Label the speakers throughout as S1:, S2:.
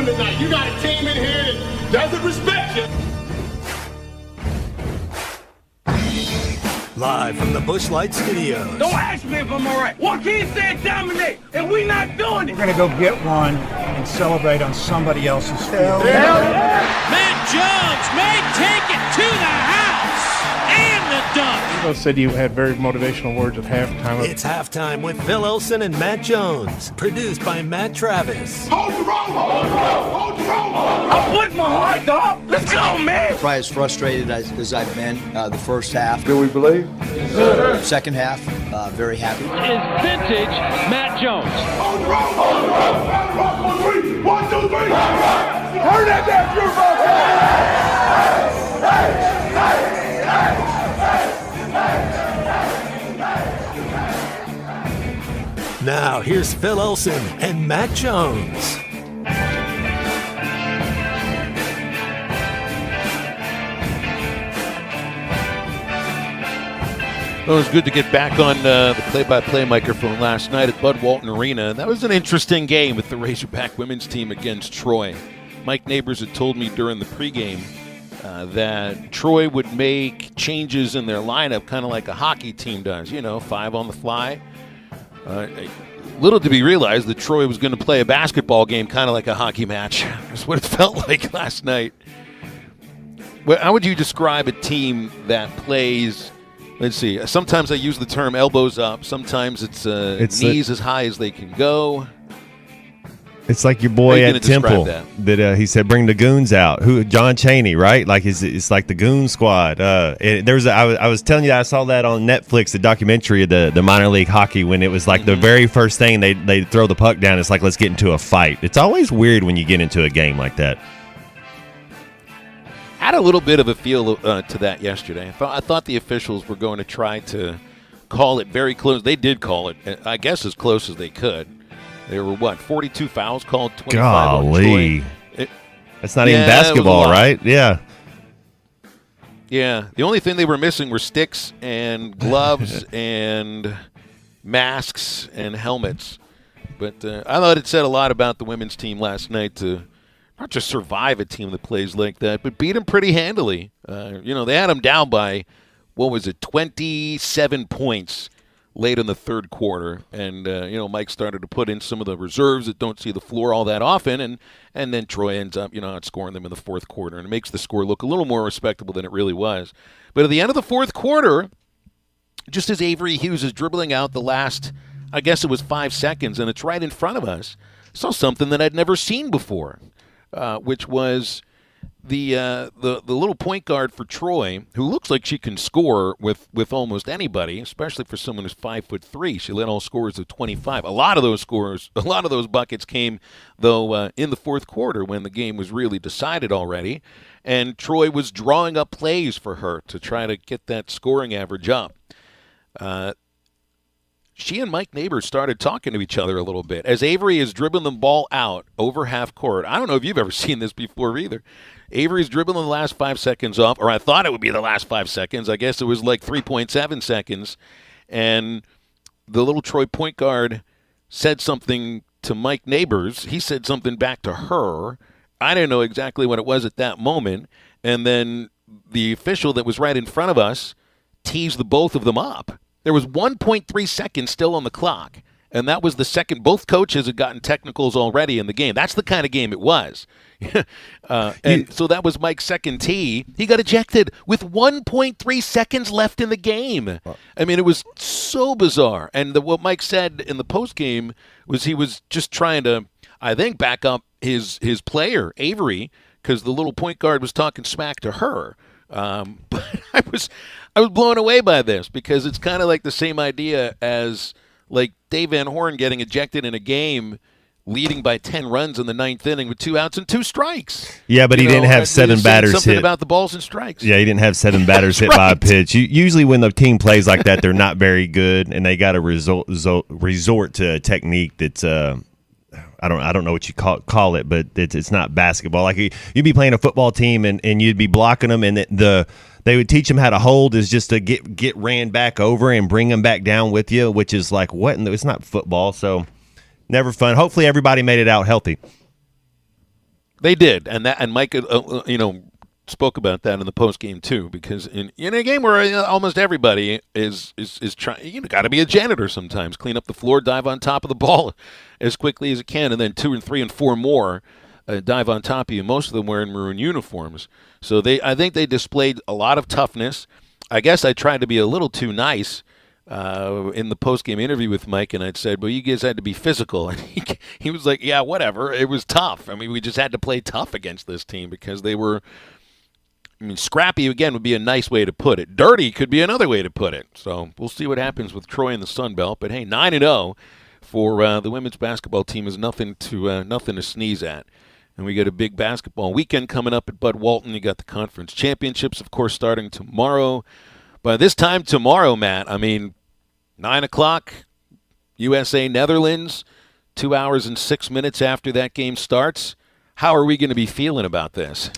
S1: doing tonight? You got a team in here that doesn't respect you.
S2: Live from the Busch Light Studios.
S3: Don't ask me if I'm all right. Joaquin said dominate, and we not doing it.
S4: We're going to go get one and celebrate on somebody else's field.
S5: Matt Jones may take it to the house and the dunk.
S6: Phil said you had very motivational words at halftime.
S2: It's halftime with Phil Elson and Matt Jones. Produced by Matt Travis.
S1: Hold the rope! Hold the rope! Hold the rope!
S3: I'm putting my heart, dog. Let's go, man.
S7: Probably as frustrated as I've been the first half.
S1: Do we believe?
S7: Second half, very happy.
S5: Is vintage Matt Jones.
S1: Hold the rope! Hold the rope! Hold the rope! 1, 2, 3! 1, 2, 3! Turn that down, beautiful!
S2: Now, here's Phil Elson and Matt Jones.
S8: Well, it was good to get back on the play-by-play microphone last night at Bud Walton Arena. That was an interesting game with the Razorback women's team against Troy. Mike Neighbors had told me during the pregame that Troy would make changes in their lineup kind of like a hockey team does, 5 on the fly. Little to be realized that Troy was going to play a basketball game kind of like a hockey match. That's what it felt like last night. How would you describe a team that plays, let's see, sometimes I use the term elbows up, sometimes it's knees as high as they can go.
S9: It's like your boy at Temple that he said, bring the goons out. John Chaney, right? Like it's like the goon squad. I was telling you, I saw that on Netflix, the documentary of the minor league hockey, when it was like the very first thing they throw the puck down. It's like, let's get into a fight. It's always weird when you get into a game like that.
S8: Had a little bit of a feel to that yesterday. I thought the officials were going to try to call it very close. They did call it, I guess, as close as they could. There were, 42 fouls called, 25
S9: Golly.
S8: on Troy.
S9: That's not even basketball, right? Yeah.
S8: Yeah. The only thing they were missing were sticks and gloves and masks and helmets. But I thought it said a lot about the women's team last night to not just survive a team that plays like that, but beat them pretty handily. They had them down by, 27 points late in the third quarter, and Mike started to put in some of the reserves that don't see the floor all that often, and then Troy ends up outscoring them in the fourth quarter, and it makes the score look a little more respectable than it really was. But at the end of the fourth quarter, just as Avery Hughes is dribbling out the last, I guess it was 5 seconds, and it's right in front of us, I saw something that I'd never seen before, which was the little point guard for Troy, who looks like she can score with almost anybody, especially for someone who's 5'3". She led all scorers of 25. A lot of those buckets came, though, in the fourth quarter when the game was really decided already, and Troy was drawing up plays for her to try to get that scoring average up. She and Mike Neighbors started talking to each other a little bit as Avery is dribbling the ball out over half court. I don't know if you've ever seen this before either. Avery's dribbling the last 5 seconds off, or I thought it would be the last 5 seconds. I guess it was like 3.7 seconds. And the little Troy point guard said something to Mike Neighbors. He said something back to her. I didn't know exactly what it was at that moment. And then the official that was right in front of us teased the both of them up. There was 1.3 seconds still on the clock, and that was the second. Both coaches had gotten technicals already in the game. That's the kind of game it was. So that was Mike's second tee. He got ejected with 1.3 seconds left in the game. I mean, it was so bizarre. And what Mike said in the postgame was he was just trying to, I think, back up his player, Avery, because the little point guard was talking smack to her. But I was blown away by this because it's kind of like the same idea as like Dave Van Horn getting ejected in a game leading by 10 runs in the ninth inning with 2 outs and 2 strikes.
S9: Yeah, but he didn't have 7 batters
S8: something
S9: hit.
S8: About the balls and strikes.
S9: Yeah, he didn't have 7 batters hit by a pitch. Usually when the team plays like that, they're not very good, and they got to resort to a technique that's I don't know what you call it, but it's not basketball. Like you'd be playing a football team and you'd be blocking them, and they would teach them how to hold is just to get ran back over and bring them back down with you, which is like what? It's not football, so never fun. Hopefully everybody made it out healthy.
S8: They did, and Mike, spoke about that in the post game too. Because in a game where almost everybody is trying, you got to be a janitor sometimes, clean up the floor, dive on top of the ball as quickly as it can, and then 2 and 3 and 4 more dive on top of you. Most of them wearing maroon uniforms, so I think they displayed a lot of toughness. I guess I tried to be a little too nice in the post-game interview with Mike, and I'd said, well, you guys had to be physical. And he was like, yeah, whatever. It was tough. I mean, we just had to play tough against this team because they were, scrappy, again, would be a nice way to put it. Dirty could be another way to put it. So we'll see what happens with Troy in the Sun Belt. But, hey, 9-0 for the women's basketball team is nothing to sneeze at. And we got a big basketball weekend coming up at Bud Walton. You got the conference championships, of course, starting tomorrow. By this time tomorrow, Matt, 9 o'clock, USA Netherlands, 2 hours and 6 minutes after that game starts. How are we going to be feeling about this?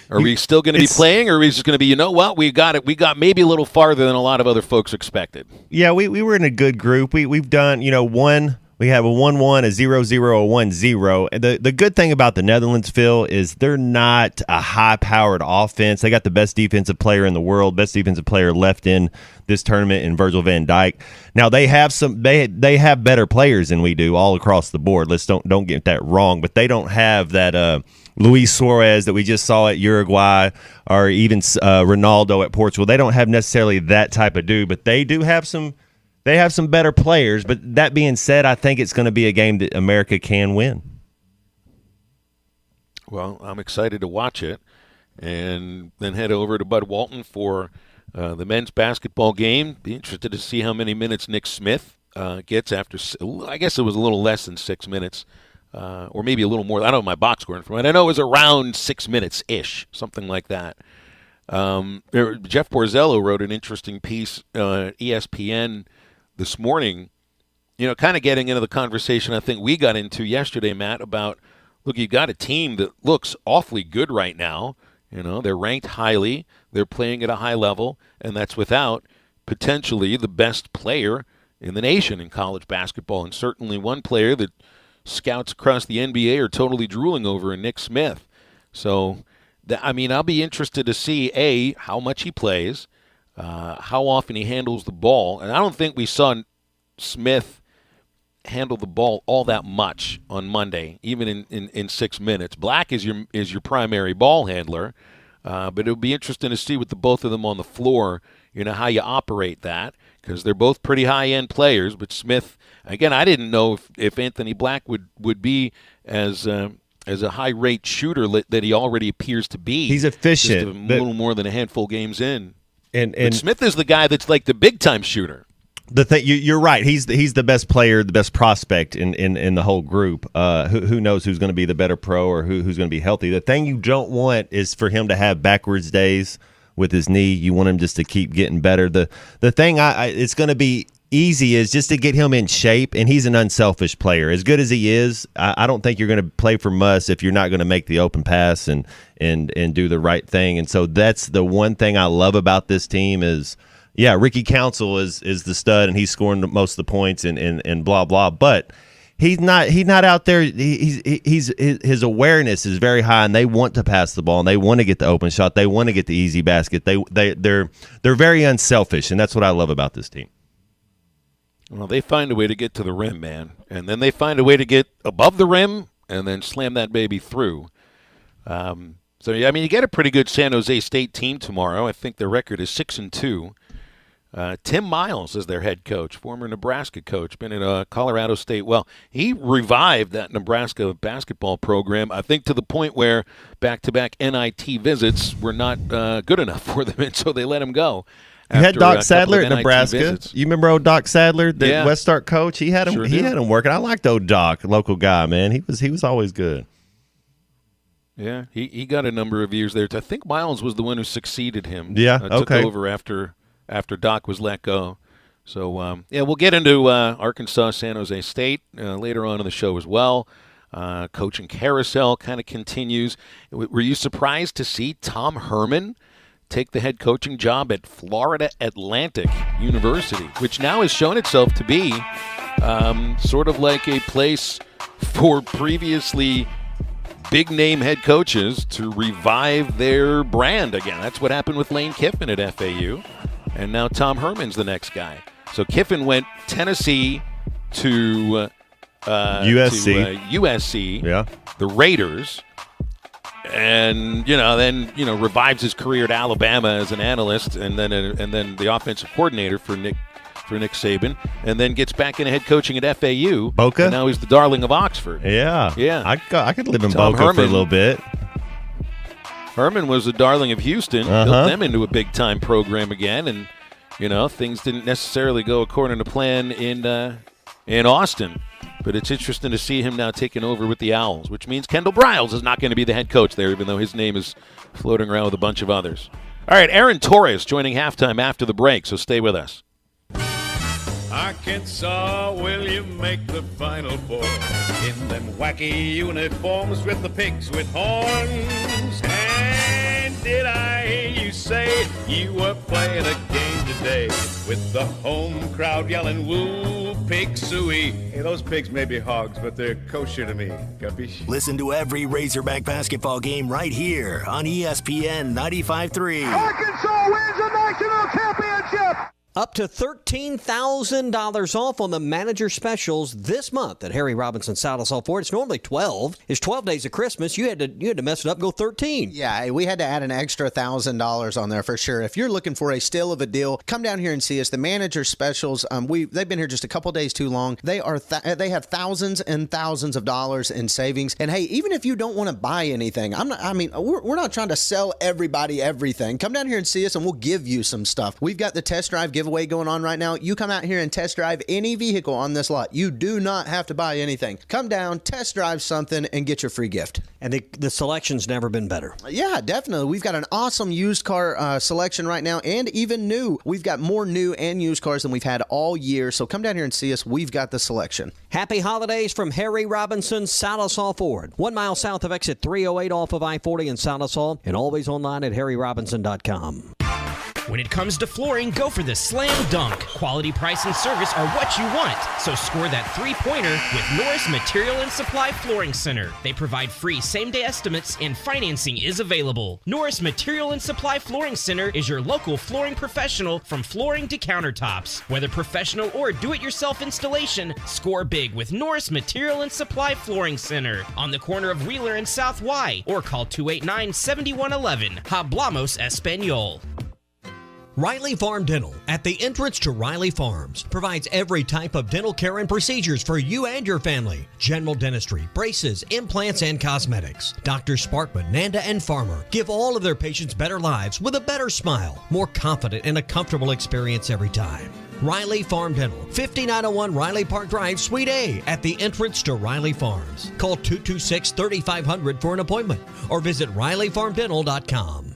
S8: Are we still going to be playing, or are we just going to be, you know what, we got it. We got maybe a little farther than a lot of other folks expected.
S9: Yeah, we were in a good group. We've done, one. We have a 1-1, a 0-0, a 1-0. The good thing about the Netherlands, Phil, is they're not a high-powered offense. They got the best defensive player in the world, best defensive player left in this tournament in Virgil van Dijk. Now they have they have better players than we do all across the board. Let's don't get that wrong, but they don't have that Luis Suarez that we just saw at Uruguay, or even Ronaldo at Portugal. They don't have necessarily that type of dude, but they do have some. They have some better players, but that being said, I think it's going to be a game that America can win.
S8: Well, I'm excited to watch it, and then head over to Bud Walton for the men's basketball game. Be interested to see how many minutes Nick Smith gets after, I guess it was a little less than 6 minutes, or maybe a little more. I don't know my box score from it. I know it was around 6 minutes-ish, something like that. Jeff Borzello wrote an interesting piece on ESPN this morning, kind of getting into the conversation I think we got into yesterday, Matt, about, look, you got a team that looks awfully good right now. They're ranked highly. They're playing at a high level, and that's without potentially the best player in the nation in college basketball, and certainly one player that scouts across the NBA are totally drooling over, Nick Smith. So, I'll be interested to see, A, how much he plays, how often he handles the ball. And I don't think we saw Smith handle the ball all that much on Monday, even in 6 minutes. Black is your primary ball handler, but it'll be interesting to see with the both of them on the floor, how you operate that, because they're both pretty high-end players. But Smith, again, I didn't know if Anthony Black would be as a high-rate shooter that he already appears to be.
S9: He's efficient.
S8: Just a little more than a handful of games in. But Smith is the guy that's like the big-time shooter.
S9: The thing, you're right. He's the best player, the best prospect in the whole group. Who knows who's going to be the better pro or who's going to be healthy. The thing you don't want is for him to have backwards days with his knee. You want him just to keep getting better. The thing it's going to be easy is just to get him in shape, and he's an unselfish player. As good as he is, I don't think you're going to play for Muss if you're not going to make the open pass and do the right thing. And so that's the one thing I love about this team is, yeah, Ricky Council is the stud, and he's scoring most of the points and blah blah. But he's not out there. His awareness is very high, and they want to pass the ball, and they want to get the open shot. They want to get the easy basket. They're very unselfish, and that's what I love about this team.
S8: Well, they find a way to get to the rim, man. And then they find a way to get above the rim and then slam that baby through. You get a pretty good San Jose State team tomorrow. I think their record is 6-2. Tim Miles is their head coach, former Nebraska coach, been at Colorado State. Well, he revived that Nebraska basketball program, I think to the point where back-to-back NIT visits were not good enough for them, and so they let him go.
S9: You had Doc Sadler at Nebraska. Visits. You remember old Doc Sadler, the West Start coach? He had him. Sure had him working. I liked old Doc, local guy, man. He was always good.
S8: Yeah, he got a number of years there. I think Miles was the one who succeeded him.
S9: Yeah,
S8: took over after Doc was let go. So we'll get into Arkansas, San Jose State later on in the show as well. Coaching carousel kind of continues. Were you surprised to see Tom Herman take the head coaching job at Florida Atlantic University, which now has shown itself to be sort of like a place for previously big-name head coaches to revive their brand again. That's what happened with Lane Kiffin at FAU, and now Tom Herman's the next guy. So Kiffin went Tennessee to USC,
S9: yeah,
S8: the Raiders, and then revives his career at Alabama as an analyst, and then the offensive coordinator for Nick Saban, and then gets back into head coaching at FAU.
S9: Boca.
S8: And now he's the darling of Oxford.
S9: Yeah. I could live in
S8: Tom
S9: Boca for a little bit.
S8: Herman was the darling of Houston, built them into a big-time program again, and things didn't necessarily go according to plan in Austin. But it's interesting to see him now taking over with the Owls, which means Kendall Briles is not going to be the head coach there, even though his name is floating around with a bunch of others. All right, Aaron Torres joining halftime after the break, so stay with us.
S5: Arkansas, will you make the Final Four? In them wacky uniforms with the pigs with horns. And did I hear you say you were playing a game today with the home crowd yelling, woo, pig suey? Hey, those pigs may be hogs, but they're kosher to me. Capiche?
S10: Listen to every Razorback basketball game right here on ESPN 95.3.
S1: Arkansas wins the national championship.
S11: Up to $13,000 off on the manager specials this month at Harry Robinson Saddle Salt Ford. It's normally 12. It's 12 days of Christmas. You had to mess it up and go 13.
S12: Yeah, we had to add an extra $1,000 on there for sure. If you're looking for a steal of a deal, come down here and see us. The manager specials, they've been here just a couple days too long. They have thousands and thousands of dollars in savings. And hey, even if you don't want to buy anything, we're not trying to sell everybody everything. Come down here and see us, and we'll give you some stuff. We've got the test drive giveaway going on right now. You come out here and test drive any vehicle on this lot. You do not have to buy anything. Come down, test drive something, and get your free gift.
S11: And the selection's never been better.
S12: Yeah, definitely. We've got an awesome used car selection right now, and even new. We've got more new and used cars than we've had all year, so come down here and see us. We've got the selection.
S11: Happy holidays from Harry Robinson Saddle-Salt Ford. 1 mile south of exit 308 off of I-40 in Saddle-Salt, and always online at harryrobinson.com.
S13: When it comes to flooring, go for the slam dunk. Quality, price, and service are what you want. So score that three-pointer with Norris Material and Supply Flooring Center. They provide free same-day estimates and financing is available. Norris Material and Supply Flooring Center is your local flooring professional from flooring to countertops. Whether professional or do-it-yourself installation, score big with Norris Material and Supply Flooring Center on the corner of Wheeler and South Y, or call 289-7111. Hablamos Español.
S11: Riley Farm Dental, at the entrance to Riley Farms, provides every type of dental care and procedures for you and your family. General dentistry, braces, implants, and cosmetics. Drs. Sparkman, Nanda, and Farmer give all of their patients better lives with a better smile, more confident, and a comfortable experience every time. Riley Farm Dental, 5901 Riley Park Drive, Suite A, at the entrance to Riley Farms. Call 226-3500 for an appointment or visit RileyFarmDental.com.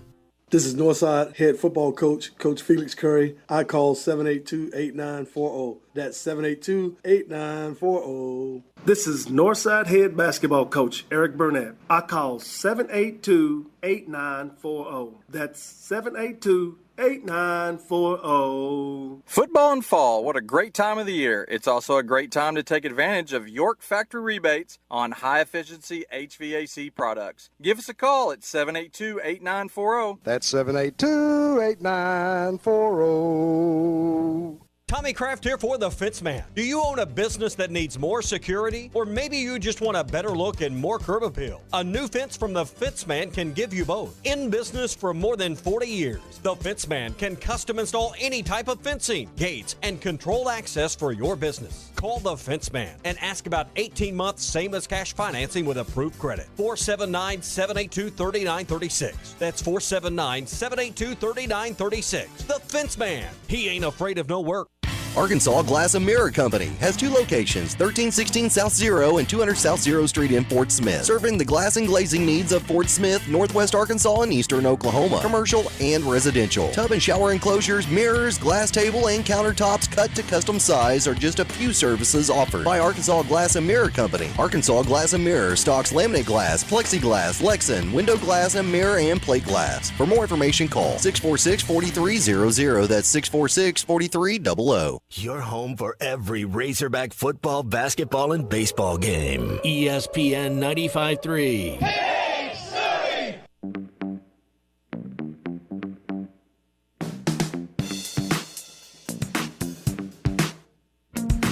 S14: This is Northside head football coach, Coach Felix Curry. I call 782-8940. That's 782-8940.
S15: This is Northside head basketball coach, Eric Burnett. I call 782-8940. That's 782-8940.
S16: Football in fall, what a great time of the year. It's also a great time to take advantage of York Factory rebates on high-efficiency HVAC products. Give us a call at 782-8940.
S17: That's 782-8940.
S11: Tommy Kraft here for The Fence Man. Do you own a business that needs more security? Or maybe you just want a better look and more curb appeal? A new fence from The Fence Man can give you both. In business for more than 40 years, The Fence Man can custom install any type of fencing, gates, and controlled access for your business. Call The Fence Man and ask about 18 months same as cash financing with approved credit. 479-782-3936. That's 479-782-3936. The Fence Man. He ain't afraid of no work.
S18: Arkansas Glass and Mirror Company has two locations, 1316 South Zero and 200 South Zero Street in Fort Smith, serving the glass and glazing needs of Fort Smith, Northwest Arkansas, and Eastern Oklahoma, commercial and residential. Tub and shower enclosures, mirrors, glass table, and countertops cut to custom size are just a few services offered by Arkansas Glass and Mirror Company. Arkansas Glass and Mirror stocks laminate glass, plexiglass, Lexan, window glass, and mirror and plate glass. For more information, call 646-4300. That's 646-4300.
S10: Your home for every Razorback football, basketball, and baseball game. ESPN 95.3.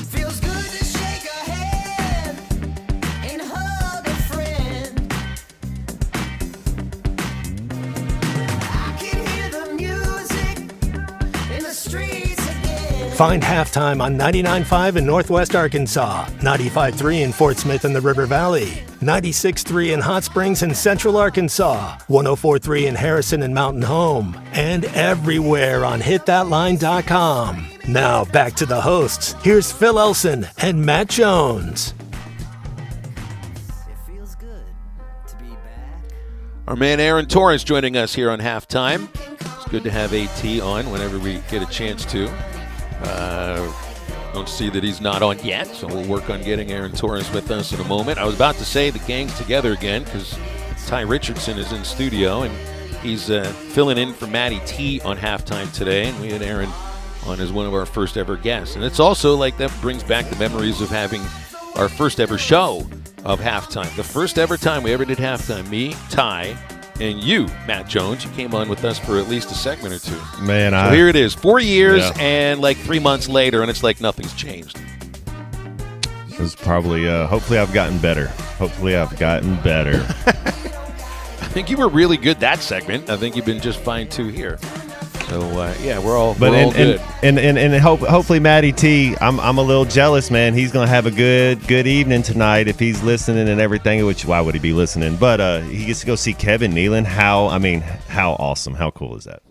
S17: Feels good to shake a hand and hug a friend. I can hear the music in the streets again.
S2: Find Halftime on 99.5 in Northwest Arkansas, 95.3 in Fort Smith and the River Valley, 96.3 in Hot Springs and Central Arkansas, 104.3 in Harrison and Mountain Home, and everywhere on hitthatline.com. Now back to the hosts. Here's Phil Elson and Matt Jones.
S8: Our man Aaron Torres joining us here on Halftime. It's good to have AT on whenever we get a chance to. Don't see that he's not on yet, so we'll work on getting Aaron Torres with us in a moment. I was about to say the gang's together again because Ty Richardson is in studio, and he's filling in for Matty T on Halftime today, and we had Aaron on as one of our first ever guests. And it's also like that brings back the memories of having our first ever show of Halftime. The first ever time we ever did Halftime, me, Ty, and you, Matt Jones. You came on with us for at least a segment or two.
S9: Man,
S8: so here it is, 4 years and like 3 months later, and it's like nothing's changed.
S9: It was probably, hopefully I've gotten better. I
S8: think you were really good that segment. I think you've been just fine too here. So we're all good.
S9: And hopefully Matty T, I'm a little jealous, man. He's gonna have a good evening tonight if he's listening and everything. Which why would he be listening? But he gets to go see Kevin Nealon. How awesome! How cool is that?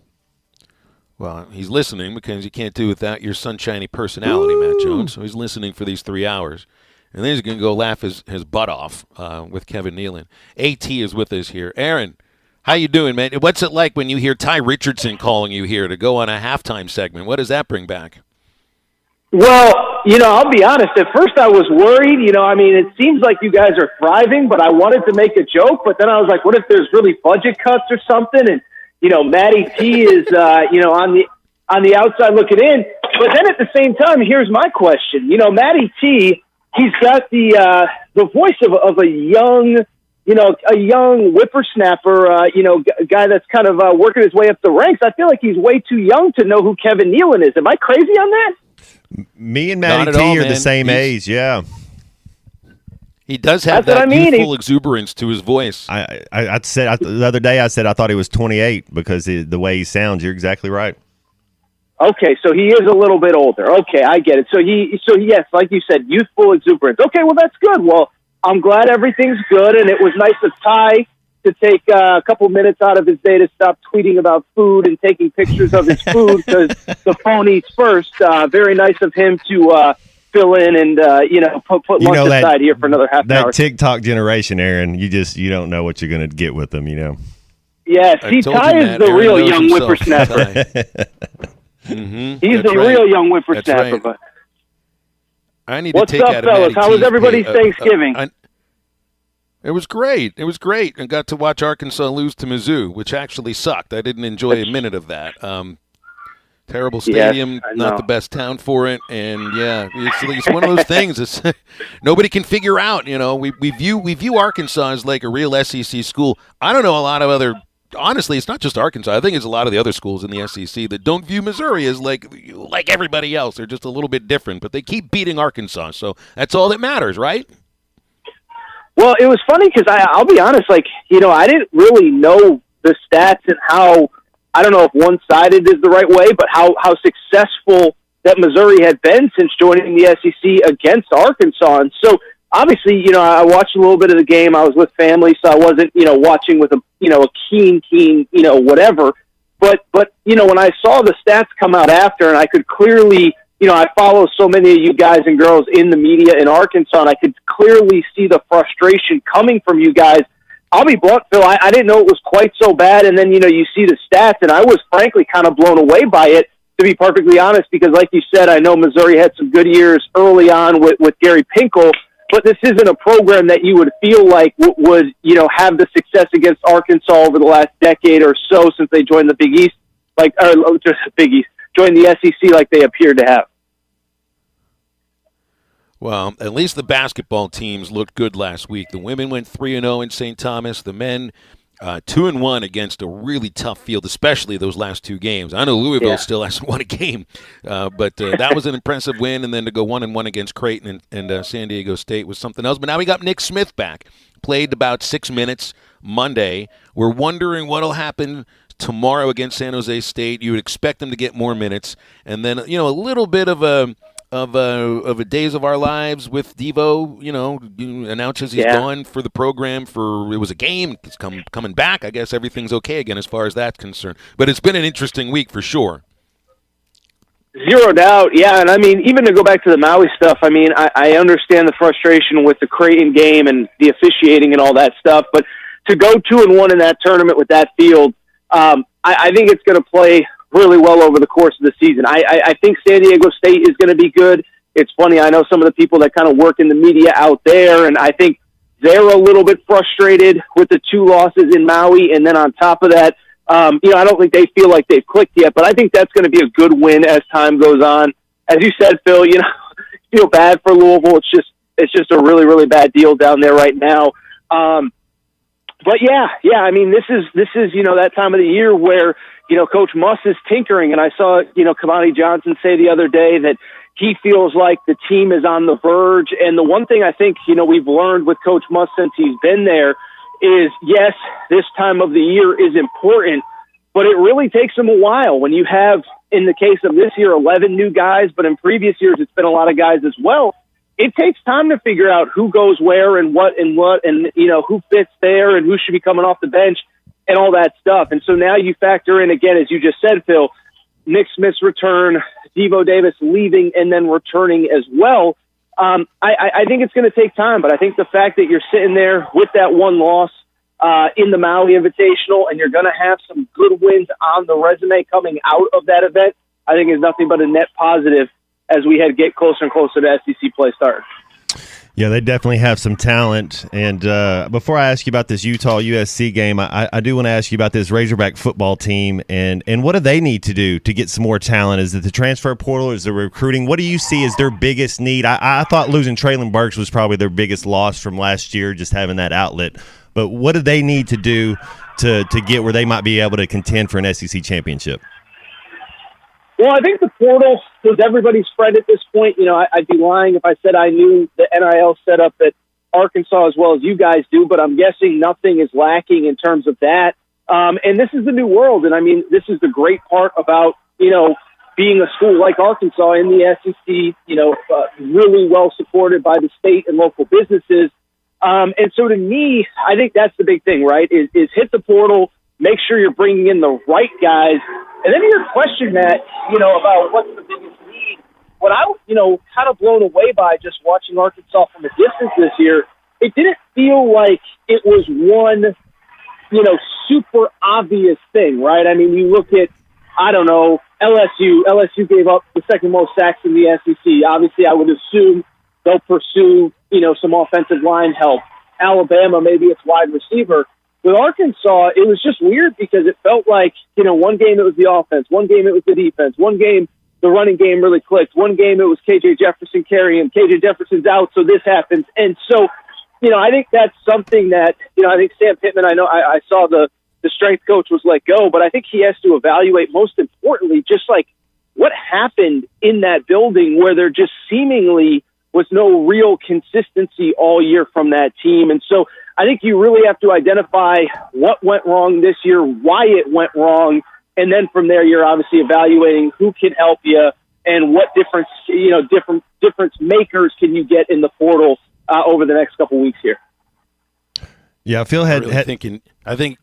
S8: Well, he's listening because you can't do without your sunshiny personality, Matt Jones. So he's listening for these 3 hours, and then he's gonna go laugh his butt off with Kevin Nealon. AT is with us here, Aaron. How you doing, man? What's it like when you hear Ty Richardson calling you here to go on a halftime segment? What does that bring back?
S19: Well, I'll be honest. At first I was worried. It seems like you guys are thriving, but I wanted to make a joke. But then I was like, what if there's really budget cuts or something? And, Matty T is, on the outside looking in. But then at the same time, here's my question. Matty T, he's got the voice of a young whippersnapper, a guy that's kind of working his way up the ranks. I feel like he's way too young to know who Kevin Nealon is. Am I crazy on that?
S9: Me and Matty T are the same age, yeah.
S8: He does have that youthful exuberance to his voice.
S9: I said the other day, I said I thought he was 28 because the way he sounds. You're exactly right.
S19: Okay, so he is a little bit older. Okay, I get it. So yes, like you said, youthful exuberance. Okay, well, that's good. Well, I'm glad everything's good, and it was nice of Ty to take a couple minutes out of his day to stop tweeting about food and taking pictures of his food because the phone eats first. Very nice of him to fill in and put lunch aside here for another half hour.
S9: That TikTok generation, Aaron, you don't know what you're going to get with them,
S19: Yeah, see, Ty is the real young whippersnapper. He's the real young whippersnapper.
S8: Right.
S19: But
S8: I need
S19: what's
S8: to take
S19: up,
S8: out
S19: fellas? How was everybody's Thanksgiving?
S8: It was great. It was great. I got to watch Arkansas lose to Mizzou, which actually sucked. I didn't enjoy a minute of that. Terrible stadium, not the best town for it, and it's one of those things. It's nobody can figure out. We view Arkansas as like a real SEC school. I don't know a lot of other. Honestly, it's not just Arkansas. I think it's a lot of the other schools in the SEC that don't view Missouri as like everybody else. They're just a little bit different, but they keep beating Arkansas, so that's all that matters, right?
S19: Well, it was funny because I'll be honest, I didn't really know the stats and how, I don't know if one-sided is the right way, but how successful that Missouri had been since joining the SEC against Arkansas. And so, obviously, I watched a little bit of the game. I was with family, so I wasn't, watching with a keen, whatever. But when I saw the stats come out after, and I could clearly, I follow so many of you guys and girls in the media in Arkansas, and I could clearly see the frustration coming from you guys. I'll be blunt, Phil, I didn't know it was quite so bad, and then, you see the stats, and I was frankly kind of blown away by it, to be perfectly honest, because like you said, I know Missouri had some good years early on with Gary Pinkel, but this isn't a program that you would feel like would, have the success against Arkansas over the last decade or so since they joined the Big East, joined the SEC like they appeared to have.
S8: Well, at least the basketball teams looked good last week. The women went 3-0 in St. Thomas. The men 2-1 against a really tough field, especially those last two games. I know Louisville still hasn't won a game, but that was an impressive win. And then to go 1-1 against Creighton and San Diego State was something else. But now we got Nick Smith back. Played about 6 minutes Monday. We're wondering what will happen tomorrow against San Jose State. You would expect them to get more minutes, and then a little bit of a Days of Our Lives with Devo. Announces he's gone for the program it was a game. He's coming back. I guess everything's okay again as far as that's concerned. But it's been an interesting week for sure.
S19: Zero doubt, yeah. And I mean, even to go back to the Maui stuff, I mean, I understand the frustration with the Creighton game and the officiating and all that stuff, but to go 2-1 in that tournament with that field, I think it's going to play really well over the course of the season. I think San Diego State is going to be good. It's funny, I know some of the people that kind of work in the media out there, and I think they're a little bit frustrated with the 2 losses in Maui, and then on top of that, I don't think they feel like they've clicked yet, but I think that's going to be a good win as time goes on. As you said, Phil, feel bad for Louisville. It's just a really, really bad deal down there right now. But yeah, I mean, this is that time of the year where, Coach Muss is tinkering, and I saw, Kamani Johnson say the other day that he feels like the team is on the verge. And the one thing I think, we've learned with Coach Muss since he's been there is, yes, this time of the year is important, but it really takes him a while. When you have, in the case of this year, 11 new guys, but in previous years it's been a lot of guys as well, it takes time to figure out who goes where and what, and who fits there and who should be coming off the bench and all that stuff. And so now you factor in, again, as you just said, Phil, Nick Smith's return, Devo Davis leaving and then returning as well. I think it's going to take time, but I think the fact that you're sitting there with that one loss in the Maui Invitational and you're going to have some good wins on the resume coming out of that event, I think is nothing but a net positive as we get closer and closer to SEC play starting.
S9: Yeah, they definitely have some talent. And before I ask you about this Utah-USC game, I do want to ask you about this Razorback football team and what do they need to do to get some more talent? Is it the transfer portal? Is it recruiting? What do you see as their biggest need? I thought losing Traylon Burks was probably their biggest loss from last year, just having that outlet. But what do they need to do to get where they might be able to contend for an SEC championship?
S19: Well, I think the portal is everybody's friend at this point. I'd be lying if I said I knew the NIL setup at Arkansas as well as you guys do, but I'm guessing nothing is lacking in terms of that. And this is the new world. And I mean, this is the great part about, being a school like Arkansas in the SEC, really well supported by the state and local businesses. And so to me, I think that's the big thing, right, is hit the portal, make sure you're bringing in the right guys. And then your question, Matt, about what's the biggest need, what I was, kind of blown away by just watching Arkansas from a distance this year, it didn't feel like it was one, super obvious thing, right? I mean, you look at, I don't know, LSU. LSU gave up the second most sacks in the SEC. Obviously, I would assume they'll pursue, some offensive line help. Alabama, maybe it's wide receiver. With Arkansas, it was just weird because it felt like, one game it was the offense, one game it was the defense, one game the running game really clicked, one game it was KJ Jefferson carrying, KJ Jefferson's out, so this happens. And so, I think that's something that, I think Sam Pittman, I saw the strength coach was let go, but I think he has to evaluate, most importantly, just like what happened in that building where there just seemingly was no real consistency all year from that team. And so I think you really have to identify what went wrong this year, why it went wrong, and then from there you're obviously evaluating who can help you and what difference makers can you get in the portal over the next couple weeks here.
S9: Yeah, Phil had
S8: thinking. I think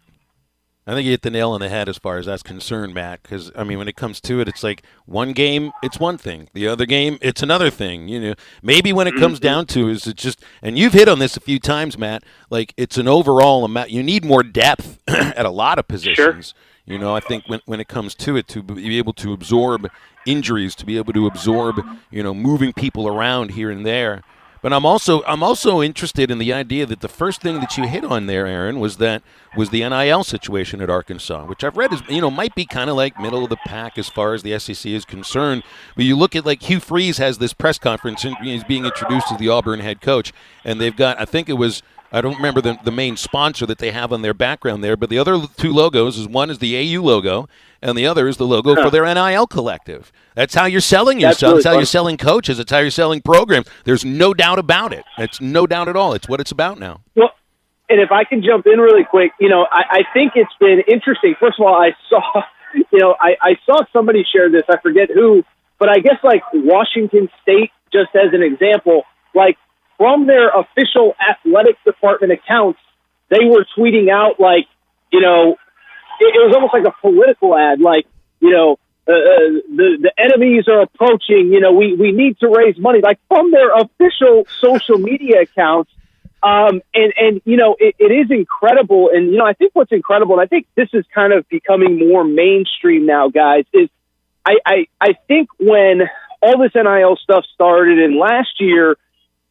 S8: you hit the nail on the head as far as that's concerned, Matt. Because I mean, when it comes to it, it's like one game, it's one thing. The other game, it's another thing. Maybe when it comes down to is it just, and you've hit on this a few times, Matt. Like it's an overall amount. You need more depth at a lot of positions. Sure. I think when it comes to it, to be able to absorb injuries, to be able to absorb, moving people around here and there. But I'm also interested in the idea that the first thing that you hit on there, Aaron, was the NIL situation at Arkansas, which I've read is might be kind of like middle of the pack as far as the SEC is concerned. But you look at like Hugh Freeze has this press conference and he's being introduced as the Auburn head coach, and they've got I don't remember the main sponsor that they have on their background there, but the other two logos one is the AU logo, and the other is the logo for their NIL collective. That's how you're selling yourself. That's how you're selling coaches. It's how you're selling programs. There's no doubt about it. It's no doubt at all. It's what it's about now.
S19: Well, and if I can jump in really quick, I think it's been interesting. First of all, I saw somebody share this. I forget who, but I guess like Washington State, just as an example, like, from their official athletic department accounts, they were tweeting out it was almost like a political ad, like, the enemies are approaching, we need to raise money, like from their official social media accounts. It is incredible. And, I think what's incredible, and I think this is kind of becoming more mainstream now, guys, is I think when all this NIL stuff started and last year,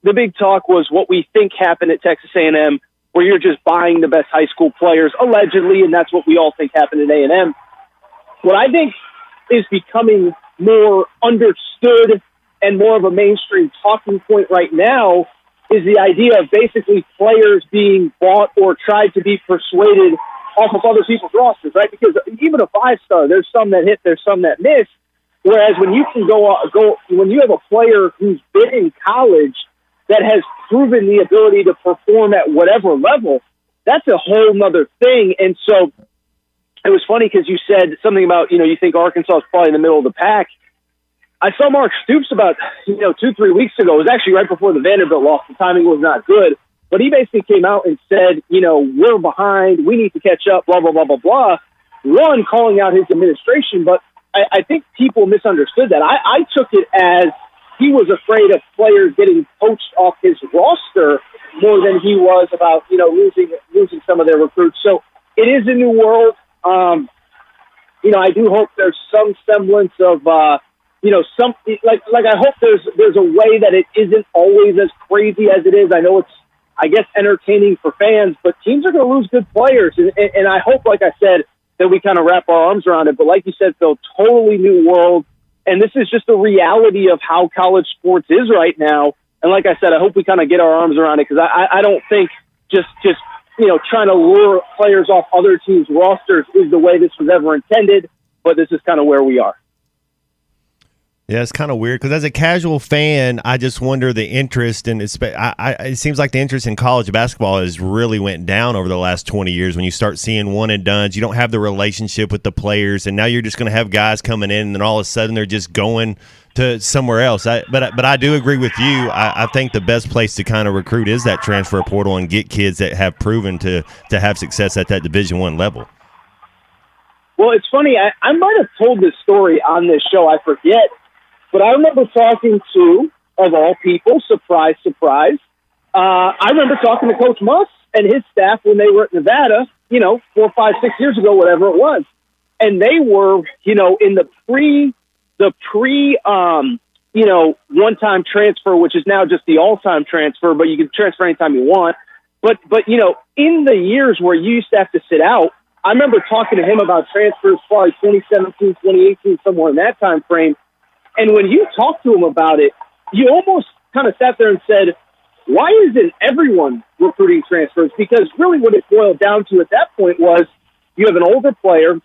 S19: the big talk was what we think happened at Texas A&M, where you're just buying the best high school players, allegedly, and that's what we all think happened at A&M. What I think is becoming more understood and more of a mainstream talking point right now is the idea of basically players being bought or tried to be persuaded off of other people's rosters, right? Because even a 5-star, there's some that hit, there's some that miss. Whereas when you can when you have a player who's been in college that has proven the ability to perform at whatever level, that's a whole nother thing. And so it was funny because you said something about, you think Arkansas is probably in the middle of the pack. I saw Mark Stoops about, 2-3 weeks ago. It was actually right before the Vanderbilt loss. The timing was not good. But he basically came out and said, we're behind. We need to catch up, blah, blah, blah, blah, blah. One, calling out his administration. But I think people misunderstood that. I took it as he was afraid of players getting poached off his roster more than he was about, losing some of their recruits. So it is a new world. I do hope there's some semblance of, something like I hope there's a way that it isn't always as crazy as it is. I know it's, I guess, entertaining for fans, but teams are going to lose good players. And I hope, like I said, that we kind of wrap our arms around it. But like you said, Phil, totally new world. And this is just the reality of how college sports is right now. And like I said, I hope we kind of get our arms around it because I don't think just trying to lure players off other teams' rosters is the way this was ever intended. But this is kind of where we are.
S9: Yeah, it's kind of weird because as a casual fan, I just wonder the interest in it seems like the interest in college basketball has really went down over the last 20 years when you start seeing one and dones. You don't have the relationship with the players, and now you're just going to have guys coming in, and then all of a sudden they're just going to somewhere else. But I do agree with you. I think the best place to kind of recruit is that transfer portal and get kids that have proven to have success at that Division I level.
S19: Well, it's funny. I might have told this story on this show. I forget. But I remember talking to, of all people, surprise, surprise, I remember talking to Coach Muss and his staff when they were at Nevada, 4, 5, 6 years ago, whatever it was. And they were, in the pre one-time transfer, which is now just the all-time transfer, but you can transfer anytime you want. But in the years where you used to have to sit out, I remember talking to him about transfers probably 2017, 2018, somewhere in that time frame. And when you talked to him about it, you almost kind of sat there and said, why isn't everyone recruiting transfers? Because really what it boiled down to at that point was you have an older player.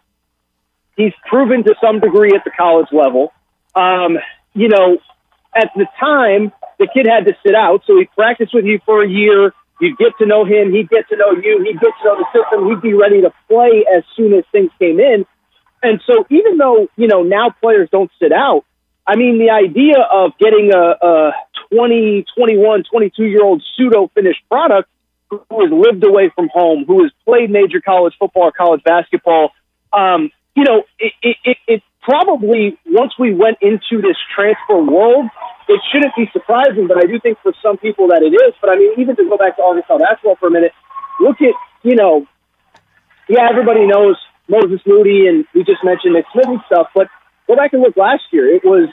S19: He's proven to some degree at the college level. At the time, the kid had to sit out, so he'd practice with you for a year. You'd get to know him. He'd get to know you. He'd get to know the system. He'd be ready to play as soon as things came in. And so even though, now players don't sit out, I mean, the idea of getting a 20, 21, 22-year-old pseudo-finished product who has lived away from home, who has played major college football or college basketball, it probably, once we went into this transfer world, it shouldn't be surprising, but I do think for some people that it is. But, I mean, even to go back to Arkansas basketball for a minute, look at, everybody knows Moses Moody, and we just mentioned Nick Smith and stuff, but go back and look last year. It was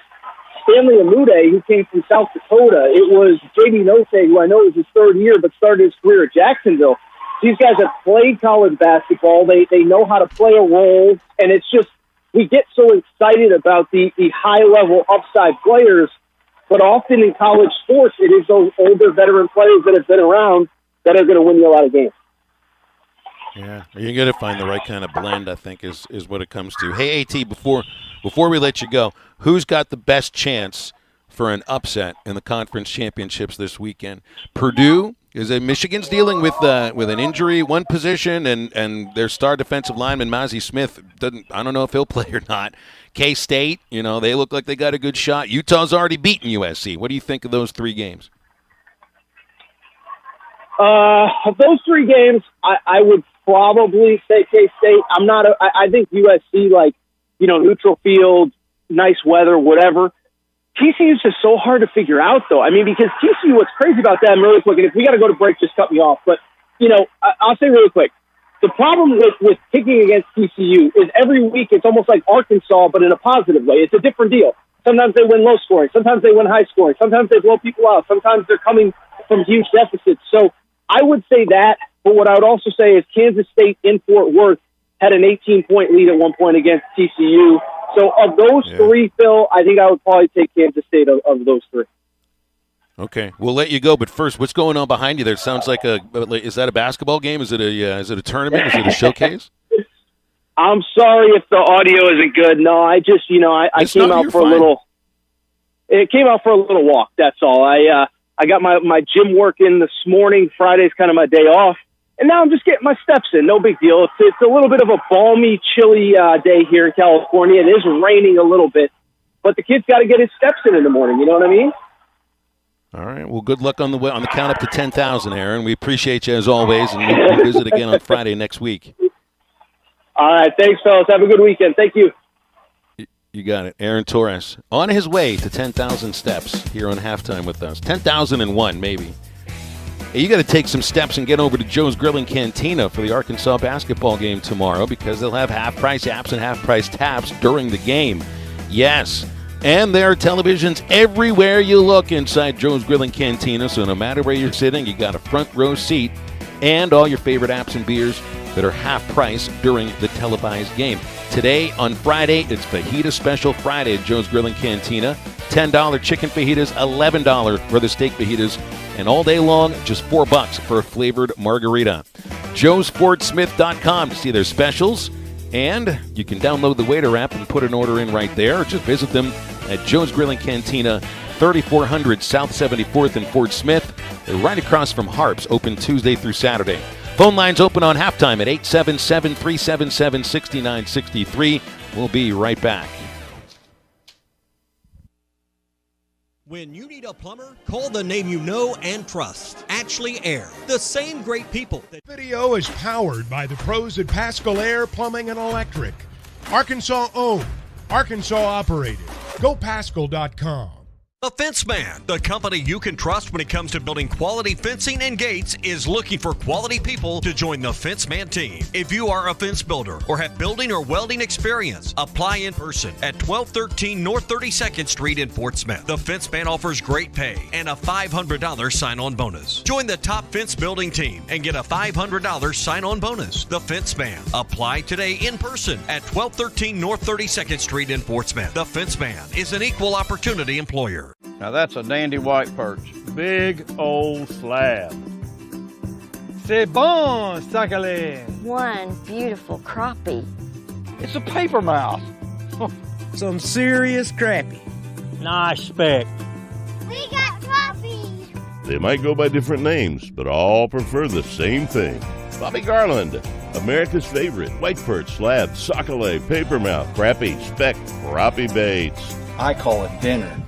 S19: Stanley Amude, who came from South Dakota. It was J.D. Note, who I know is his third year, but started his career at Jacksonville. These guys have played college basketball. They know how to play a role, and it's just we get so excited about the high-level upside players, but often in college sports, it is those older veteran players that have been around that are going to win you a lot of games.
S8: Yeah, you got to find the right kind of blend, I think, is what it comes to. Hey, AT, before we let you go, who's got the best chance for an upset in the conference championships this weekend? Purdue? Is it Michigan's dealing with an injury, one position, and their star defensive lineman, Mazi Smith, I don't know if he'll play or not. K-State, they look like they got a good shot. Utah's already beaten USC. What do you think of those three games?
S19: Of those three games, I would probably say K-State. I think USC, neutral field, nice weather, whatever. TCU is just so hard to figure out, though. I mean, because TCU, what's crazy about them, really quick, and if we got to go to break, just cut me off. But, I'll say really quick. The problem with picking against TCU is every week it's almost like Arkansas, but in a positive way. It's a different deal. Sometimes they win low scoring. Sometimes they win high scoring. Sometimes they blow people out. Sometimes they're coming from huge deficits. So I would say that, but what I would also say is Kansas State in Fort Worth had an 18-point lead at one point against TCU. So of those three, Phil, I think I would probably take Kansas State of those three.
S8: Okay, we'll let you go, but first, what's going on behind you there? It sounds like is that a basketball game? Is it a tournament? Is it a showcase?
S19: I'm sorry if the audio isn't good. No, I just, I came out for a little. It came out for a little walk. That's all. I got my gym work in this morning. Friday's kind of my day off. And now I'm just getting my steps in. No big deal. It's a little bit of a balmy, chilly day here in California. It is raining a little bit, but the kid's got to get his steps in the morning. You know what I mean?
S8: All right. Well, good luck on the count up to 10,000, Aaron. We appreciate you as always, and we'll visit again on Friday next week.
S19: All right. Thanks, fellas. Have a good weekend. Thank you.
S8: You got it. Aaron Torres on his way to 10,000 steps here on Halftime with us. 10,001 maybe. Hey, you got to take some steps and get over to Joe's Grill and Cantina for the Arkansas basketball game tomorrow, because they'll have half-price apps and half-price taps during the game. Yes, and there are televisions everywhere you look inside Joe's Grill and Cantina, so no matter where you're sitting, you got a front row seat and all your favorite apps and beers that are half price during the televised game. Today, on Friday, it's Fajita Special Friday at Joe's Grill and Cantina. $10 chicken fajitas, $11 for the steak fajitas, and all day long, just $4 for a flavored margarita. Joe'sFortSmith.com to see their specials, and you can download the Waiter app and put an order in right there, or just visit them at Joe's Grill and Cantina, 3400 South 74th in Fort Smith. They're right across from Harps, open Tuesday through Saturday. Phone lines open on halftime at 877-377-6963. We'll be right back.
S11: When you need a plumber, call the name you know and trust. Ashley Air, the same great people.
S20: Video is powered by the pros at Pascal Air Plumbing and Electric. Arkansas owned, Arkansas operated. GoPascal.com.
S11: The Fence Man, the company you can trust when it comes to building quality fencing and gates, is looking for quality people to join the Fence Man team. If you are a fence builder or have building or welding experience, apply in person at 1213 North 32nd Street in Fort Smith. The Fence Man offers great pay and a $500 sign-on bonus. Join the top fence building team and get a $500 sign-on bonus. The Fence Man. Apply today in person at 1213 North 32nd Street in Fort Smith. The Fence Man is an equal opportunity employer.
S21: Now that's a dandy white perch. Big old slab. C'est bon, sacalé.
S22: One beautiful crappie.
S21: It's a paper mouse.
S23: Some serious crappie.
S21: Nice speck.
S22: We got crappies.
S1: They might go by different names, but all prefer the same thing. Bobby Garland, America's favorite white perch, slab, sockeye, paper mouth, crappie, speck, crappie baits.
S21: I call it dinner.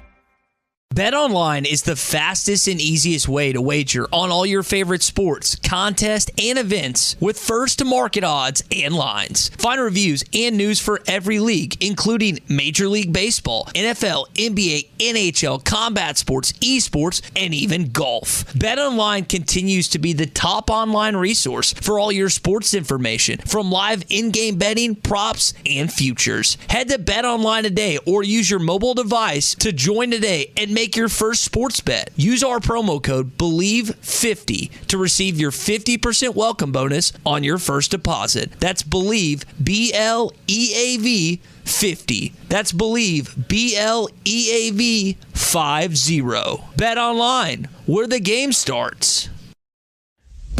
S3: BetOnline is the fastest and easiest way to wager on all your favorite sports, contests, and events with first-to-market odds and lines. Find reviews and news for every league, including Major League Baseball, NFL, NBA, NHL, combat sports, esports, and even golf. BetOnline continues to be the top online resource for all your sports information, from live in-game betting, props, and futures. Head to BetOnline today or use your mobile device to join today and make your first sports bet. Use our promo code BELIEVE50 to receive your 50% welcome bonus on your first deposit. That's BELIEVE, BLEAV 50. That's BELIEVE, BLEAV 50. Bet online, where the game starts.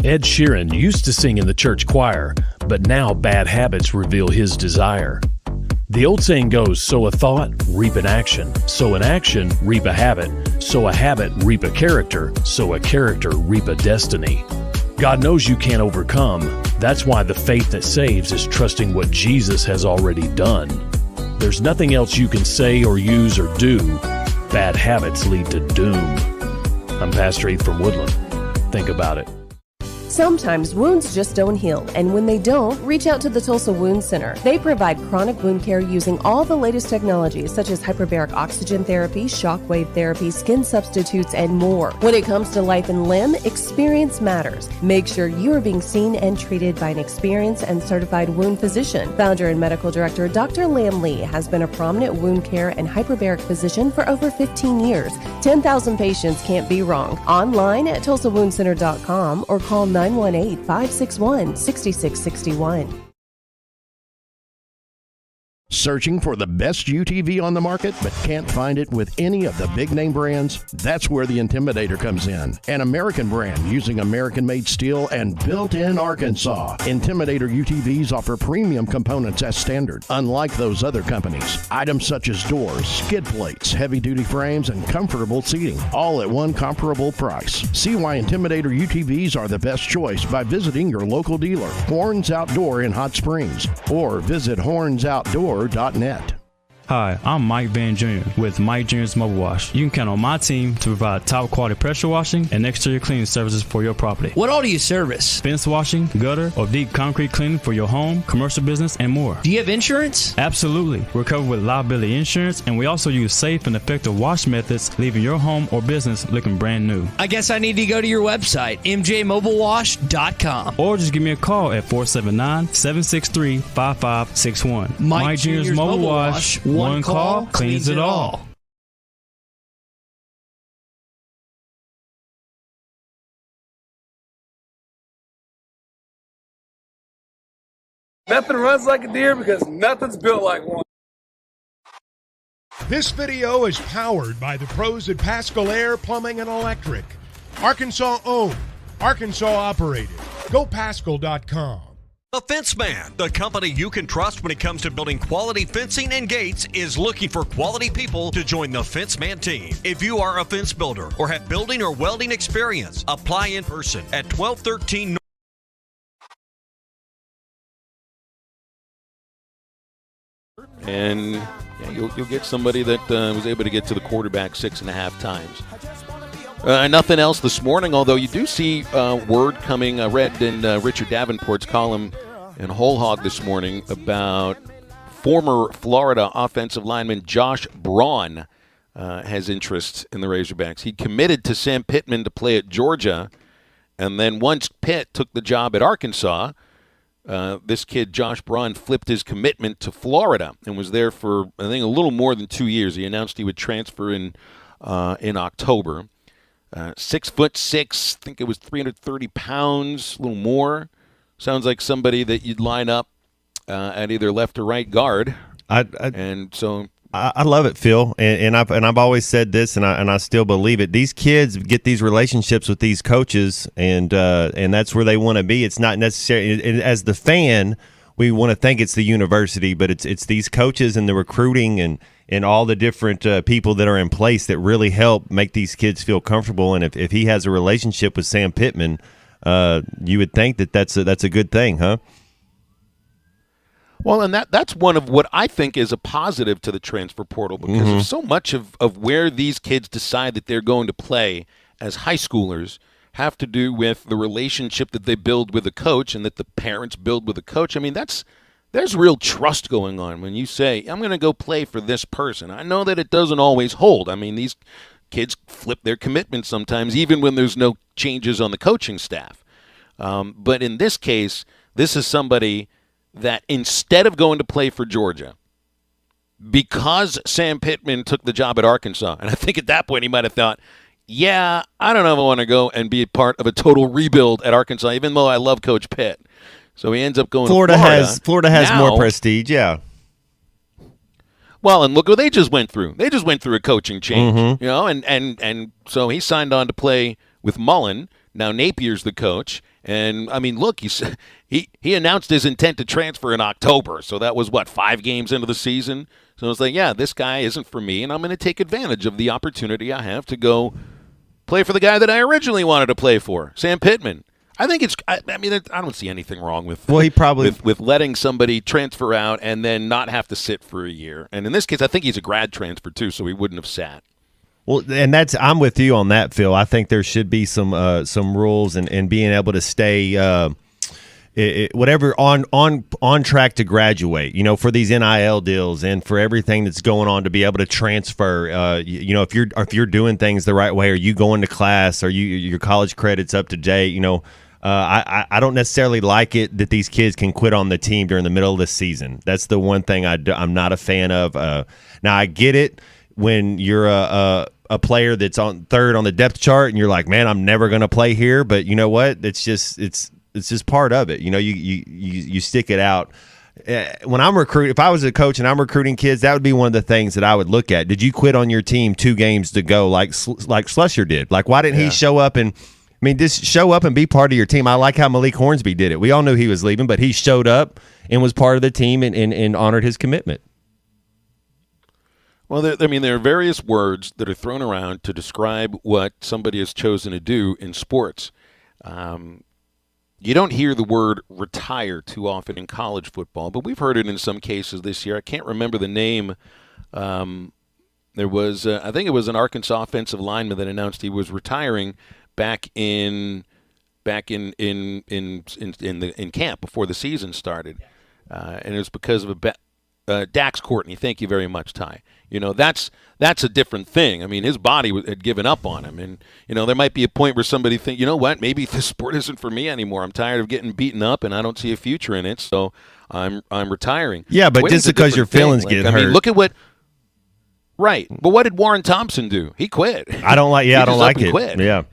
S4: Ed Sheeran used to sing in the church choir, but now bad habits reveal his desire. The old saying goes, sow a thought, reap an action. Sow an action, reap a habit. Sow a habit, reap a character. Sow a character, reap a destiny. God knows you can't overcome. That's why the faith that saves is trusting what Jesus has already done. There's nothing else you can say or use or do. Bad habits lead to doom. I'm Pastor Heath from Woodland. Think about it.
S6: Sometimes wounds just don't heal, and when they don't, reach out to the Tulsa Wound Center. They provide chronic wound care using all the latest technologies such as hyperbaric oxygen therapy, shockwave therapy, skin substitutes, and more. When it comes to life and limb, experience matters. Make sure you are being seen and treated by an experienced and certified wound physician. Founder and medical director Dr. Lam Lee has been a prominent wound care and hyperbaric physician for over 15 years. 10,000 patients can't be wrong. Online at TulsaWoundCenter.com or call 918-561-6661.
S24: Searching for the best UTV on the market but can't find it with any of the big name brands? That's where the Intimidator comes in. An American brand using American-made steel and built in Arkansas. Intimidator UTVs offer premium components as standard, unlike those other companies. Items such as doors, skid plates, heavy-duty frames, and comfortable seating, all at one comparable price. See why Intimidator UTVs are the best choice by visiting your local dealer, Horns Outdoor in Hot Springs, or visit hornsoutdoor.net.
S25: Hi, I'm Mike Van Jr. with Mike Jr.'s Mobile Wash. You can count on my team to provide top quality pressure washing and exterior cleaning services for your property.
S3: What all do you service?
S25: Fence washing, gutter, or deep concrete cleaning for your home, commercial business, and more.
S3: Do you have insurance?
S25: Absolutely. We're covered with liability insurance, and we also use safe and effective wash methods, leaving your home or business looking brand new.
S3: I guess I need to go to your website, mjmobilewash.com.
S25: Or just give me a call at 479-763-5561.
S3: Mike Jr.'s Mobile Wash.
S25: One call cleans it all.
S26: Nothing runs like a deer because nothing's built like one.
S20: This video is powered by the pros at Pascal Air Plumbing and Electric. Arkansas owned, Arkansas operated. GoPascal.com.
S11: The Fence Man, the company you can trust when it comes to building quality fencing and gates, is looking for quality people to join the Fence Man team. If you are a fence builder or have building or welding experience, apply in person at 1213 North.
S8: And yeah, you'll get somebody that was able to get to the quarterback 6.5 times. Nothing else this morning, although you do see word coming. I read in Richard Davenport's column in Whole Hog this morning about former Florida offensive lineman Josh Braun has interest in the Razorbacks. He committed to Sam Pittman to play at Georgia, and then once Pitt took the job at Arkansas, this kid, Josh Braun, flipped his commitment to Florida and was there for, I think, a little more than 2 years. He announced he would transfer in October. 6'6", I think it was 330 pounds, a little more. Sounds like somebody that you'd line up at either left or right guard. I
S9: love it, Phil, and I've always said this, and I still believe it. These kids get these relationships with these coaches, and that's where they want to be. It's not necessary. As the fan, we want to think it's the university, but it's these coaches and the recruiting and all the different people that are in place that really help make these kids feel comfortable. And if he has a relationship with Sam Pittman, you would think that's a good thing, huh?
S8: Well, and that's one of what I think is a positive to the transfer portal, because of so much of where these kids decide that they're going to play as high schoolers have to do with the relationship that they build with the coach and that the parents build with the coach. I mean, there's real trust going on when you say, I'm going to go play for this person. I know that it doesn't always hold. I mean, these kids flip their commitment sometimes, even when there's no changes on the coaching staff. But in this case, this is somebody that instead of going to play for Georgia, because Sam Pittman took the job at Arkansas, and I think at that point he might have thought, yeah, I don't know if I want to go and be a part of a total rebuild at Arkansas, even though I love Coach Pitt. So he ends up going to Florida.
S9: Florida has
S8: now,
S9: more prestige, yeah.
S8: Well, and look what they just went through. They just went through a coaching change, you know, and so he signed on to play with Mullen. Now Napier's the coach. And, I mean, look, he announced his intent to transfer in October. So that was, 5 games into the season? So it's like, yeah, this guy isn't for me, and I'm going to take advantage of the opportunity I have to go play for the guy that I originally wanted to play for, Sam Pittman. I think I don't see anything wrong with with letting somebody transfer out and then not have to sit for a year. And in this case, I think he's a grad transfer, too, so he wouldn't have sat.
S9: Well, and I'm with you on that, Phil. I think there should be some rules and being able to stay whatever on track to graduate. You know, for these NIL deals and for everything that's going on, to be able to transfer. You know, if you're doing things the right way, are you going to class? Are your college credits up to date? You know, I don't necessarily like it that these kids can quit on the team during the middle of the season. That's the one thing I'm not a fan of. Now I get it when you're a player that's on third on the depth chart and you're like, man, I'm never going to play here. But you know what? It's just part of it. You know, you stick it out. When I'm recruiting, if I was a coach and I'm recruiting kids, that would be one of the things that I would look at. Did you quit on your team 2 games to go like Slusher did? Like, why didn't he show up and, I mean, just show up and be part of your team? I like how Malik Hornsby did it. We all knew he was leaving, but he showed up and was part of the team and honored his commitment.
S8: Well, there are various words that are thrown around to describe what somebody has chosen to do in sports. You don't hear the word retire too often in college football, but we've heard it in some cases this year. I can't remember the name. There was, I think it was an Arkansas offensive lineman that announced he was retiring back in camp before the season started, and it was because of Dax Courtney. Thank you very much, Ty. You know, that's a different thing. I mean, his body had given up on him. And, you know, there might be a point where somebody think, you know what, maybe this sport isn't for me anymore. I'm tired of getting beaten up and I don't see a future in it, so I'm retiring.
S9: Yeah, but just because your feelings get hurt.
S8: I mean, look at what – right. But what did Warren Thompson do? He quit.
S9: I don't like it.
S8: Quit.
S9: Yeah.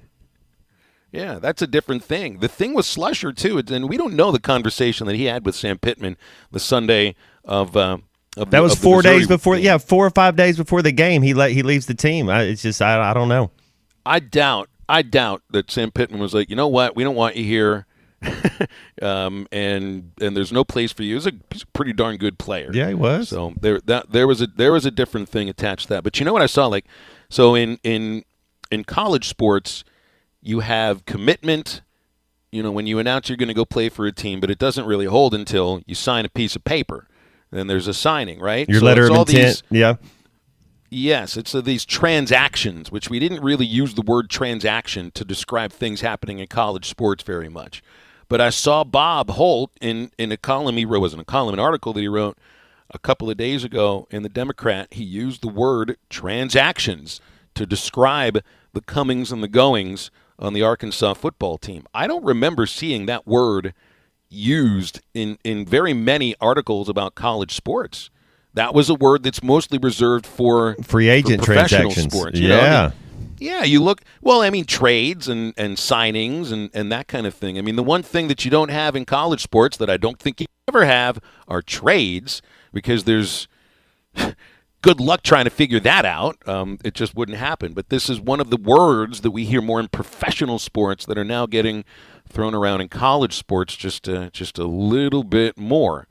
S8: Yeah, that's a different thing. The thing with Slusher, too, and we don't know the conversation that he had with Sam Pittman the Sunday of that
S9: was 4 days before. Yeah, 4 or 5 days before the game, he leaves the team. It's just I don't know.
S8: I doubt that Sam Pittman was like, you know what, we don't want you here, and there's no place for you. He's a pretty darn good player.
S9: Yeah, he was.
S8: So there was a different thing attached to that. But you know what I saw, like, so in college sports, you have commitment. You know, when you announce you're going to go play for a team, but it doesn't really hold until you sign a piece of paper. Then there's a signing, right?
S9: Your letter of intent, yeah.
S8: Yes, it's these transactions, which we didn't really use the word transaction to describe things happening in college sports very much. But I saw Bob Holt in a column he wrote, wasn't a column, an article that he wrote a couple of days ago in the Democrat. He used the word transactions to describe the comings and the goings on the Arkansas football team. I don't remember seeing that word used in very many articles about college sports. That was a word that's mostly reserved for
S9: free agent transactions.
S8: Sports, you know? Yeah, you look, well, I mean, trades and signings and that kind of thing. I mean, the one thing that you don't have in college sports that I don't think you ever have are trades, because there's good luck trying to figure that out. It just wouldn't happen. But this is one of the words that we hear more in professional sports that are now getting thrown around in college sports just a little bit more.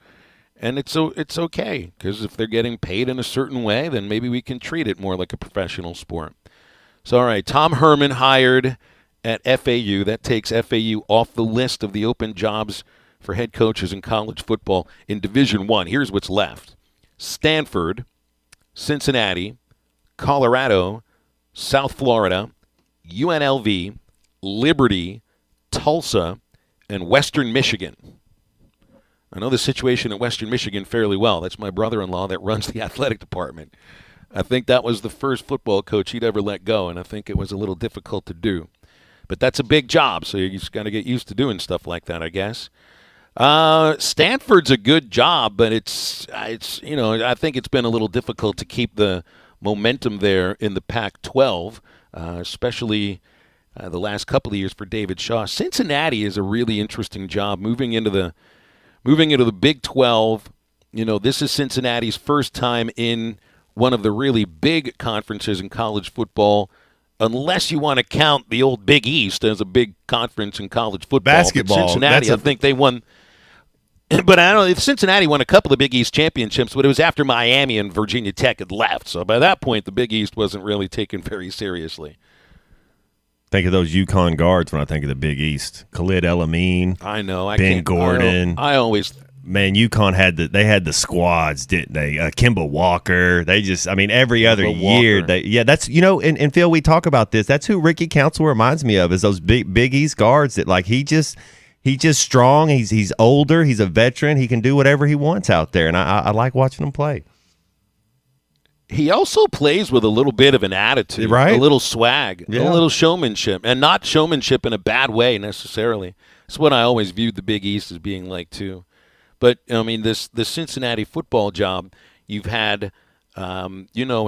S8: And it's okay, because if they're getting paid in a certain way, then maybe we can treat it more like a professional sport. So, all right, Tom Herman hired at FAU. That takes FAU off the list of the open jobs for head coaches in college football in Division I. Here's what's left. Stanford, Cincinnati, Colorado, South Florida, UNLV, Liberty, Tulsa, and Western Michigan. I know the situation at Western Michigan fairly well. That's my brother-in-law that runs the athletic department. I think that was the first football coach he'd ever let go, and I think it was a little difficult to do. But that's a big job, so you just got to get used to doing stuff like that, I guess. Stanford's a good job, but it's I think it's been a little difficult to keep the momentum there in the Pac-12, especially the last couple of years for David Shaw. Cincinnati is a really interesting job moving into the Big 12. This is Cincinnati's first time in one of the really big conferences in college football, unless you want to count the old Big East as a big conference in college football.
S9: Basketball.
S8: But Cincinnati, I think they won. But I don't know. Cincinnati won a couple of Big East championships, but it was after Miami and Virginia Tech had left. So by that point, the Big East wasn't really taken very seriously.
S9: Think of those UConn guards when I think of the Big East. Khalid El-Amin.
S8: I know.
S9: Ben Gordon.
S8: I always.
S9: Man, UConn had the squads, didn't they? Kimball Walker. They just, every other year. That's, and Phil, we talk about this. That's who Ricky Council reminds me of, is those Big East guards that, like, he's just strong. He's older. He's a veteran. He can do whatever he wants out there, and I like watching him play.
S8: He also plays with a little bit of an attitude,
S9: right?
S8: A little swag,
S9: Yeah.
S8: a little showmanship, and not showmanship in a bad way necessarily. That's what I always viewed the Big East as being like too. But the Cincinnati football job, you've had, a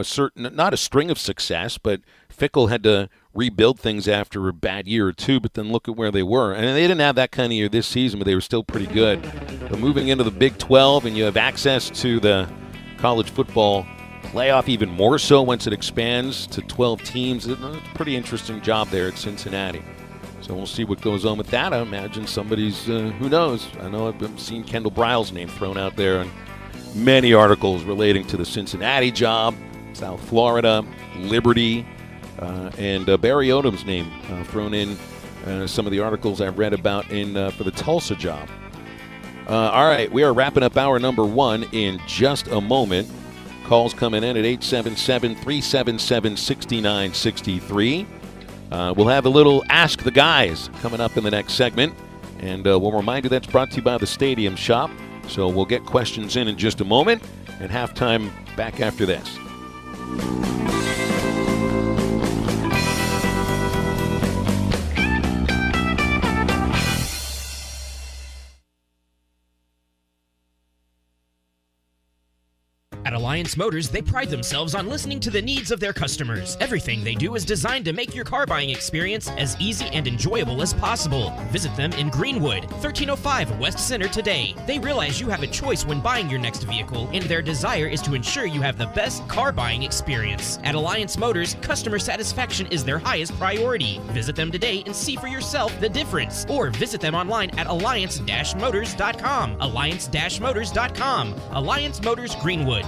S8: certain, not a string of success, but Fickell had to rebuild things after a bad year or two. But then look at where they were, and they didn't have that kind of year this season, but they were still pretty good. But moving into the Big 12, and you have access to the college football playoff even more so once it expands to 12 teams. It's a pretty interesting job there at Cincinnati. So we'll see what goes on with that. I imagine somebody's, who knows? I know I've seen Kendall Bryle's name thrown out there in many articles relating to the Cincinnati job, South Florida, Liberty, and Barry Odom's name thrown in some of the articles I've read about for the Tulsa job. All right, we are wrapping up hour number 1 in just a moment. Calls coming in at 877-377-6963. We'll have a little Ask the Guys coming up in the next segment. And we'll remind you that's brought to you by the Stadium Shop. So we'll get questions in just a moment. And halftime back after this.
S5: At Alliance Motors, they pride themselves on listening to the needs of their customers. Everything they do is designed to make your car buying experience as easy and enjoyable as possible. Visit them in Greenwood, 1305 West Center today. They realize you have a choice when buying your next vehicle, and their desire is to ensure you have the best car buying experience. At Alliance Motors, customer satisfaction is their highest priority. Visit them today and see for yourself the difference. Or visit them online at alliance-motors.com. Alliance-motors.com. Alliance Motors Greenwood.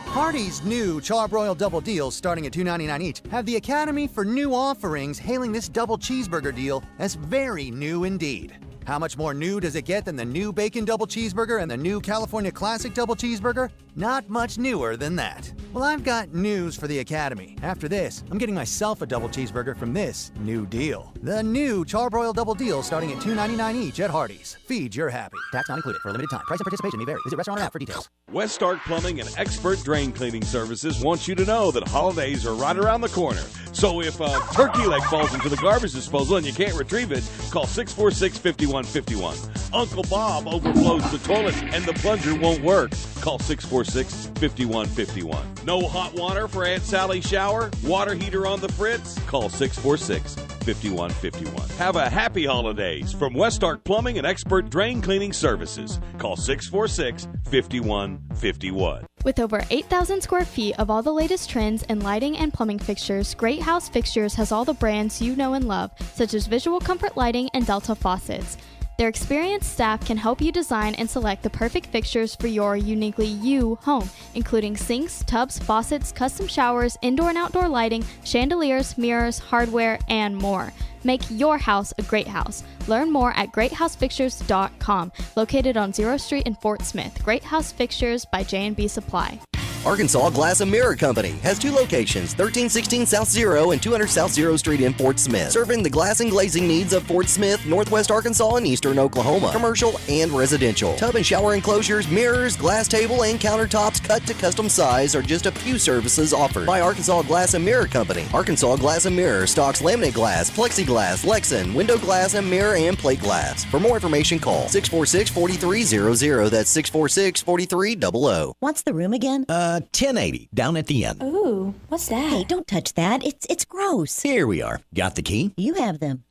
S7: Hardee's new Charbroiled Double Deals, starting at $2.99 each, have the Academy for New offerings hailing this double cheeseburger deal as very new indeed. How much more new does it get than the new Bacon Double Cheeseburger and the new California Classic Double Cheeseburger? Not much newer than that. Well, I've got news for the Academy. After this, I'm getting myself a double cheeseburger from this new deal. The new Charbroiled Double Deal, starting at $2.99 each at Hardee's. Feed your happy. Tax not included for a limited time. Price and participation may vary. Visit restaurant or app for details.
S12: West Ark Plumbing and Expert Drain Cleaning Services wants you to know that holidays are right around the corner. So if a turkey leg falls into the garbage disposal and you can't retrieve it, call 646-5151. Uncle Bob overflows the toilet and the plunger won't work. Call 646-5151. No hot water for Aunt Sally's shower? Water heater on the fritz? Call 646-5151. Have a happy holidays from West Ark Plumbing and Expert Drain Cleaning Services. Call 646-5151.
S13: With over 8,000 square feet of all the latest trends in lighting and plumbing fixtures, Great House Fixtures has all the brands you know and love, such as Visual Comfort Lighting and Delta Faucets. Their experienced staff can help you design and select the perfect fixtures for your uniquely you home, including sinks, tubs, faucets, custom showers, indoor and outdoor lighting, chandeliers, mirrors, hardware, and more. Make your house a great house. Learn more at greathousefixtures.com, located on 0th Street in Fort Smith. Great House Fixtures by J&B Supply.
S10: Arkansas Glass and Mirror Company has 2 locations, 1316 South 0 and 200 South 0 Street in Fort Smith, serving the glass and glazing needs of Fort Smith, Northwest Arkansas, and Eastern Oklahoma, commercial and residential. Tub and shower enclosures, mirrors, glass table, and countertops cut to custom size are just a few services offered by Arkansas Glass and Mirror Company. Arkansas Glass and Mirror stocks laminate glass, plexiglass, Lexan, window glass, and mirror and plate glass. For more information, call 646-4300. That's 646-4300.
S14: What's the room again?
S15: 1080, down at the end.
S14: Ooh, what's that? Hey, don't touch that. It's gross.
S15: Here we are. Got the key?
S14: You have them.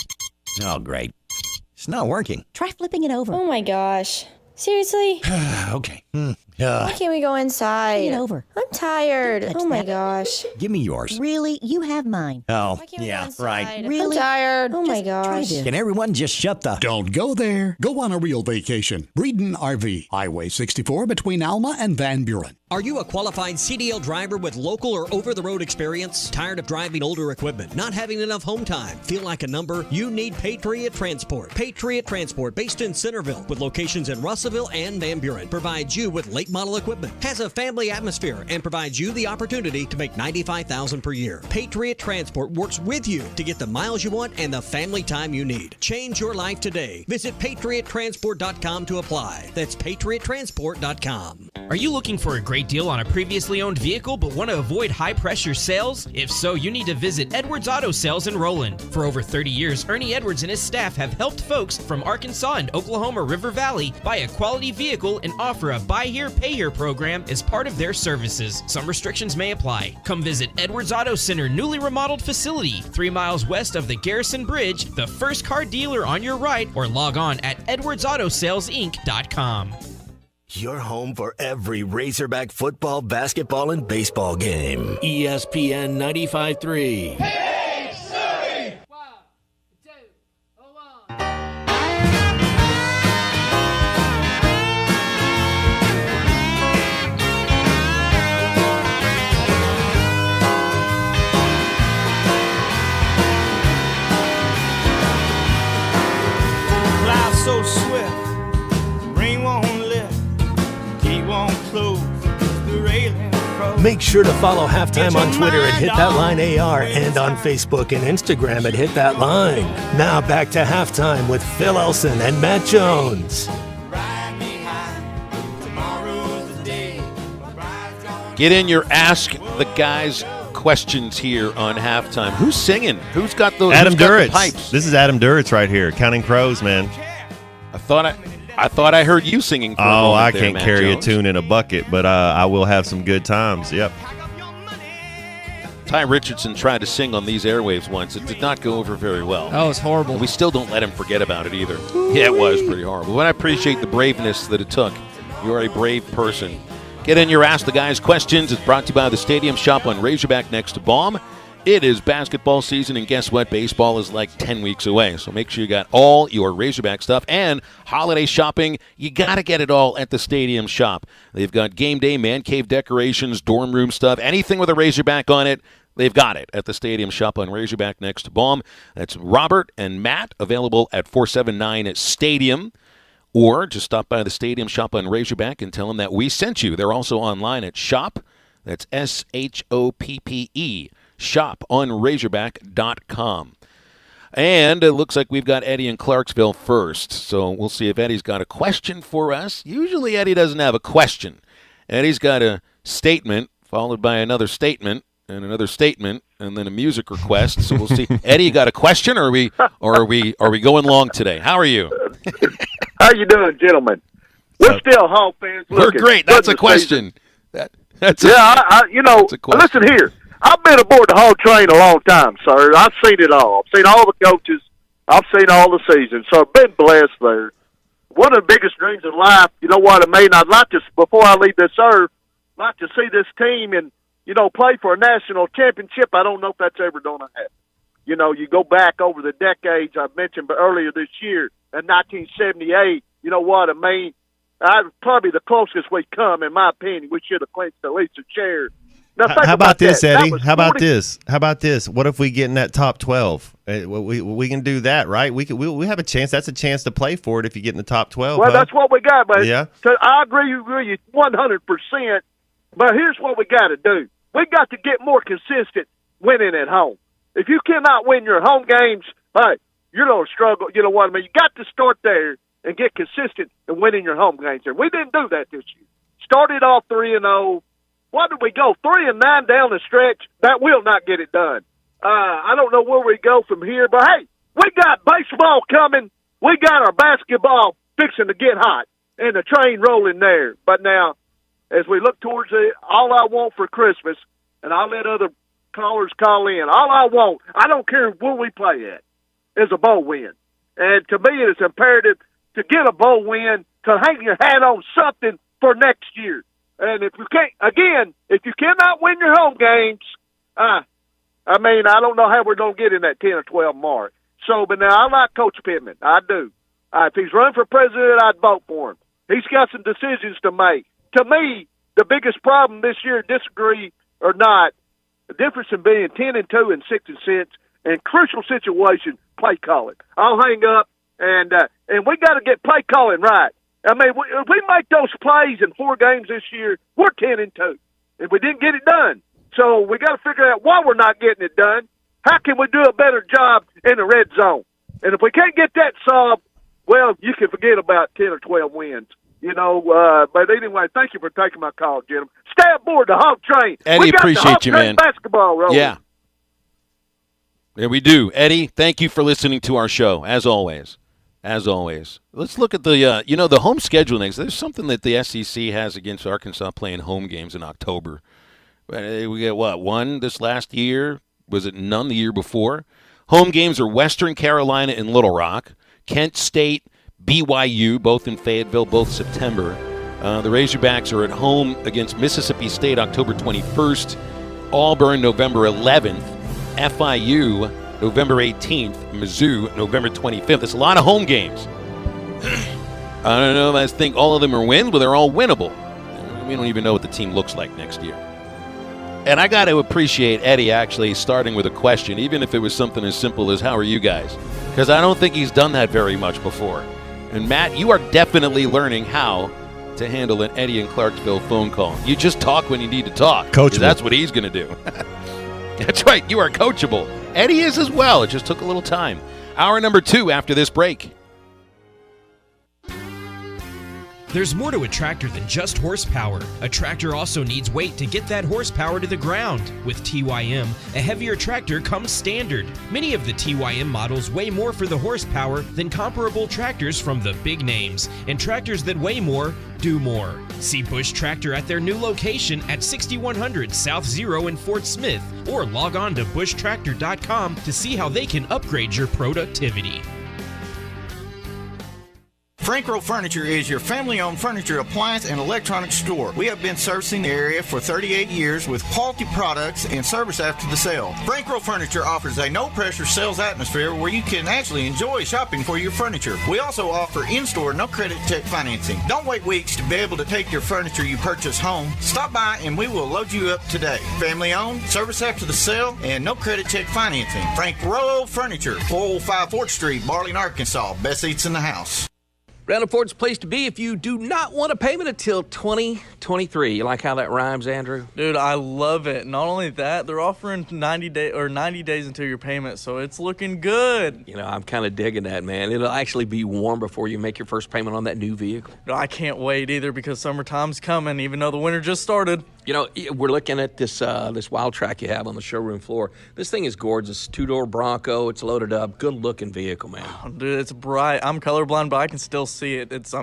S15: Oh, great. It's not working.
S14: Try flipping it over.
S22: Oh my gosh. Seriously?
S15: Okay.
S22: Why can't we go inside?
S14: Flip it over.
S22: I'm tired. Oh my
S14: that.
S22: gosh.
S15: Give me yours.
S14: Really? You have mine.
S15: Oh,
S22: Why can't we
S15: yeah,
S22: go inside?
S15: right.
S14: Really?
S22: I'm tired. Oh my
S14: Just try
S22: gosh.
S14: this.
S15: Can everyone just shut the...
S16: Don't go there. Go on a real vacation. Breeden RV, Highway 64 between Alma and Van Buren.
S11: Are you a qualified CDL driver with local or over-the-road experience? Tired of driving older equipment? Not having enough home time? Feel like a number? You need Patriot Transport. Patriot Transport, based in Centerville, with locations in Russellville and Van Buren, provides you with late model equipment, has a family atmosphere, and provides you the opportunity to make $95,000 per year. Patriot Transport works with you to get the miles you want and the family time you need. Change your life today. Visit PatriotTransport.com to apply. That's PatriotTransport.com.
S5: Are you looking for a great deal on a previously owned vehicle but want to avoid high-pressure sales? If so, you need to visit Edwards Auto Sales in Roland. For over 30 years, Ernie Edwards and his staff have helped folks from Arkansas and Oklahoma River Valley buy a quality vehicle and offer a buy here, pay here program as part of their services. Some restrictions may apply. Come visit Edwards Auto Center newly remodeled facility 3 miles west of the Garrison Bridge, the first car dealer on your right, or log on at edwardsautosalesinc.com.
S17: Your home for every Razorback football, basketball, and baseball game. ESPN 95.3.
S22: Hey, Surrey! 1, 2, 1.
S23: Fly so swift, rain won't lift, key won't close, the railing froze.
S2: Make sure to follow Halftime on Twitter at Hit That Line AR and on Facebook and Instagram at Hit That Line. Now back to Halftime with Phil Elson and Matt Jones.
S8: Get in your Ask the Guys questions here on halftime. Who's singing? Who's got those?
S9: Adam
S8: who's got the
S9: Duritz.
S8: pipes?
S9: This is Adam Duritz right here, Counting Crows, man.
S8: I thought I heard you singing. For a moment
S9: I
S8: there,
S9: can't
S8: Matt
S9: carry
S8: Jones.
S9: a tune in a bucket, but I will have some good times. Yep.
S8: Ty Richardson tried to sing on these airwaves once. It did not go over very well.
S3: Oh, it's horrible.
S8: And we still don't let him forget about it either. Yeah, it was pretty horrible. But I appreciate the braveness that it took. You are a brave person. Get in your Ask the Guys questions. It's brought to you by the Stadium Shop on Razorback next to Baum. It is basketball season, and guess what? Baseball is like 10 weeks away. So make sure you got all your Razorback stuff and holiday shopping. You got to get it all at the Stadium Shop. They've got game day, man cave decorations, dorm room stuff, anything with a Razorback on it. They've got it at the Stadium Shop on Razorback next to Baum. That's Robert and Matt, available at 479 Stadium. Or just stop by the Stadium Shop on Razorback and tell them that we sent you. They're also online at shop. That's SHOPPE. ShopOnRazorback.com. And it looks like we've got Eddie in Clarksville first. So we'll see if Eddie's got a question for us. Usually Eddie doesn't have a question. Eddie's got a statement followed by another statement and another statement and then a music request. So we'll see. Eddie, you got a question, or are we going long today? How are you?
S18: How you doing, gentlemen? We're still Hall fans.
S8: We're great. That's a question. That's
S18: listen here. I've been aboard the Hall train a long time, sir. I've seen it all. I've seen all the coaches. I've seen all the seasons. So I've been blessed there. One of the biggest dreams in life, you know what I mean? I'd like to, before I leave this earth, like to see this team and, play for a national championship. I don't know if that's ever going to happen. You go back over the decades I mentioned earlier this year in 1978. You know what I mean? Probably the closest we come, in my opinion. We should have clinched at least a chair Now, think
S9: How about this,
S18: that.
S9: Eddie?
S18: That was
S9: How about
S18: 40
S9: this? How about this? What if we get in that top 12? We can do that, right? We have a chance. That's a chance to play for it if you get in the top 12.
S18: Well,
S9: huh?
S18: that's what we got, but
S9: Yeah.
S18: So I agree with you 100%. But here's what we got to do: we got to get more consistent winning at home. If you cannot win your home games, hey, you're going to struggle. You know what I mean? You got to start there and get consistent in winning your home games. And we didn't do that this year. Started off 3-0. What did we go? 3-9 down the stretch. That will not get it done. I don't know where we go from here, but hey, we got baseball coming. We got our basketball fixing to get hot and the train rolling there. But now, as we look towards it, all I want for Christmas, and I'll let other callers call in, all I want, I don't care where we play at, is a bowl win. And to me, it is imperative to get a bowl win, to hang your hat on something for next year. And if you can't, again, if you cannot win your home games, I don't know how we're going to get in that 10 or 12 mark. So, but now I like Coach Pittman. I do. If he's running for president, I'd vote for him. He's got some decisions to make. To me, the biggest problem this year, disagree or not, the difference in being 10-2 and 6-6 in crucial situations, play calling. I'll hang up, and we got to get play calling right. I mean, if we make those plays in 4 games this year, we're 10-2, and we didn't get it done. So we got to figure out why we're not getting it done. How can we do a better job in the red zone? And if we can't get that solved, well, you can forget about 10 or 12 wins. You know, but anyway, thank you for taking my call, gentlemen. Stay aboard the Hog Train.
S8: Eddie,
S18: we got
S8: appreciate
S18: the Hog
S8: you,
S18: Train
S8: man.
S18: Basketball rolling.
S8: Yeah. Yeah, we do. Eddie, thank you for listening to our show, as always. As always. Let's look at the, the home schedule next. There's something that the SEC has against Arkansas playing home games in October. We get, one this last year? Was it none the year before? Home games are Western Carolina and Little Rock, Kent State, BYU, both in Fayetteville, both September. The Razorbacks are at home against Mississippi State October 21st, Auburn November 11th, FIU November 18th, Mizzou November 25th. It's a lot of home games. I don't know if I think all of them are wins, but they're all winnable. We don't even know what the team looks like next year. And I got to appreciate Eddie actually starting with a question, even if it was something as simple as, how are you guys? Because I don't think he's done that very much before. And, Matt, you are definitely learning how to handle an Eddie in Clarksville phone call. You just talk when you need to talk.
S9: Coachable.
S8: That's what he's going to do. That's right. You are coachable. Eddie is as well. It just took a little time. Hour number 2 after this break.
S5: There's more to a tractor than just horsepower. A tractor also needs weight to get that horsepower to the ground. With TYM, a heavier tractor comes standard. Many of the TYM models weigh more for the horsepower than comparable tractors from the big names. And tractors that weigh more do more. See Bush Tractor at their new location at 6100 South Zero in Fort Smith, or log on to bushtractor.com to see how they can upgrade your productivity.
S1: Frank Rowe Furniture is your family-owned furniture, appliance, and electronics store. We have been servicing the area for 38 years with quality products and service after the sale. Frank Rowe Furniture offers a no-pressure sales atmosphere where you can actually enjoy shopping for your furniture. We also offer in-store, no-credit check financing. Don't wait weeks to be able to take your furniture you purchase home. Stop by and we will load you up today. Family-owned, service after the sale, and no-credit check financing. Frank Rowe Furniture, 405 4th Street, Barling, Arkansas. Best seats in the house.
S4: Randall Ford's the place to be if you do not want a payment until 2023. You like how that rhymes, Andrew?
S6: Dude, I love it. Not only that, they're offering 90 days until your payment, so it's looking good.
S4: You know, I'm kind of digging that, man. It'll actually be warm before you make your first payment on that new vehicle.
S6: No, I can't wait either because summertime's coming, even though the winter just started.
S4: You know, we're looking at this Wild Track you have on the showroom floor. This thing is gorgeous. 2-door Bronco. It's loaded up. Good-looking vehicle, man.
S6: Oh, dude, it's bright. I'm colorblind, but I can still see it. It's,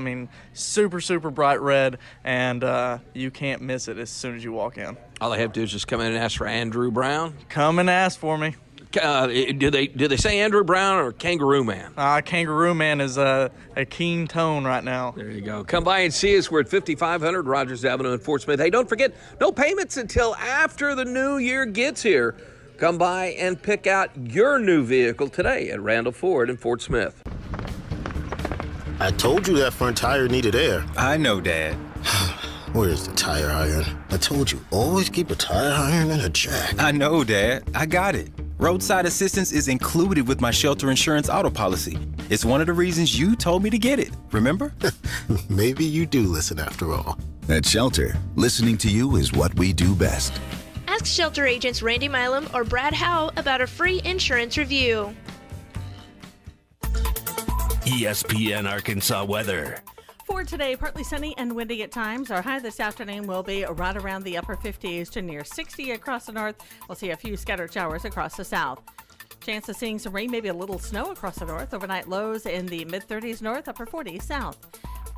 S6: super, super bright red, and you can't miss it as soon as you walk in.
S4: All they have to do is just come in and ask for Andrew Brown.
S6: Come and ask for me.
S4: Do they say Andrew Brown or Kangaroo Man?
S6: Kangaroo Man is a keen tone right now.
S4: There you go. Come by and see us. We're at 5500 Rogers Avenue in Fort Smith. Hey, don't forget, no payments until after the new year gets here. Come by and pick out your new vehicle today at Randall Ford in Fort Smith.
S19: I told you that front tire needed air.
S21: I know, Dad.
S19: Where's the tire iron? I told you, always keep a tire iron and a jack.
S20: I know, Dad. I got it. Roadside assistance is included with my shelter insurance auto policy. It's one of the reasons you told me to get it, remember?
S19: Maybe you do listen after all.
S21: At Shelter, listening to you is what we do best.
S24: Ask Shelter agents Randy Milam or Brad Howe about a free insurance review.
S17: ESPN Arkansas weather.
S25: For today, partly sunny and windy at times. Our high this afternoon will be right around the upper 50s to near 60 across the north. We'll see a few scattered showers across the south. Chance of seeing some rain, maybe a little snow across the north. Overnight lows in the mid-30s north, upper 40s south.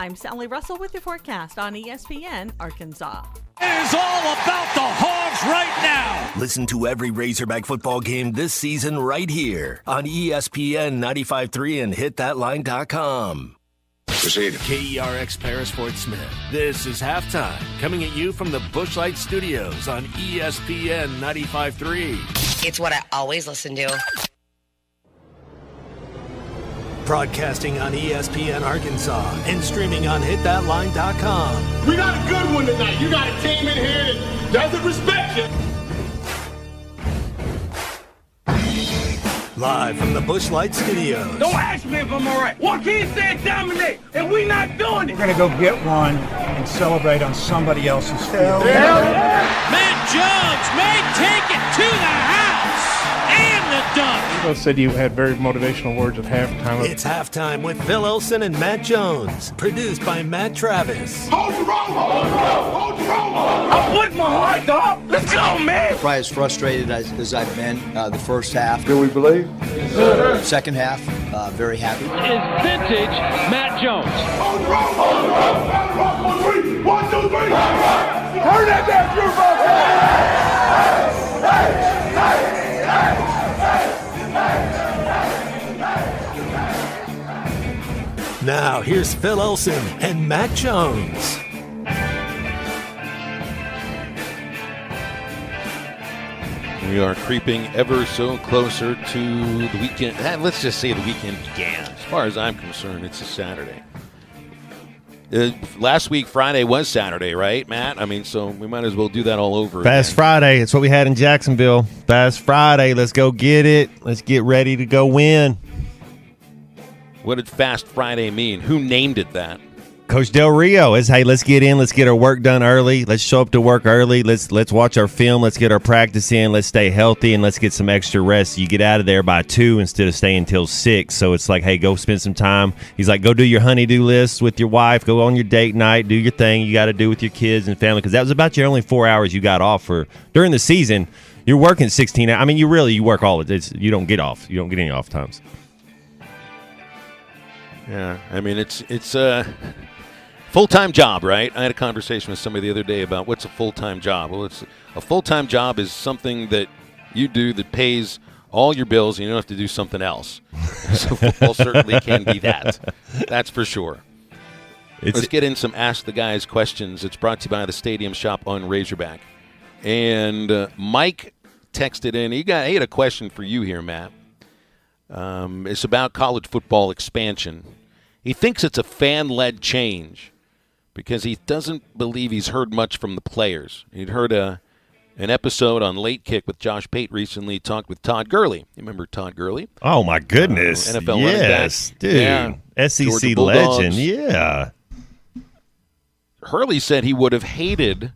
S25: I'm Sally Russell with your forecast on ESPN Arkansas.
S17: It is all about the Hogs right now. Listen to every Razorback football game this season right here on ESPN 95.3 and hitthatline.com.
S21: Proceed.
S17: KERX Paris Fort Smith. This is halftime. Coming at you from the Bushlight Studios on ESPN 95.3.
S26: It's what I always listen to.
S2: Broadcasting on ESPN Arkansas and streaming on hitthatline.com.
S22: We got a good one tonight. You got a team in here that doesn't respect you.
S2: Live from the Bushlight Studios.
S22: Don't ask me if I'm all right. Joaquin said dominate, and we not doing it.
S27: We're going to go get one and celebrate on somebody else's field.
S22: Matt Jones may take it to the house and the dunk.
S27: You both said you had very motivational words at halftime.
S2: It's halftime with Phil Elson and Matt Jones. Produced by Matt Travis.
S22: Hold your roll, hold your roll, hold your roll. I'm putting my heart, dog. Let's go, man.
S28: Probably as frustrated as I've been the first half.
S22: Do we believe?
S28: Second half, very happy.
S22: Is vintage Matt Jones. Hold your roll, hold your roll. 1, 2, 3. 1, 2, 3. Turn that back, your
S2: Now, here's Phil Elson and Matt Jones.
S8: We are creeping ever so closer to the weekend. Let's just say the weekend began. As far as I'm concerned, it's a Saturday. Last week, Friday was Saturday, right, Matt? I mean, so we might as well do that all over
S9: Fast
S8: again.
S9: Friday. It's what we had in Jacksonville. Fast Friday. Let's go get it. Let's get ready to go win.
S8: What did Fast Friday mean? Who named it that?
S9: Coach Del Rio is, hey, let's get in. Let's get our work done early. Let's show up to work early. Let's watch our film. Let's get our practice in. Let's stay healthy, and let's get some extra rest. You get out of there by 2 instead of staying until 6. So it's like, hey, go spend some time. He's like, go do your honey-do list with your wife. Go on your date night. Do your thing you got to do with your kids and family, because that was about your only 4 hours you got off for during the season. You're working 16 hours. I mean, you work all of it. You don't get off. You don't get any off times.
S8: Yeah, I mean, it's a full-time job, right? I had a conversation with somebody the other day about what's a full-time job. Well, it's a full-time job is something that you do that pays all your bills, and you don't have to do something else. So football certainly can be that. That's for sure. Let's get in some Ask the Guys questions. It's brought to you by the Stadium Shop on Razorback. And Mike texted in. He had a question for you here, Matt. It's about college football expansion. He thinks it's a fan-led change because he doesn't believe he's heard much from the players. He'd heard an episode on Late Kick with Josh Pate recently, talked with Todd Gurley. You remember Todd Gurley?
S9: Oh, my goodness.
S8: NFL running back.
S9: Dude.
S8: Yeah.
S9: SEC legend, yeah.
S8: Hurley said he would have hated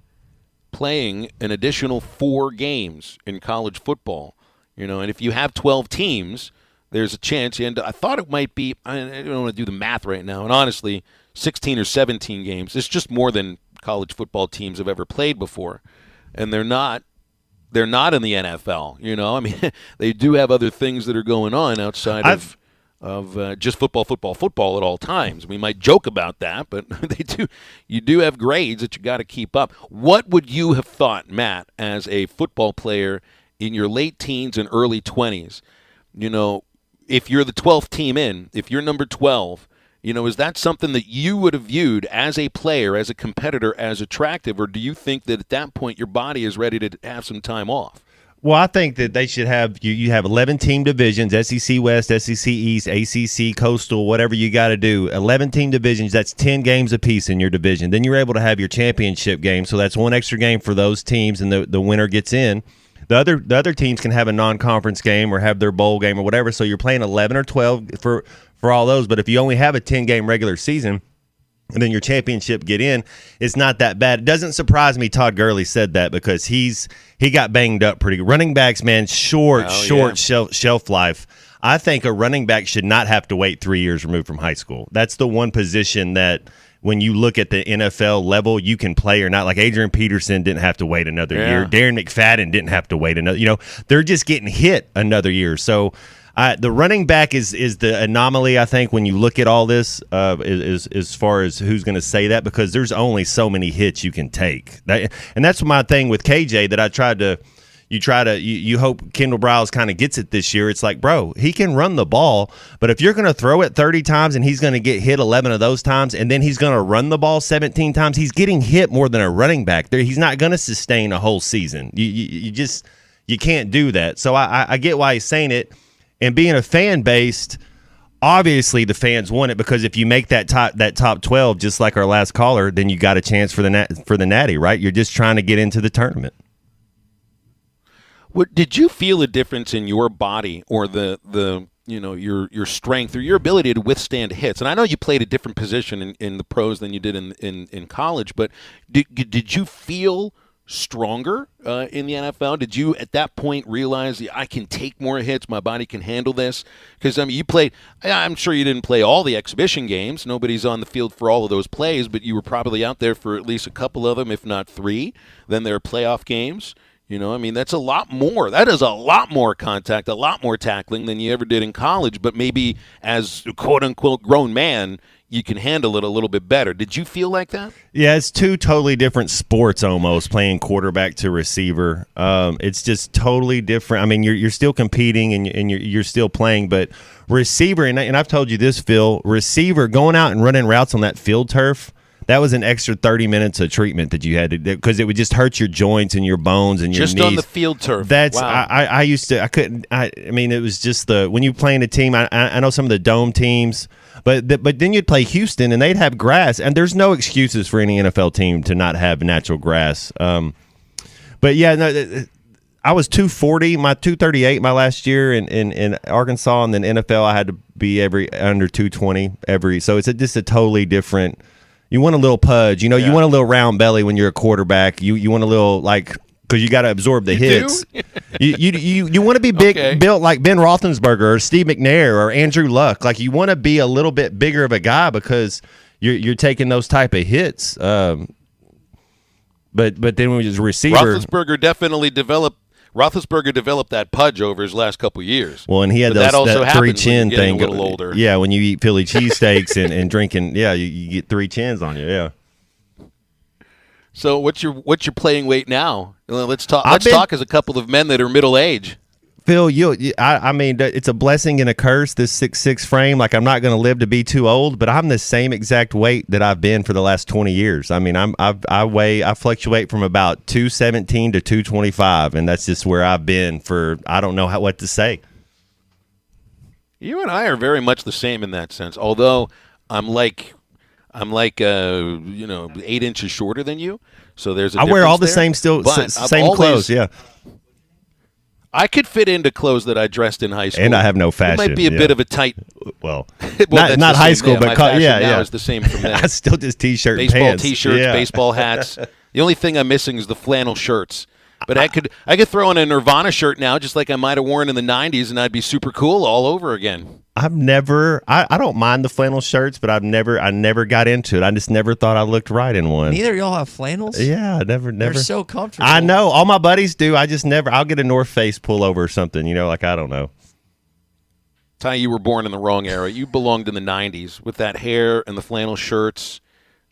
S8: playing an additional 4 games in college football. And if you have 12 teams, there's a chance. And I thought it might be, I don't want to do the math right now, and honestly, 16 or 17 games. It's just more than college football teams have ever played before. And they're not in the NFL. I mean, they do have other things that are going on outside of just football at all times. We might joke about that, but you do have grades that you got to keep up. What would you have thought, Matt, as a football player in your late teens and early 20s? If you're the 12th team in, if you're number 12, is that something that you would have viewed as a player, as a competitor, as attractive, or do you think that at that point your body is ready to have some time off?
S9: Well, I think that they should have you have 11-team divisions, SEC West, SEC East, ACC, Coastal, whatever you got to do. 11-team divisions, that's 10 games apiece in your division. Then you're able to have your championship game, so that's one extra game for those teams, and the winner gets in. The other teams can have a non-conference game or have their bowl game or whatever, so you're playing 11 or 12 for all those. But if you only have a 10-game regular season and then your championship get in, it's not that bad. It doesn't surprise me Todd Gurley said that because he got banged up pretty good. Running backs, man, short shelf life. I think a running back should not have to wait 3 years removed from high school. That's the one position that when you look at the NFL level, you can play or not. Like Adrian Peterson didn't have to wait another year. Darren McFadden didn't have to wait another. They're just getting hit another year. So the running back is the anomaly, I think, when you look at all this, as far as who's going to say that, because there's only so many hits you can take. And that's my thing with KJ that I tried to – you hope Kendall Briles kind of gets it this year. It's like, bro, he can run the ball, but if you're going to throw it 30 times and he's going to get hit 11 of those times and then he's going to run the ball 17 times, he's getting hit more than a running back. He's not going to sustain a whole season. You can't do that. So I get why he's saying it. And being a fan-based, obviously the fans want it because if you make that top 12, just like our last caller, then you got a chance for the Natty, right? You're just trying to get into the tournament.
S8: Did you feel a difference in your body or your strength or your ability to withstand hits? And I know you played a different position in the pros than you did in college, but did you feel stronger in the NFL? Did you at that point realize I can take more hits, my body can handle this? Because you played, I'm sure you didn't play all the exhibition games, nobody's on the field for all of those plays, but you were probably out there for at least a couple of them, if not three. Then there are playoff games. That's a lot more. That is a lot more contact, a lot more tackling than you ever did in college, but maybe as a quote-unquote grown man, you can handle it a little bit better. Did you feel like that?
S9: Yeah, it's two totally different sports almost, playing quarterback to receiver. It's just totally different. I mean, you're still competing and you're still playing, but receiver, and I've told you this, Phil, receiver, going out and running routes on that field turf, that was an extra 30 minutes of treatment that you had to do because it would just hurt your joints and your bones and your knees.
S8: Just on the field turf.
S9: That's
S8: wow.
S9: I used to, I couldn't, I mean, it was just when you play in a team, I know some of the dome teams, but then you'd play Houston and they'd have grass, and there's no excuses for any NFL team to not have natural grass. But yeah, no, I was 240, my 238 my last year in Arkansas, and then NFL I had to be under 220 so it's just a totally different. You want a little pudge, you want a little round belly when you're a quarterback. You want a little because you got to absorb the hits. you want to be big, built like Ben Roethlisberger or Steve McNair or Andrew Luck. Like you want to be a little bit bigger of a guy because you're taking those type of hits. But then when you're a receiver,
S8: Roethlisberger developed that pudge over his last couple of years.
S9: Well, and he had that three chin thing.
S8: A little older.
S9: Yeah, when you eat Philly cheesesteaks and drinking, you get three chins on you. Yeah.
S8: So what's your playing weight now? Let's talk. Let's talk as a couple of men that are middle age.
S9: Phil, I mean, it's a blessing and a curse, this 6'6" frame. Like, I'm not going to live to be too old, but I'm the same exact weight that I've been for the last 20 years. I mean, I fluctuate from about 217 to 225, and that's just where I've been for, I don't know what to say.
S8: You and I are very much the same in that sense, although I'm like 8 inches shorter than you, so there's a
S9: I wear all the
S8: there.
S9: same clothes, yeah.
S8: I could fit into clothes that I dressed in high school.
S9: And I have no fashion.
S8: It might be a bit of a tight.
S9: Well not high school, but
S8: now is the same from then.
S9: I still just T-shirt and
S8: baseball
S9: pants.
S8: T-shirts, baseball hats. The only thing I'm missing is the flannel shirts. But I could throw in a Nirvana shirt now, just like I might have worn in the 90s, and I'd be super cool all over again.
S9: I don't mind the flannel shirts, but I never got into it. I just never thought I looked right in one.
S3: Neither of y'all have flannels?
S9: Yeah, I never.
S3: They're so comfortable.
S9: I know. All my buddies do. I just never. I'll get a North Face pullover or something, I don't know.
S8: Ty, you were born in the wrong era. You belonged in the 90s with that hair and the flannel shirts.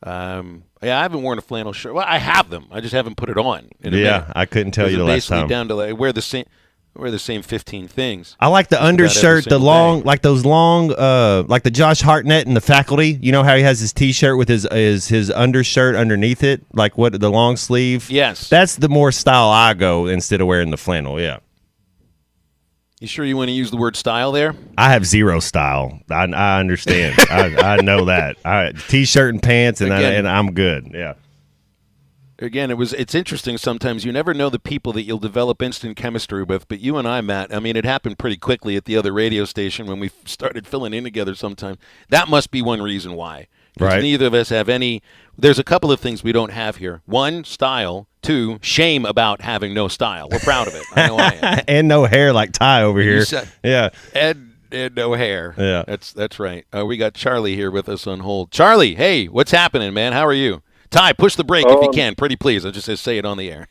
S8: I haven't worn a flannel shirt. Well, I have them. I just haven't put it on.
S9: I couldn't tell you the last time.
S8: Down to I wear the same. wear the same 15 things.
S9: I like the undershirt, the long,
S8: day.
S9: like those long, like the Josh Hartnett in The Faculty. You know how he has his T-shirt with his undershirt underneath it, like the long sleeve.
S8: Yes,
S9: that's the more style I go instead of wearing the flannel. Yeah.
S8: You sure you want to use the word style there?
S9: I have zero style. I understand. I know that. T-shirt and pants, and I'm good. Yeah.
S8: Again, it's interesting sometimes. You never know the people that you'll develop instant chemistry with, but you and I, Matt, I mean, it happened pretty quickly at the other radio station when we started filling in together sometime. That must be one reason why. Because neither of us have any – there's a couple of things we don't have here. One, style. Two, shame about having no style. We're proud of it. I know I am.
S9: And no hair like Ty over here. Yeah.
S8: And no hair.
S9: Yeah.
S8: That's right. We got Charlie here with us on hold. Charlie, hey, what's happening, man? How are you? Ty, push the brake if you can, pretty please. I just say it on the air.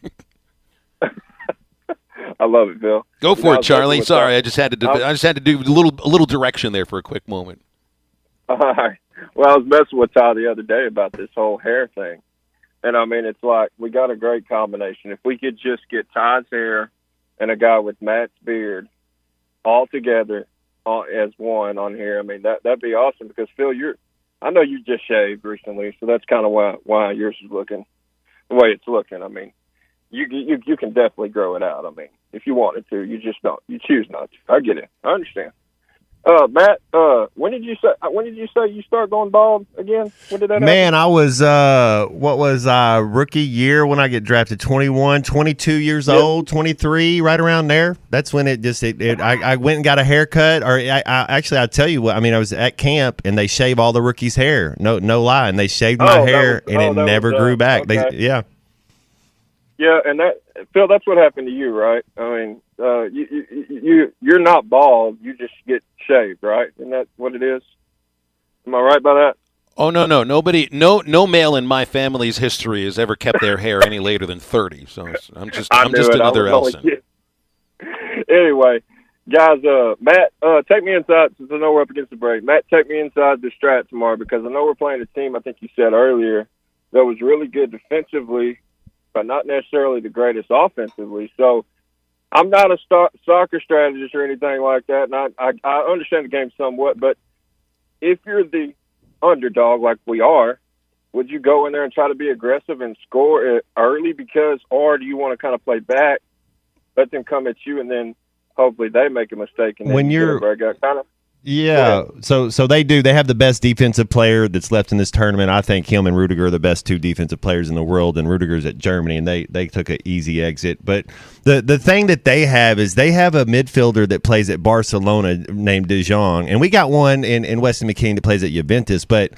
S7: I love it, Bill.
S8: Go for it, Charlie. Sorry, I just had to do a little direction there for a quick moment.
S7: All right. Well, I was messing with Ty the other day about this whole hair thing, and I mean, it's like we got a great combination. If we could just get Ty's hair and a guy with Matt's beard all together as one on here, I mean, that'd be awesome. Because Phil, I know you just shaved recently, so that's kind of why yours is looking the way it's looking. I mean, you can definitely grow it out. I mean, if you wanted to, you just don't. You choose not to. I get it. I understand. Matt, when did you say you start going bald again? When did that happen?
S9: Man, I was rookie year when I get drafted, 21, 22 years old, 23, right around there. That's when I went and got a haircut. Or I tell you what, I mean, I was at camp and they shave all the rookies' hair. No lie, and they shaved my hair and it never grew back.
S7: Okay. Yeah, and Phil, that's what happened to you, right? I mean, you're not bald. You just get shaved, right? Isn't that what it is? Am I right by that?
S8: Oh, no. Nobody, no male in my family's history has ever kept their hair any later than 30. So I'm just another Elson.
S7: Anyway, guys, Matt, take me inside, since I know we're up against the break. Matt, take me inside the Strat tomorrow, because I know we're playing a team, I think you said earlier, that was really good defensively, but not necessarily the greatest offensively. So I'm not a soccer strategist or anything like that, and I understand the game somewhat, but if you're the underdog like we are, would you go in there and try to be aggressive and score early, or do you want to kind of play back, let them come at you, and then hopefully they make a mistake and then
S9: when you're
S7: kind of?
S9: Yeah, so they have the best defensive player that's left in this tournament. I think him and Rudiger are the best two defensive players in the world, and Rudiger's at Germany, and they took an easy exit. But the thing that they have is they have a midfielder that plays at Barcelona named De Jong, and we got one in Weston McKennie that plays at Juventus, but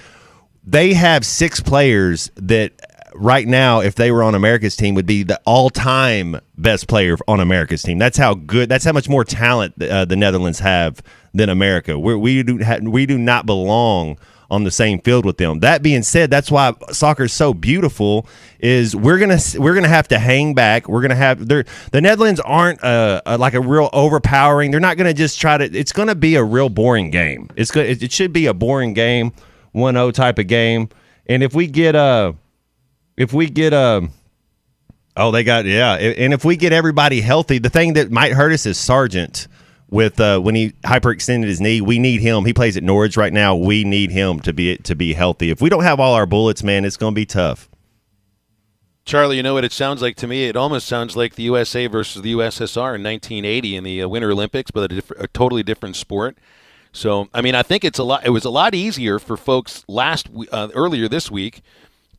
S9: they have 6 players that right now, if they were on America's team, would be the all-time best player on America's team. That's how much more talent the Netherlands have than America. We do not belong on the same field with them. That being said, that's why soccer is so beautiful. Is we're gonna have to hang back. We're gonna have the Netherlands aren't like a real overpowering. They're not gonna just try to. It's gonna be a real boring game. It should be a boring game, 1-0 type of game. And if we get and if we get everybody healthy, the thing that might hurt us is Sargent. With when he hyperextended his knee, we need him. He plays at Norwich right now. We need him to be healthy. If we don't have all our bullets, man, it's going to be tough.
S8: Charlie, you know what it sounds like to me? It almost sounds like the USA versus the USSR in 1980 in the Winter Olympics, but a totally different sport. So, I mean, I think it was a lot easier for folks earlier this week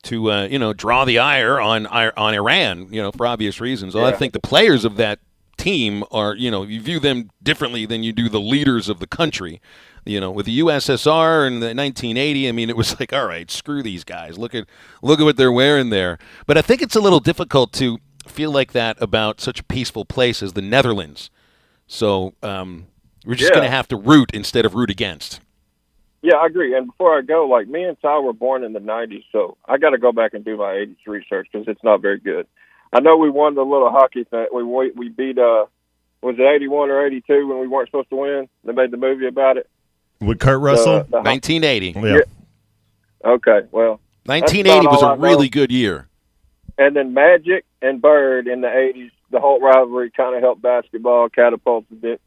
S8: to draw the ire on Iran, for obvious reasons. Yeah. I think the players of that team are, you view them differently than you do the leaders of the country. With the USSR in the 1980, I mean, it was like, all right, screw these guys. Look at what they're wearing there. But I think it's a little difficult to feel like that about such a peaceful place as the Netherlands. So we're just going to have to root instead of root against.
S7: Yeah, I agree. And before I go, like, me and Ty were born in the 90s, so I got to go back and do my 80s research because it's not very good. I know we won the little hockey thing. We beat, was it 81 or 82 when we weren't supposed to win? They made the movie about it.
S9: With Kurt Russell?
S8: 1980.
S7: Yeah. Okay, well.
S8: 1980 was a really good year.
S7: And then Magic and Bird in the 80s the whole rivalry kind of helped basketball, catapulted it,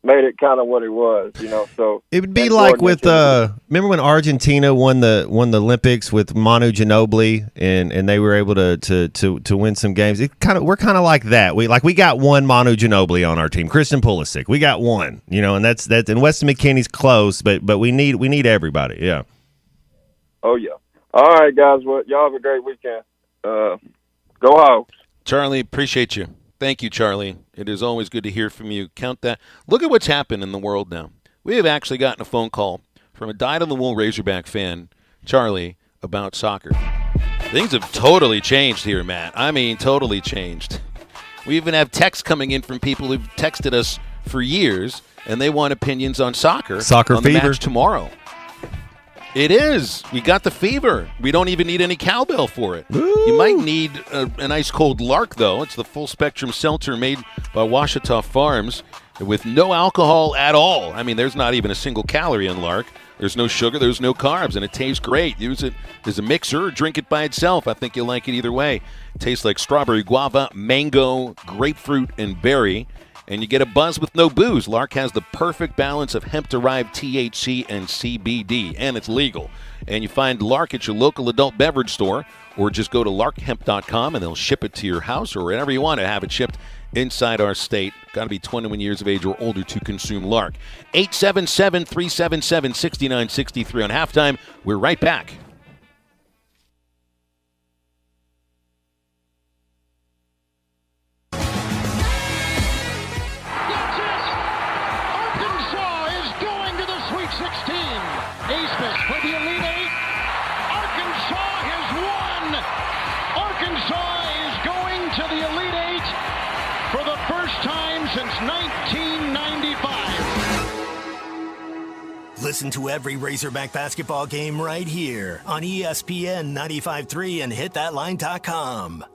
S7: made it kind of what it was, So
S9: it would be like with remember when Argentina won the Olympics with Manu Ginobili and they were able to win some games. We're kind of like that. We got one Manu Ginobili on our team, Christian Pulisic. We got one, and that's and Weston McKennie's close, but we need everybody. Yeah.
S7: Oh yeah. All right, guys. Well, y'all have a great weekend. Go Hogs.
S8: Charlie, appreciate you. Thank you, Charlie. It is always good to hear from you. Count that. Look at what's happened in the world now. We have actually gotten a phone call from a dyed-in-the-wool Razorback fan, Charlie, about soccer. Things have totally changed here, Matt. I mean, totally changed. We even have texts coming in from people who've texted us for years, and they want opinions on soccer.
S9: Soccer
S8: on
S9: fever.
S8: The match tomorrow. It is. We got the fever. We don't even need any cowbell for it. Ooh. You might need an ice cold Lark, though. It's the full spectrum seltzer made by Washita Farms with no alcohol at all. I mean, there's not even a single calorie in Lark. There's no sugar, there's no carbs, and it tastes great. Use it as a mixer or drink it by itself. I think you'll like it either way. It tastes like strawberry, guava, mango, grapefruit, and berry. And you get a buzz with no booze. Lark has the perfect balance of hemp-derived THC and CBD, and it's legal. And you find Lark at your local adult beverage store, or just go to larkhemp.com, and they'll ship it to your house or wherever you want to have it shipped inside our state. Got to be 21 years of age or older to consume Lark. 877-377-6963 on halftime. We're right back.
S17: Listen to every Razorback basketball game right here on ESPN 95.3 and hitthatline.com.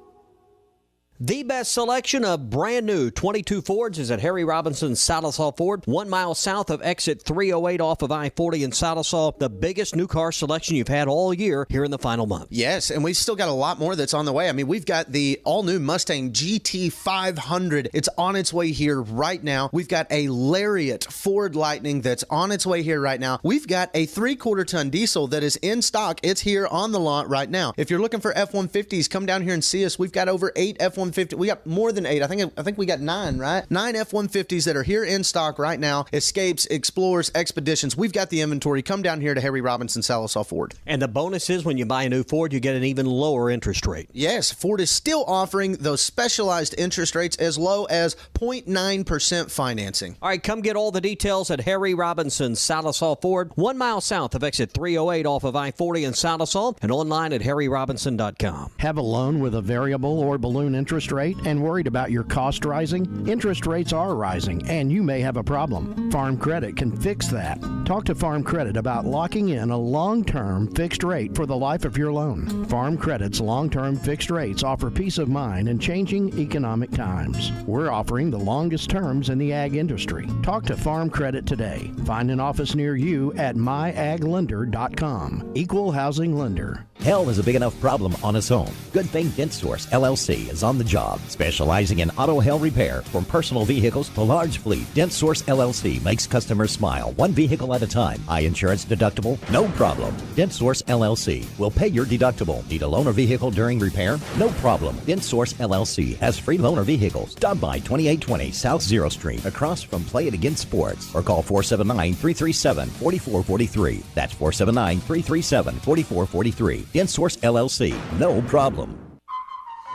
S10: The best selection of brand new 22 Fords is at Harry Robinson's Salisaw Ford, 1 mile south of exit 308 off of I-40 in Salisaw. The biggest new car selection you've had all year here in the final month.
S11: Yes, and we've still got a lot more that's on the way. I mean, we've got the all-new Mustang GT 500. It's on its way here right now. We've got a Lariat Ford Lightning that's on its way here right now. We've got a 3/4-ton diesel that is in stock. It's here on the lot right now. If you're looking for F-150s, come down here and see us. We've got over 8 F-150. We got more than 8. I think we got 9, right? 9 F-150s that are here in stock right now. Escapes, Explorers, Expeditions. We've got the inventory. Come down here to Harry Robinson Salisaw Ford.
S10: And the bonus is when you buy a new Ford, you get an even lower interest rate.
S11: Yes, Ford is still offering those specialized interest rates as low as 0.9% financing.
S10: All right, come get all the details at Harry Robinson Salisaw Ford, 1 mile south of exit 308 off of I-40 in Salisaw, and online at harryrobinson.com.
S12: Have a loan with a variable or balloon interest rate and worried about your cost rising? Interest rates are rising and you may have a problem. Farm Credit can fix that. Talk to Farm Credit about locking in a long-term fixed rate for the life of your loan. Farm Credit's long-term fixed rates offer peace of mind in changing economic times. We're offering the longest terms in the ag industry. Talk to Farm Credit today. Find an office near you at myaglender.com. Equal housing lender.
S13: Hell is a big enough problem on its own. Good thing DentSource LLC is on the job, specializing in auto hail repair from personal vehicles to large fleet. DentSource LLC makes customers smile, one vehicle at a time. High insurance deductible? No problem. DentSource LLC will pay your deductible. Need a loaner vehicle during repair? No problem. DentSource LLC has free loaner vehicles. Stop by 2820 South Zero Street, across from Play It Again Sports, or call 479-337-4443. That's 479-337-4443. DentSource LLC. No problem.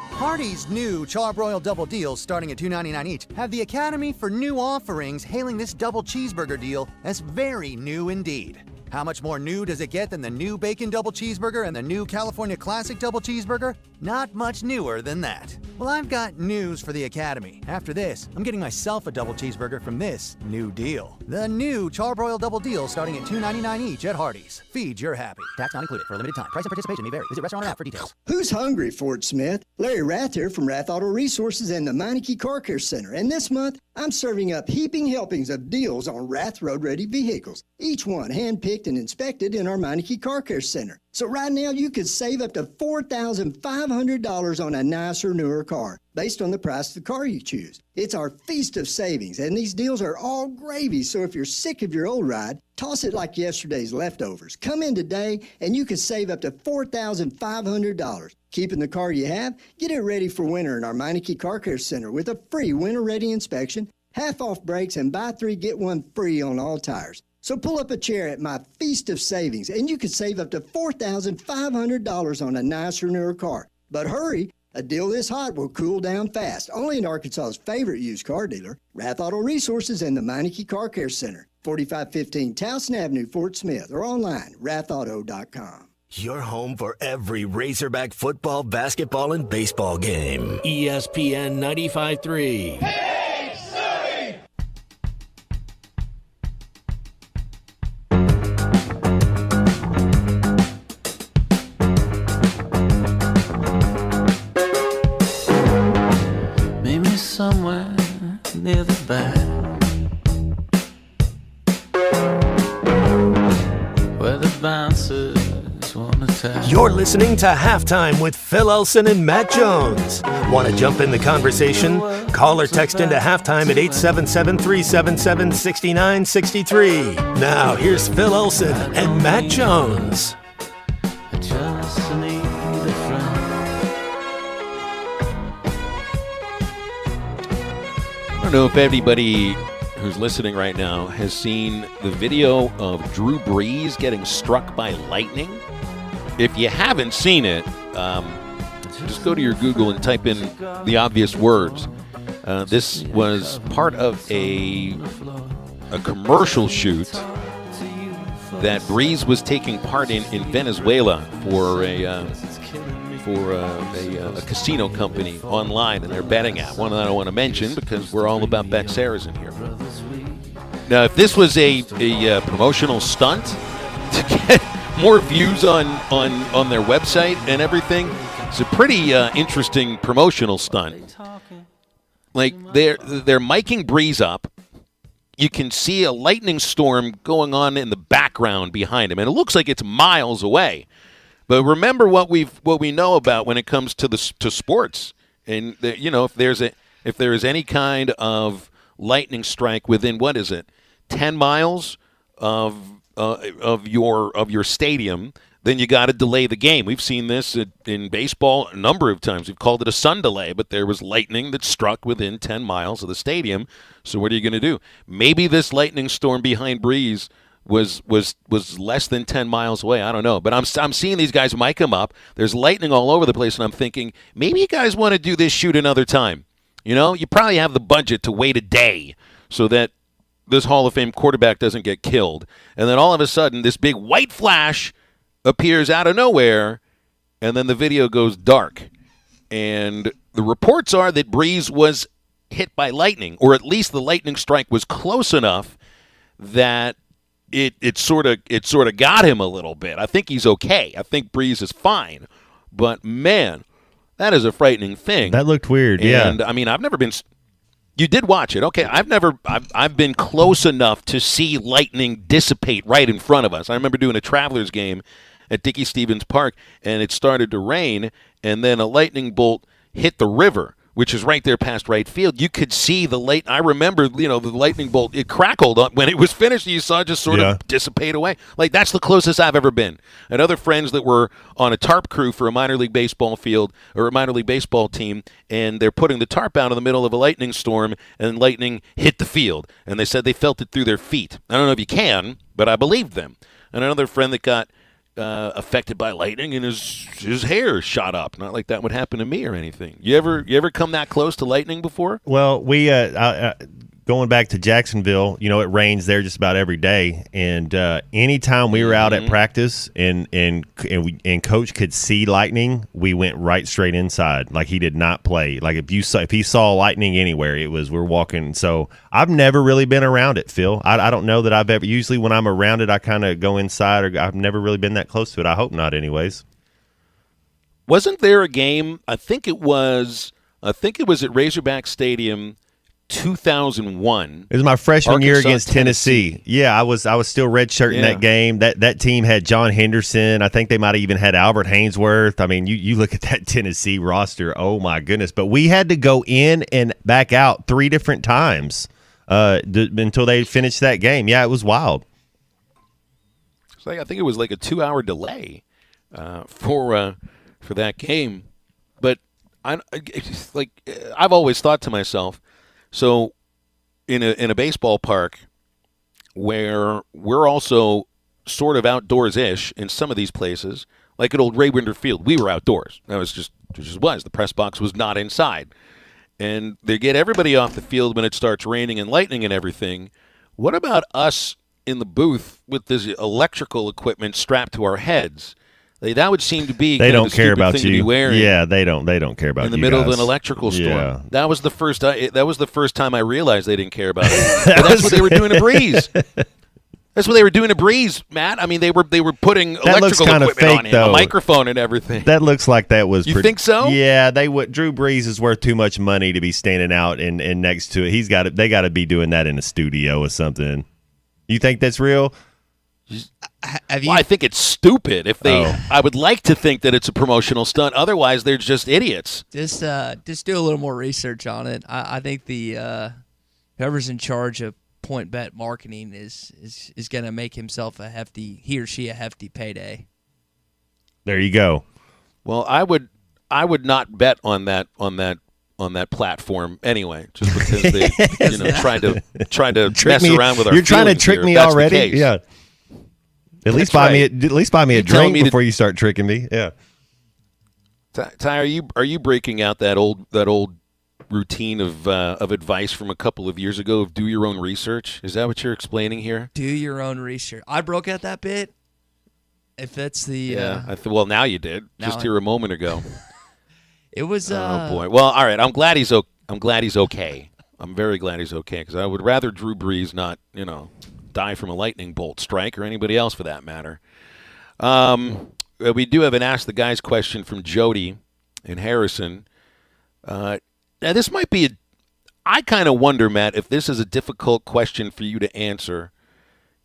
S14: Hardee's new Charbroiled Double Deals, starting at $2.99 each, have the Academy for New Offerings hailing this double cheeseburger deal as very new indeed. How much more new does it get than the new Bacon Double Cheeseburger and the new California Classic Double Cheeseburger? Not much newer than that. Well, I've got news for the Academy. After this, I'm getting myself a double cheeseburger from this new deal. The new Charbroiled Double Deal, starting at $2.99 each at Hardee's. Feed your happy. Tax not included for a limited time. Price and participation may vary. Visit restaurant or app for details.
S15: Who's hungry, Fort Smith? Larry Rath here from Rath Auto Resources and the Meineke Car Care Center. And this month, I'm serving up heaping helpings of deals on Rath road-ready vehicles. Each one hand-picked picked and inspected in our Meineke Car Care Center. So right now, you could save up to $4,500 on a nicer, newer car based on the price of the car you choose. It's our feast of savings, and these deals are all gravy. So if you're sick of your old ride, toss it like yesterday's leftovers. Come in today, and you can save up to $4,500. Keeping the car you have? Get it ready for winter in our Meineke Car Care Center with a free winter-ready inspection, half-off brakes, and buy 3, get 1 free on all tires. So pull up a chair at my Feast of Savings, and you could save up to $4,500 on a nicer, newer car. But hurry, a deal this hot will cool down fast. Only in Arkansas's favorite used car dealer, Rath Auto Resources and the Meineke Car Care Center, 4515 Towson Avenue, Fort Smith, or online, rathauto.com.
S17: Your home for every Razorback football, basketball, and baseball game. ESPN 95.3.
S1: Maybe somewhere near the back, where the bouncers want to tap.
S2: You're listening to Halftime with Phil Elson and Matt Jones. Want to jump in the conversation? Call or text into Halftime at 877-377-6963. Now, here's Phil Elson and Matt Jones.
S1: I just need a friend.
S8: I don't know if everybody who's listening right now has seen the video of Drew Brees getting struck by lightning. If you haven't seen it, just go to your Google and type in the obvious words. This was part of a commercial shoot that Brees was taking part in Venezuela for a casino company online, and they're betting at one that I don't want to mention because we're all about Bexaras in here. Now, if this was a promotional stunt to get more views on their website and everything, it's a pretty interesting promotional stunt. Like they're miking Brees up. You can see a lightning storm going on in the background behind him, and it looks like it's miles away. But remember what we know about when it comes to sports, and if there is any kind of lightning strike within 10 miles of your stadium, then you got to delay the game. We've seen this in baseball a number of times. We've called it a sun delay, but there was lightning that struck within 10 miles of the stadium. So what are you going to do? Maybe this lightning storm behind Brees was less than 10 miles away. I don't know. But I'm seeing these guys mic him up. There's lightning all over the place, and I'm thinking, maybe you guys want to do this shoot another time. You probably have the budget to wait a day so that this Hall of Fame quarterback doesn't get killed. And then all of a sudden, this big white flash appears out of nowhere, and then the video goes dark. And the reports are that Brees was hit by lightning, or at least the lightning strike was close enough that it sort of got him a little bit. I think he's okay. I think Brees is fine. But, man, that is a frightening thing.
S9: That looked weird,
S8: and, I mean, I've never been... You did watch it. Okay, I've been close enough to see lightning dissipate right in front of us. I remember doing a Travelers game at Dickey Stevens Park, and it started to rain, and then a lightning bolt hit the river, which is right there past right field. You could see the I remember, the lightning bolt, it crackled when it was finished. You saw it just sort of dissipate away. Like, that's the closest I've ever been. And other friends that were on a tarp crew for a minor league baseball field or a minor league baseball team, and they're putting the tarp out in the middle of a lightning storm, and lightning hit the field. And they said they felt it through their feet. I don't know if you can, but I believed them. And another friend that got affected by lightning, and his hair shot up. Not like that would happen to me or anything. You ever come that close to lightning before?
S9: Well, we going back to Jacksonville, it rains there just about every day, and anytime we were out at practice and Coach could see lightning, we went right straight inside. Like, he did not play. Like, if he saw lightning anywhere, we're walking. So I've never really been around it, Phil. I don't know that I've ever. Usually when I'm around it, I kind of go inside, or I've never really been that close to it. I hope not, anyways.
S8: Wasn't there a game? I think it was at Razorback Stadium 2001.
S9: It was my freshman year
S8: Arkansas,
S9: against Tennessee. Yeah, I was still redshirting that game. That team had John Henderson. I think they might have even had Albert Haynesworth. I mean, you look at that Tennessee roster. Oh my goodness! But we had to go in and back out 3 different times until they finished that game. Yeah, it was wild.
S8: So I think it was like a 2-hour delay for that game. But I've always thought to myself, so in a baseball park where we're also sort of outdoors-ish in some of these places, like at old Ray Winder Field, we were outdoors. That was just was. The press box was not inside. And they get everybody off the field when it starts raining and lightning and everything. What about us in the booth with this electrical equipment strapped to our heads? That would seem to be
S9: they
S8: kind
S9: don't
S8: of a
S9: care
S8: stupid
S9: about
S8: thing
S9: you.
S8: to be wearing.
S9: Yeah, they don't care about you
S8: in the middle
S9: guys.
S8: of an electrical storm.
S9: Yeah.
S8: That was the first. That was the first time I realized they didn't care about it. That's what they were doing to Breeze. That's what they were doing to Breeze, Matt. I mean, they were putting electrical equipment
S9: fake,
S8: on him,
S9: though.
S8: a microphone and everything.
S9: That looks like that was.
S8: You think so?
S9: Yeah, Drew Brees is worth too much money to be standing out and next to it. They got to be doing that in a studio or something. You think that's real?
S8: Well, I think it's stupid. If they, I would like to think that it's a promotional stunt. Otherwise, they're just idiots.
S3: Just do a little more research on it. I think the whoever's in charge of Point Bet marketing is going to make himself he or she a hefty payday.
S9: There you go.
S8: Well, I would not bet on that platform anyway, just because they tried to mess around with our.
S9: You're trying to trick me already. Yeah. At least buy me a drink before you start tricking me. Yeah.
S8: Ty, are you breaking out that old routine of advice from a couple of years ago of do your own research? Is that what you're explaining here?
S3: Do your own research. I broke out that bit. If that's the
S8: well, now you did just here a moment ago.
S3: It was.
S8: Oh boy. Well, all right. I'm glad he's okay. I'm very glad he's okay because I would rather Drew Brees not die from a lightning bolt strike or anybody else for that matter. We do have an Ask the Guys question from Jody in Harrison. Now, this might be I kind of wonder, Matt, if this is a difficult question for you to answer.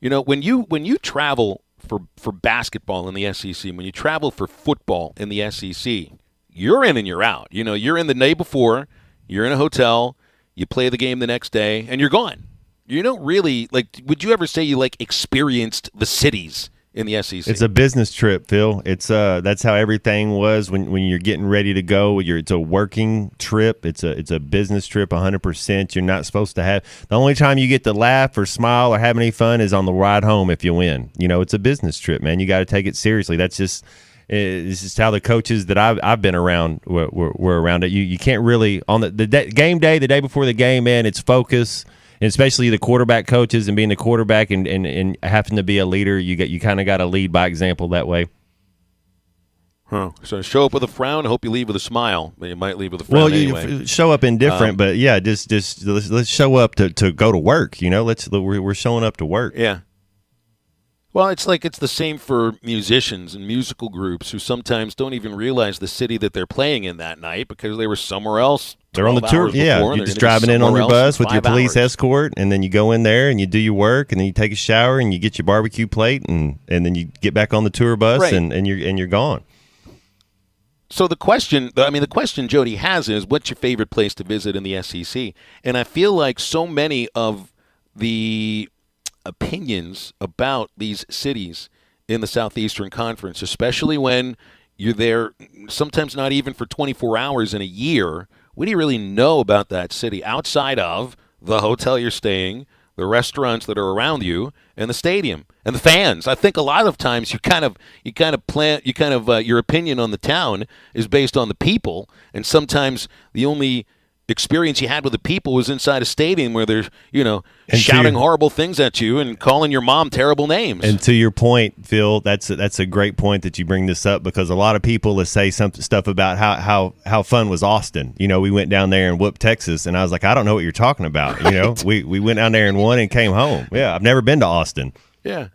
S8: When you travel for basketball in the SEC, when you travel for football in the SEC, you're in and you're out. You're in the day before, you're in a hotel, you play the game the next day, and you're gone. You don't really, would you ever say you, experienced the cities in the SEC?
S9: It's a business trip, Phil. It's that's how everything was when you're getting ready to go. It's a working trip. It's a business trip 100%. You're not supposed to have – the only time you get to laugh or smile or have any fun is on the ride home if you win. It's a business trip, man. You got to take it seriously. That's just – it's just how the coaches that I've been around were around it. You can't really – on the game day, the day before the game, man, it's focus – and especially the quarterback coaches and being the quarterback and having to be a leader, you kind of got to lead by example that way.
S8: Huh. So show up with a frown and hope you leave with a smile. But you might leave with a frown anyway.
S9: You show up indifferent, but yeah, just let's show up to go to work. We're showing up to work.
S8: Yeah. Well, it's the same for musicians and musical groups who sometimes don't even realize the city that they're playing in that night because they were somewhere else.
S9: They're on the tour. Yeah, you're just driving in on your bus with your police escort, and then you go in there and you do your work, and then you take a shower and you get your barbecue plate, and then you get back on the tour bus, right. and you're gone.
S8: So the question Jody has is, what's your favorite place to visit in the SEC? And I feel like so many of the opinions about these cities in the Southeastern Conference, especially when you're there sometimes not even for 24 hours in a year. What do you really know about that city outside of the hotel you're staying, the restaurants that are around you, and the stadium and the fans? I think a lot of times your opinion on the town is based on the people, and sometimes the only experience you had with the people was inside a stadium where they're, shouting horrible things at you and calling your mom terrible names.
S9: And to your point, Phil, that's a great point that you bring this up, because a lot of people will say some stuff about how fun was Austin. We went down there and whooped Texas, and I was like, I don't know what you're talking about. Right. We went down there and won and came home. Yeah, I've never been to Austin.
S8: Yeah.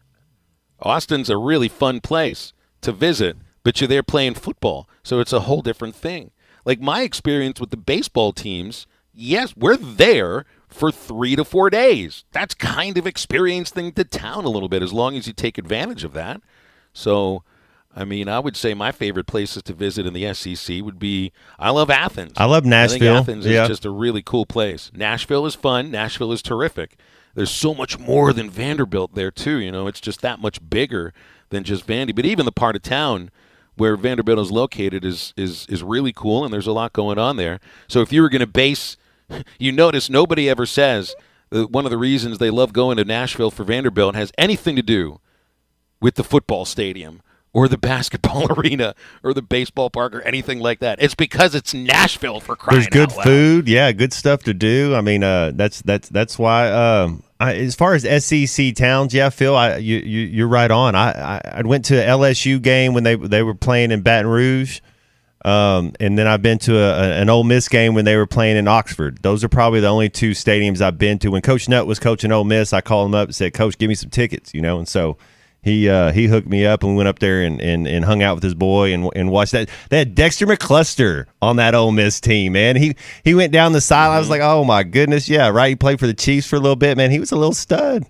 S8: Austin's a really fun place to visit, but you're there playing football, so it's a whole different thing. Like my experience with the baseball teams, yes, we're there for 3 to 4 days. That's kind of experiencing the town a little bit, as long as you take advantage of that. So, I mean, I would say my favorite places to visit in the SEC would be, I love Athens.
S9: I love Nashville.
S8: I think Athens is just a really cool place. Nashville is fun. Nashville is terrific. There's so much more than Vanderbilt there, too. You know, it's just that much bigger than just Vandy. But even the part of town where Vanderbilt is located is really cool, and there's a lot going on there. So if you were going to base, you notice nobody ever says that one of the reasons they love going to Nashville for Vanderbilt has anything to do with the football stadium or the basketball arena or the baseball park or anything like that. It's because it's Nashville, for crying out loud.
S9: There's good food, yeah, good stuff to do. I mean, that's why. As far as SEC towns, yeah, Phil, you're right on. I went to an LSU game when they were playing in Baton Rouge, and then I've been to an Ole Miss game when they were playing in Oxford. Those are probably the only two stadiums I've been to. When Coach Nutt was coaching Ole Miss, I called him up and said, "Coach, give me some tickets," you know, and so. He hooked me up, and we went up there and hung out with his boy and watched that. They had Dexter McCluster on that Ole Miss team, man. He went down the side. I was like, oh, my goodness, yeah, right? He played for the Chiefs for a little bit, man. He was a little stud.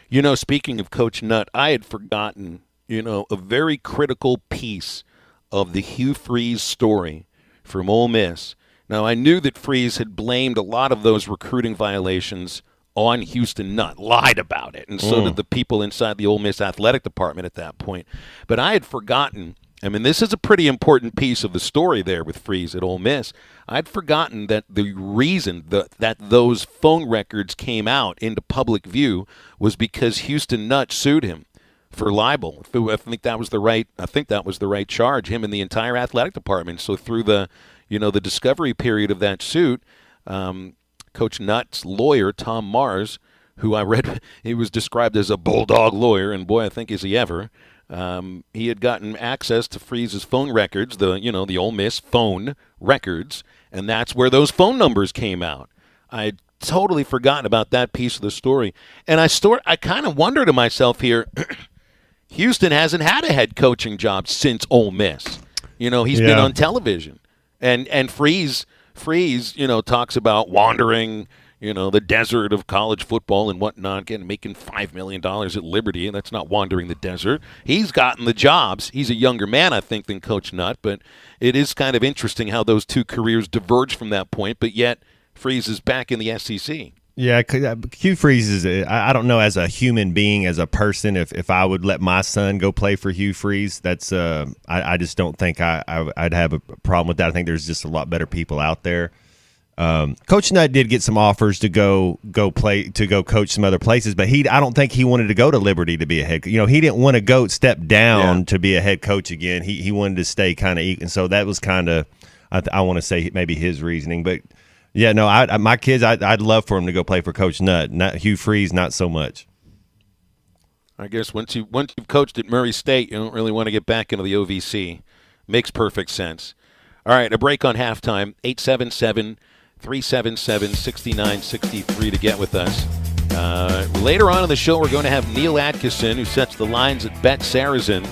S8: You know, speaking of Coach Nutt, I had forgotten, you know, a very critical piece of the Hugh Freeze story from Ole Miss. Now, I knew that Freeze had blamed a lot of those recruiting violations on Houston Nutt, lied about it, and so did the people inside the Ole Miss athletic department at that point. But I had forgotten, I mean, this is a pretty important piece of the story there with Freeze at Ole Miss. I'd forgotten that the reason that those phone records came out into public view was because Houston Nutt sued him for libel. I think that was the right charge, him and the entire athletic department. So through the discovery period of that suit, Coach Nutt's lawyer, Tom Mars, who I read, he was described as a bulldog lawyer, and boy, I think is he ever. He had gotten access to Freeze's phone records, the Ole Miss phone records, and that's where those phone numbers came out. I had totally forgotten about that piece of the story, and I kind of wonder to myself here, Houston hasn't had a head coaching job since Ole Miss. You know, he's been on television, and Freeze, talks about wandering, the desert of college football and whatnot, making $5 million at Liberty, and that's not wandering the desert. He's gotten the jobs. He's a younger man, I think, than Coach Nutt, but it is kind of interesting how those two careers diverge from that point, but yet Freeze is back in the SEC.
S9: Yeah, Hugh Freeze is, I don't know, as a human being, as a person, if I would let my son go play for Hugh Freeze, that's I just don't think I'd have a problem with that. I think there's just a lot better people out there. Coach Nutt did get some offers to go coach some other places, but I don't think he wanted to go to Liberty to be a head coach. He didn't want to step down to be a head coach again. He wanted to stay kind of, and so that was kind of, I want to say maybe his reasoning, but. Yeah, no, my kids, I'd love for them to go play for Coach Nutt. Not Hugh Freeze, not so much.
S8: I guess once you've coached at Murray State, you don't really want to get back into the OVC. Makes perfect sense. All right, a break on halftime. 877-377-6963 to get with us. Later on in the show, we're going to have Neil Atkinson, who sets the lines at Bet Saracen.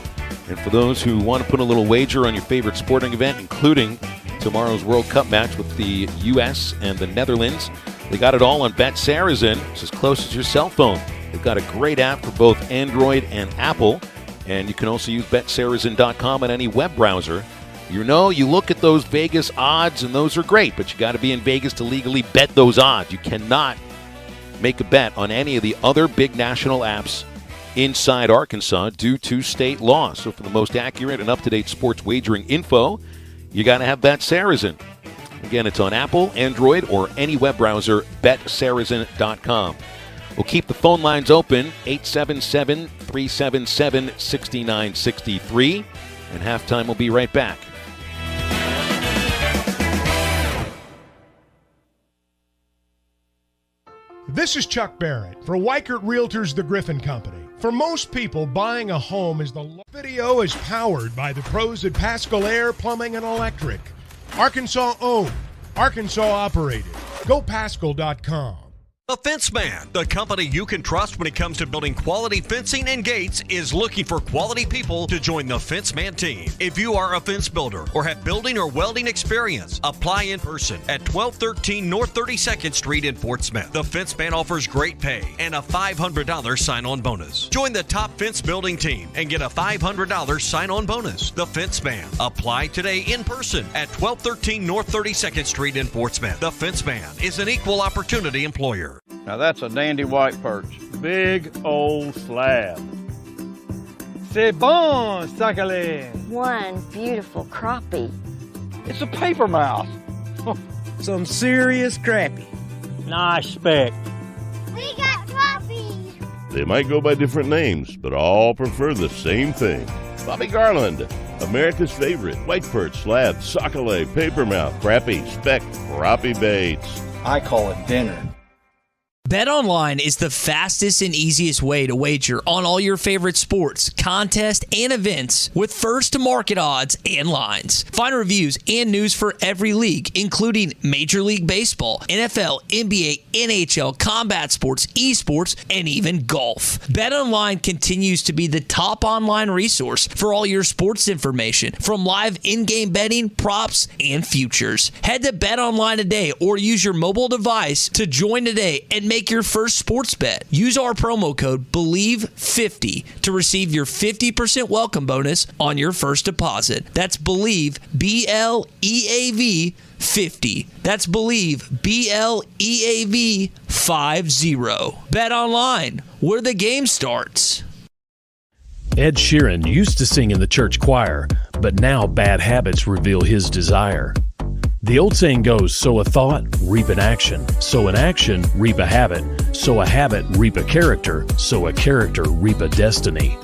S8: And for those who want to put a little wager on your favorite sporting event, including tomorrow's World Cup match with the U.S. and the Netherlands, they got it all on Bet Saracen. It's as close as your cell phone. They've got a great app for both Android and Apple, and you can also use BetSaracen.com on any web browser. You look at those Vegas odds, and those are great, but you got to be in Vegas to legally bet those odds. You cannot make a bet on any of the other big national apps inside Arkansas due to state law. So for the most accurate and up-to-date sports wagering info, you got to have Bet Saracen. Again, it's on Apple, Android, or any web browser, BetSaracen.com. We'll keep the phone lines open, 877-377-6963, and halftime will be right back.
S4: This is Chuck Barrett for Weichert Realtors, the Griffin Company. For most people, buying a home is Video is powered by the pros at Pascal Air Plumbing and Electric. Arkansas owned, Arkansas operated. GoPascal.com.
S5: The Fence Man, the company you can trust when it comes to building quality fencing and gates, is looking for quality people to join the Fence Man team. If you are a fence builder or have building or welding experience, apply in person at 1213 North 32nd Street in Fort Smith. The Fence Man offers great pay and a $500 sign-on bonus. Join the top fence building team and get a $500 sign-on bonus. The Fence Man. Apply today in person at 1213 North 32nd Street in Fort Smith. The Fence Man is an equal opportunity employer.
S6: Now that's a dandy white perch. Big old slab. C'est bon, sacalé.
S16: One beautiful crappie.
S6: It's a paper mouth.
S18: Some serious crappie.
S6: Nice speck.
S16: We got crappies.
S19: They might go by different names, but all prefer the same thing. Bobby Garland, America's favorite white perch, slab, sacalé, paper mouth, crappie, speck, crappie baits.
S28: I call it dinner.
S3: BetOnline is the fastest and easiest way to wager on all your favorite sports, contests, and events with first-to-market odds and lines. Find reviews and news for every league, including Major League Baseball, NFL, NBA, NHL, combat sports, esports, and even golf. BetOnline continues to be the top online resource for all your sports information, from live in-game betting, props, and futures. Head to BetOnline today or use your mobile device to join today and make your first sports bet. Use our promo code BELIEVE50 to receive your 50% welcome bonus on your first deposit. That's BELIEVE, BLEAV 50. That's BELIEVE, BLEAV 50. Bet online, where the game starts.
S20: Ed Sheeran used to sing in the church choir, but now bad habits reveal his desire. The old saying goes, sow a thought, reap an action. Sow an action, reap a habit. Sow a habit, reap a character. Sow a character, reap a destiny.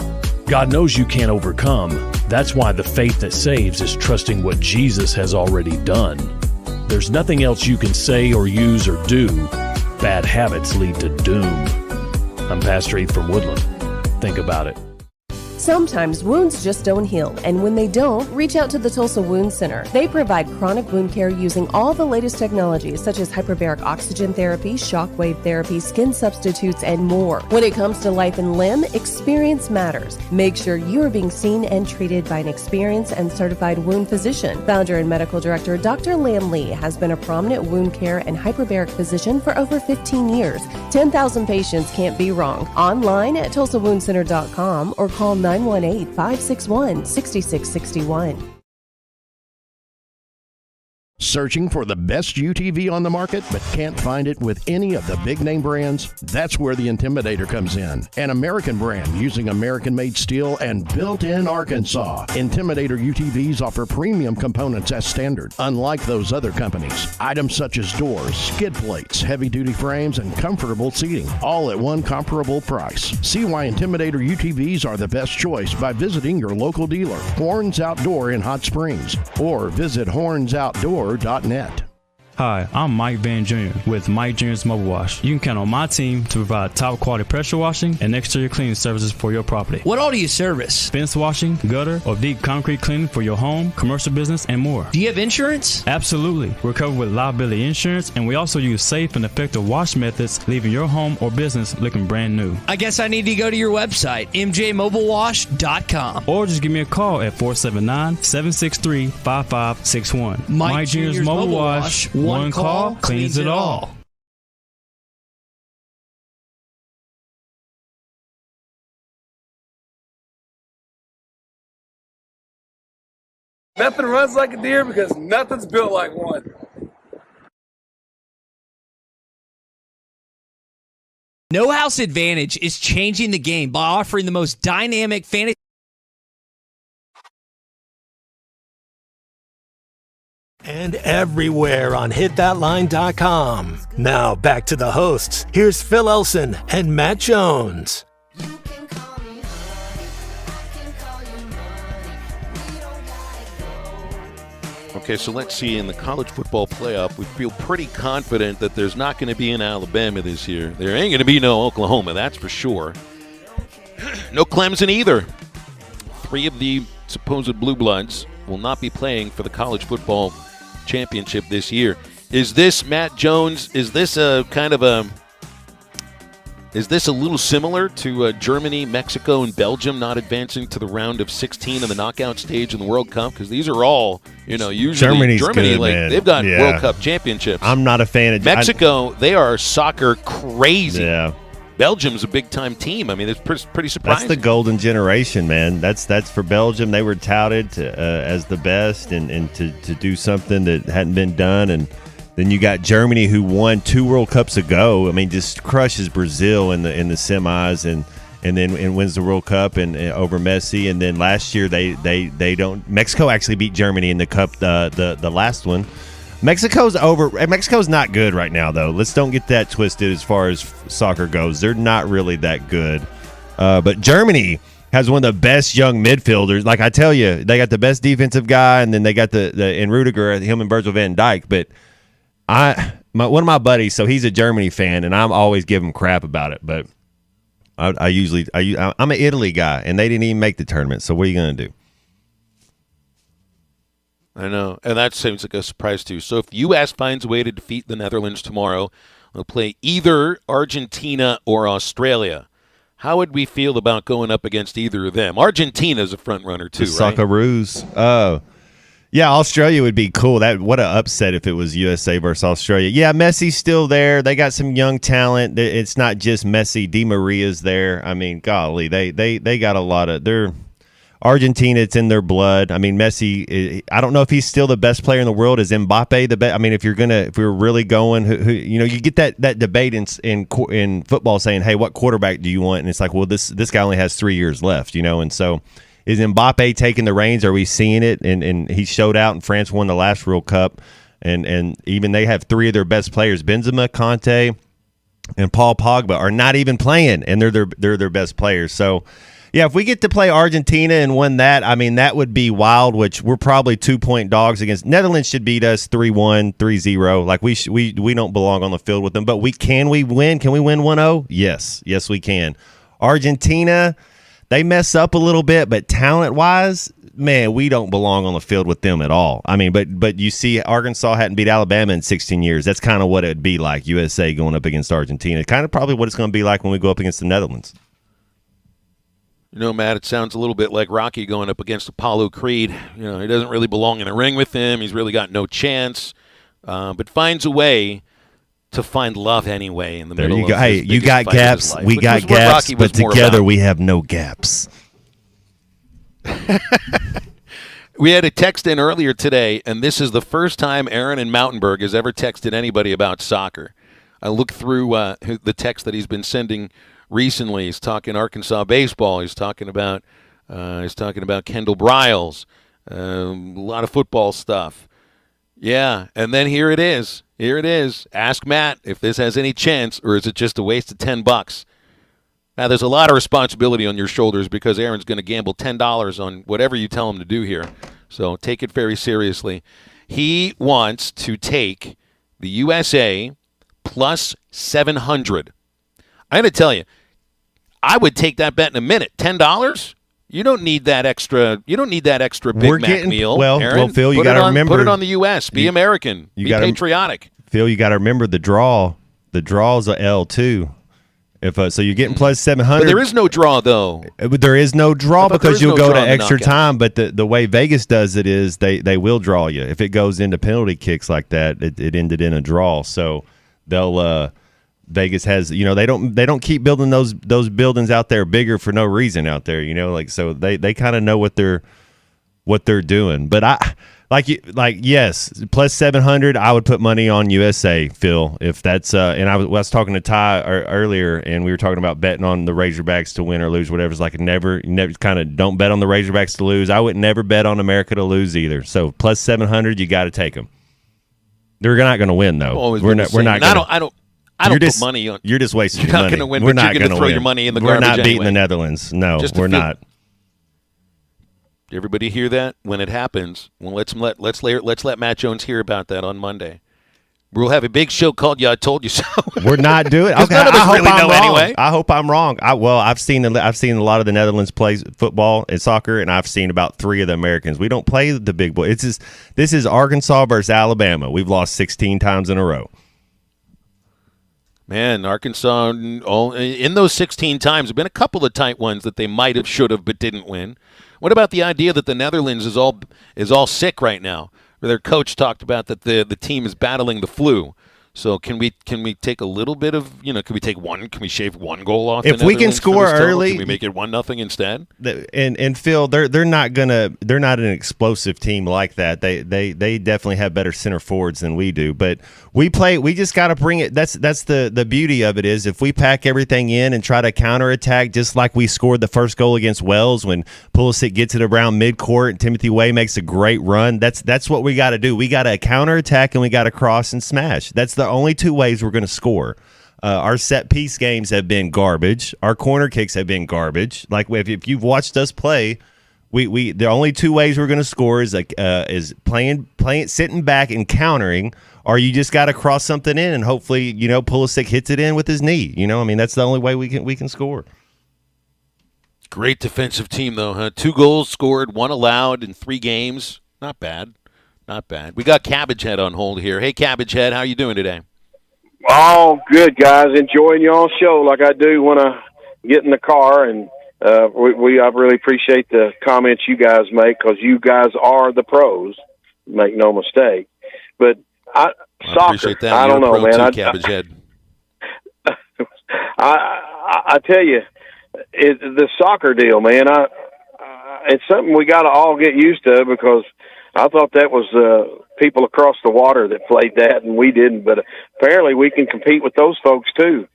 S20: God knows you can't overcome. That's why the faith that saves is trusting what Jesus has already done. There's nothing else you can say or use or do. Bad habits lead to doom. I'm Pastor Eve from Woodland. Think about it.
S23: Sometimes wounds just don't heal, and when they don't, reach out to the Tulsa Wound Center. They provide chronic wound care using all the latest technologies such as hyperbaric oxygen therapy, shockwave therapy, skin substitutes, and more. When it comes to life and limb, experience matters. Make sure you are being seen and treated by an experienced and certified wound physician. Founder and medical director Dr. Lam Lee has been a prominent wound care and hyperbaric physician for over 15 years. 10,000 patients can't be wrong. Online at TulsaWoundCenter.com or call 918-561-6661.
S12: Searching for the best UTV on the market but can't find it with any of the big name brands? That's where the Intimidator comes in. An American brand using American-made steel and built in Arkansas. Intimidator UTVs offer premium components as standard, unlike those other companies. Items such as doors, skid plates, heavy-duty frames, and comfortable seating, all at one comparable price. See why Intimidator UTVs are the best choice by visiting your local dealer, Horns Outdoor in Hot Springs, or visit hornsoutdoor.net.
S26: Hi, I'm Mike Van Jr. with Mike Jr.'s Mobile Wash. You can count on my team to provide top quality pressure washing and exterior cleaning services for your property.
S3: What all do you service?
S26: Fence washing, gutter, or deep concrete cleaning for your home, commercial business, and more.
S3: Do you have insurance?
S26: Absolutely. We're covered with liability insurance, and we also use safe and effective wash methods, leaving your home or business looking brand new.
S3: I guess I need to go to your website, mjmobilewash.com.
S26: Or just give me a call at 479-763-5561.
S3: Mike Jr.'s Mobile Wash.
S26: One call cleans it all.
S29: Nothing runs like a deer because nothing's built like one.
S3: No House Advantage is changing the game by offering the most dynamic fantasy.
S2: And everywhere on hitthatline.com. Now back to the hosts. Here's Phil Elson and Matt Jones.
S8: Okay, so let's see. In the college football playoff, we feel pretty confident that there's not going to be an Alabama this year. There ain't going to be no Oklahoma, that's for sure. No Clemson either. 3 of the supposed Blue Bloods will not be playing for the college football championship this year. Is this, Matt Jones, is this a kind of a Is this a little similar to Germany, Mexico, and Belgium not advancing to the round of 16 in the knockout stage in the World Cup? Because these are all, usually
S9: Germany,
S8: good,
S9: like man.
S8: They've got World Cup championships.
S9: I'm not a fan of
S8: Mexico. They are soccer crazy.
S9: Yeah.
S8: Belgium's a big-time team. I mean, it's pretty surprising.
S9: That's the golden generation, man. That's for Belgium. They were touted as the best and to do something that hadn't been done. And then you got Germany, who won 2 World Cups ago. I mean, just crushes Brazil in the semis and then wins the World Cup and over Messi. And then last year they don't. Mexico actually beat Germany in the cup, the last one. Mexico's not good right now, though. Let's don't get that twisted as far as soccer goes. They're not really that good. But Germany has one of the best young midfielders. Like I tell you, they got the best defensive guy, and then they got in Rudiger, him and Virgil van Dijk. But one of my buddies, so he's a Germany fan, and I'm always giving him crap about it. But I'm an Italy guy, and they didn't even make the tournament. So what are you going to do?
S8: I know, and that seems like a surprise too. So if U.S. finds a way to defeat the Netherlands tomorrow, they'll play either Argentina or Australia. How would we feel about going up against either of them? Argentina's a front runner too, right?
S9: Socceroos. Oh, yeah, Australia would be cool. What an upset if it was USA versus Australia. Yeah, Messi's still there. They got some young talent. It's not just Messi. Di Maria's there. I mean, golly, they got a lot of Argentina, it's in their blood. I mean, Messi, I don't know if he's still the best player in the world. Is Mbappe the best? I mean, if we're really going, you get that debate in football saying, hey, what quarterback do you want? And it's like, well, this guy only has 3 years left, and so is Mbappe taking the reins? Are we seeing it? And he showed out, and France won the last World Cup, and even they have 3 of their best players, Benzema, Conte, and Paul Pogba, are not even playing, and they're their best players. So. Yeah, if we get to play Argentina and win that, I mean, that would be wild, which we're probably 2-point dogs against. Netherlands should beat us 3-1, 3-0. Like, we don't belong on the field with them. But can we win? Can we win 1-0? Yes. Yes, we can. Argentina, they mess up a little bit, but talent-wise, man, we don't belong on the field with them at all. I mean, but you see, Arkansas hadn't beat Alabama in 16 years. That's kind of what it would be like, USA going up against Argentina. Kind of probably what it's going to be like when we go up against the Netherlands.
S8: Matt, it sounds a little bit like Rocky going up against Apollo Creed. He doesn't really belong in a ring with him. He's really got no chance, but finds a way to find love anyway in the middle of
S9: Hey, you got gaps, we got gaps, but together we have no gaps.
S8: We had a text in earlier today, and this is the first time Aaron in Mountainburg has ever texted anybody about soccer. I looked through the text that he's been sending recently. He's talking Arkansas baseball. He's talking about Kendall Briles, a lot of football stuff. Yeah, and then here it is. Ask Matt if this has any chance, or is it just a waste of $10? Now, there's a lot of responsibility on your shoulders because Aaron's going to gamble $10 on whatever you tell him to do here. So take it very seriously. He wants to take the USA plus 700. I'm going to tell you, I would take that bet in a minute. $10? You don't need that extra. You don't need that extra Big Mac meal. Aaron.
S9: Phil, you got to remember.
S8: Put it on the U.S. Be American. Be patriotic.
S9: Phil, you got to remember the draw. The draw's a L too. So you're getting plus 700.
S8: But there is no draw though.
S9: There is no draw because you'll go to extra time. But the way Vegas does it is they will draw you. If it goes into penalty kicks like that, it ended in a draw. So they'll. Vegas has, they don't keep building those buildings out there bigger for no reason out there, so they kind of know what they're doing. But yes, plus 700, I would put money on USA, Phil, if that's and I was talking to Ty earlier, and we were talking about betting on the Razorbacks to win or lose, whatever. It's like never kind of don't bet on the Razorbacks to lose. I would never bet on America to lose either. So plus 700, you got to take them. They're not going to win though. We're not.
S8: I don't put money on.
S9: You're just wasting your money.
S8: You're not going to win. We're not going to throw your money in the garbage.
S9: We're not beating
S8: anyway.
S9: the Netherlands. No, we're not.
S8: Everybody hear that? When it happens, let's let Matt Jones hear about that on Monday. We'll have a big show called "Yeah, I Told You So."
S9: We're not doing it. Okay,
S8: none of us really know anyway.
S9: I hope I'm wrong. I've seen a lot of the Netherlands play football and soccer, and I've seen about 3 of the Americans. We don't play the big boys. This is Arkansas versus Alabama. We've lost 16 times in a row.
S8: Man, Arkansas, in those 16 times, there have been a couple of tight ones that they might have, should have, but didn't win. What about the idea that the Netherlands is all sick right now? Their coach talked about that the team is battling the flu. So can we take a little bit of, can we shave one goal off?
S9: If we can score early,
S8: can we make it 1-0 instead?
S9: And Phil, they're not an explosive team like that. They definitely have better center forwards than we do. But we just got to bring it. That's the beauty of it is if we pack everything in and try to counterattack just like we scored the first goal against Wells when Pulisic gets it around midcourt and Timothy Way makes a great run. That's what we got to do. We got to counterattack and we got to cross and smash. That's the only two ways we're going to score. Our set piece games have been garbage. Our corner kicks have been garbage. Like if you've watched us play, we the only two ways we're going to score is playing sitting back and countering, or you just got to cross something in and hopefully Pulisic hits it in with his knee. That's the only way we can score.
S8: Great defensive team though, huh? 2 goals scored, 1 allowed in 3 games. Not bad. Not bad. We got Cabbage Head on hold here. Hey, Cabbage Head, how you doing today?
S7: Oh, good, guys. Enjoying y'all's show like I do when I get in the car. And I really appreciate the comments you guys make because you guys are the pros. Make no mistake. But soccer,
S8: appreciate that.
S7: I don't know, man.
S8: Cabbage Head.
S7: I tell you, the soccer deal, man, it's something we got to all get used to because I thought that was people across the water that played that, and we didn't. But apparently we can compete with those folks, too,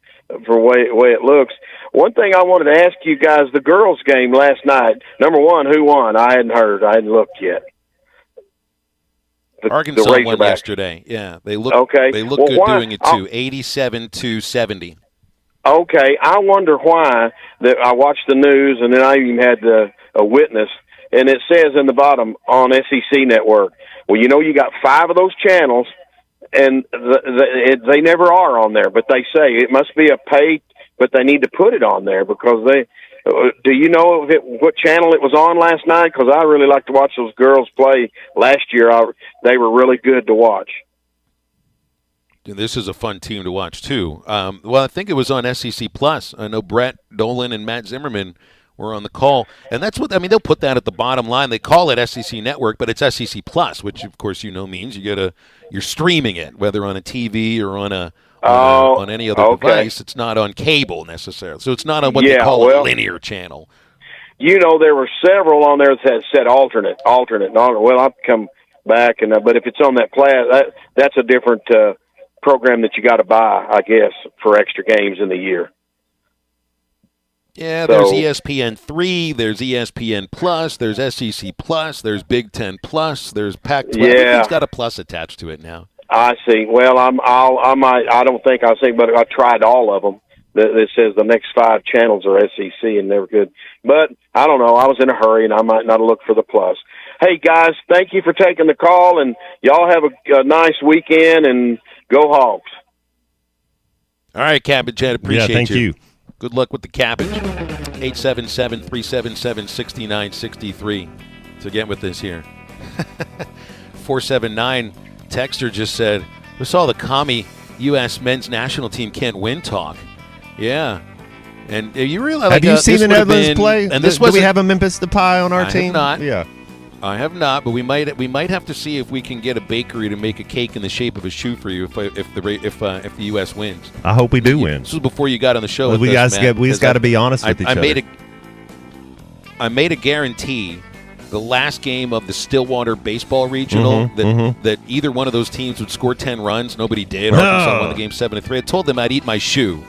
S7: for the way it looks. One thing I wanted to ask you guys, the girls' game last night, number one, who won? I hadn't heard. I hadn't looked yet.
S8: Arkansas won yesterday. Yeah, they look
S7: okay.
S8: They look good doing it, too, 87-70.
S7: Okay, I wonder why that I watched the news, and then I even had a witness, and it says in the bottom on SEC Network, well, you got 5 of those channels, and they never are on there, but they say it must be a pay, but they need to put it on there because they do you know what channel it was on last night? Because I really like to watch those girls play. Last year, they were really good to watch.
S8: This is a fun team to watch, too. Well, I think it was on SEC Plus. I know Brett Dolan and Matt Zimmerman were on the call. And that's what, they'll put that at the bottom line. They call it SEC Network, but it's SEC Plus, which, of course, means you're streaming it, whether on a TV or on any other device. It's not on cable, necessarily. So it's not on what they call a linear channel.
S7: There were several on there that said alternate. Well, I'll come back, but if it's on that class, that's a different program that you got to buy, I guess, for extra games in the year.
S8: Yeah, there's ESPN3, there's ESPN Plus, there's SEC Plus, there's Big Ten Plus, there's Pac-12.
S7: Yeah,
S8: it's got a plus attached to it now.
S7: I see. Well, I don't think I'll see, but I tried all of them. That says the next 5 channels are SEC, and they were good. But I don't know. I was in a hurry, and I might not have looked for the plus. Hey, guys, thank you for taking the call, and y'all have a nice weekend, and go Hogs.
S8: All right, Cabbage Head, appreciate you.
S9: Yeah, thank you.
S8: Good luck with the cabbage. 877-377-6963 to get with this here. 479 texter just said, we saw the commie U.S. men's national team can't win talk. Yeah. And you realize,
S9: have you seen the Netherlands play?
S8: And this
S9: do we have a Memphis Depay on our team?
S8: I have not.
S9: Yeah.
S8: I have not, but we might have to see if we can get a bakery to make a cake in the shape of a shoe for you if the U.S. wins.
S9: I hope we do win.
S8: This was before you got on the show.
S9: Well, we just got to be honest with each other.
S8: I made a guarantee the last game of the Stillwater Baseball Regional that either one of those teams would score 10 runs. Nobody did. Arkansas won the game 7-3. I told them I'd eat my shoe.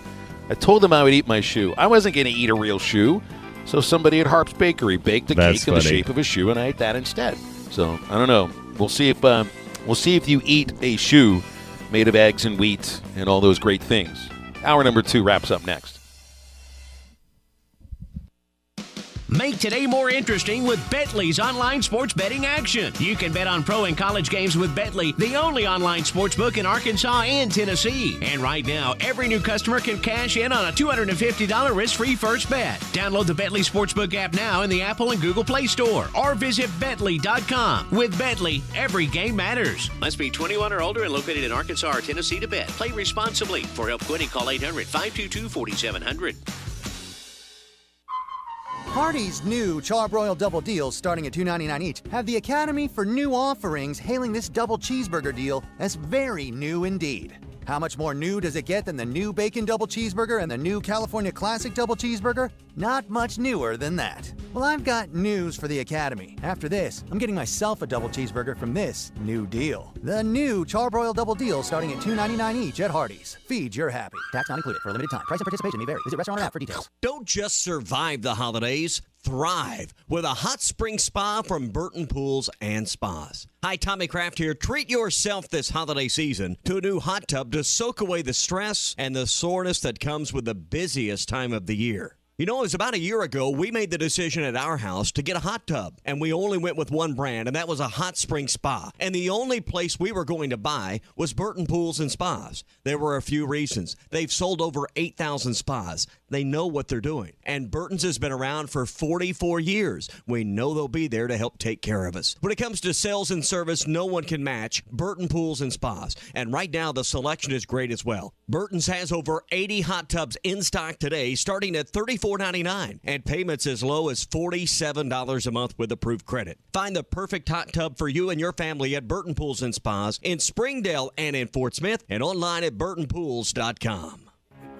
S8: I wasn't going to eat a real shoe. So somebody at Harp's Bakery baked a cake in the shape of a shoe, and I ate that instead. So I don't know. We'll see if you eat a shoe made of eggs and wheat and all those great things. Hour number 2 wraps up next.
S10: Make today more interesting with Betly's online sports betting action. You can bet on pro and college games with Betly, the only online sportsbook in Arkansas and Tennessee. And right now, every new customer can cash in on a $250 risk-free first bet. Download the Betly Sportsbook app now in the Apple and Google Play Store or visit Betly.com. With Betly, every game matters. Must be 21 or older and located in Arkansas or Tennessee to bet. Play responsibly. For help quitting, call 800-522-4700.
S11: Hardee's new Charbroiled Double Deals, starting at $2.99 each, have the Academy for New offerings hailing this double cheeseburger deal as very new indeed. How much more new does it get than the new Bacon Double Cheeseburger and the new California Classic Double Cheeseburger? Not much newer than that. Well, I've got news for the Academy. After this, I'm getting myself a double cheeseburger from this new deal. The new Charbroiled Double Deal, starting at $2.99 each at Hardee's. Feed your happy. Tax not included for a limited time. Price and participation may vary. Visit restaurant or app for details.
S5: Don't just survive the holidays. Thrive with a hot spring spa from Burton Pools and Spas. Hi, Tommy Kraft here. Treat yourself this holiday season to a new hot tub to soak away the stress and the soreness that comes with the busiest time of the year. You know, it was about a year ago we made the decision at our house to get a hot tub, and we only went with one brand, and that was a hot spring spa. And the only place we were going to buy was Burton Pools and Spas. There were a few reasons. They've sold over 8,000 spas. They know what they're doing. And Burton's has been around for 44 years. We know they'll be there to help take care of us. When it comes to sales and service, no one can match Burton Pools and Spas. And right now, the selection is great as well. Burton's has over 80 hot tubs in stock today, starting at $34.99, and payments as low as $47 a month with approved credit. Find the perfect hot tub for you and your family at Burton Pools and Spas in Springdale and in Fort Smith, and online at burtonpools.com.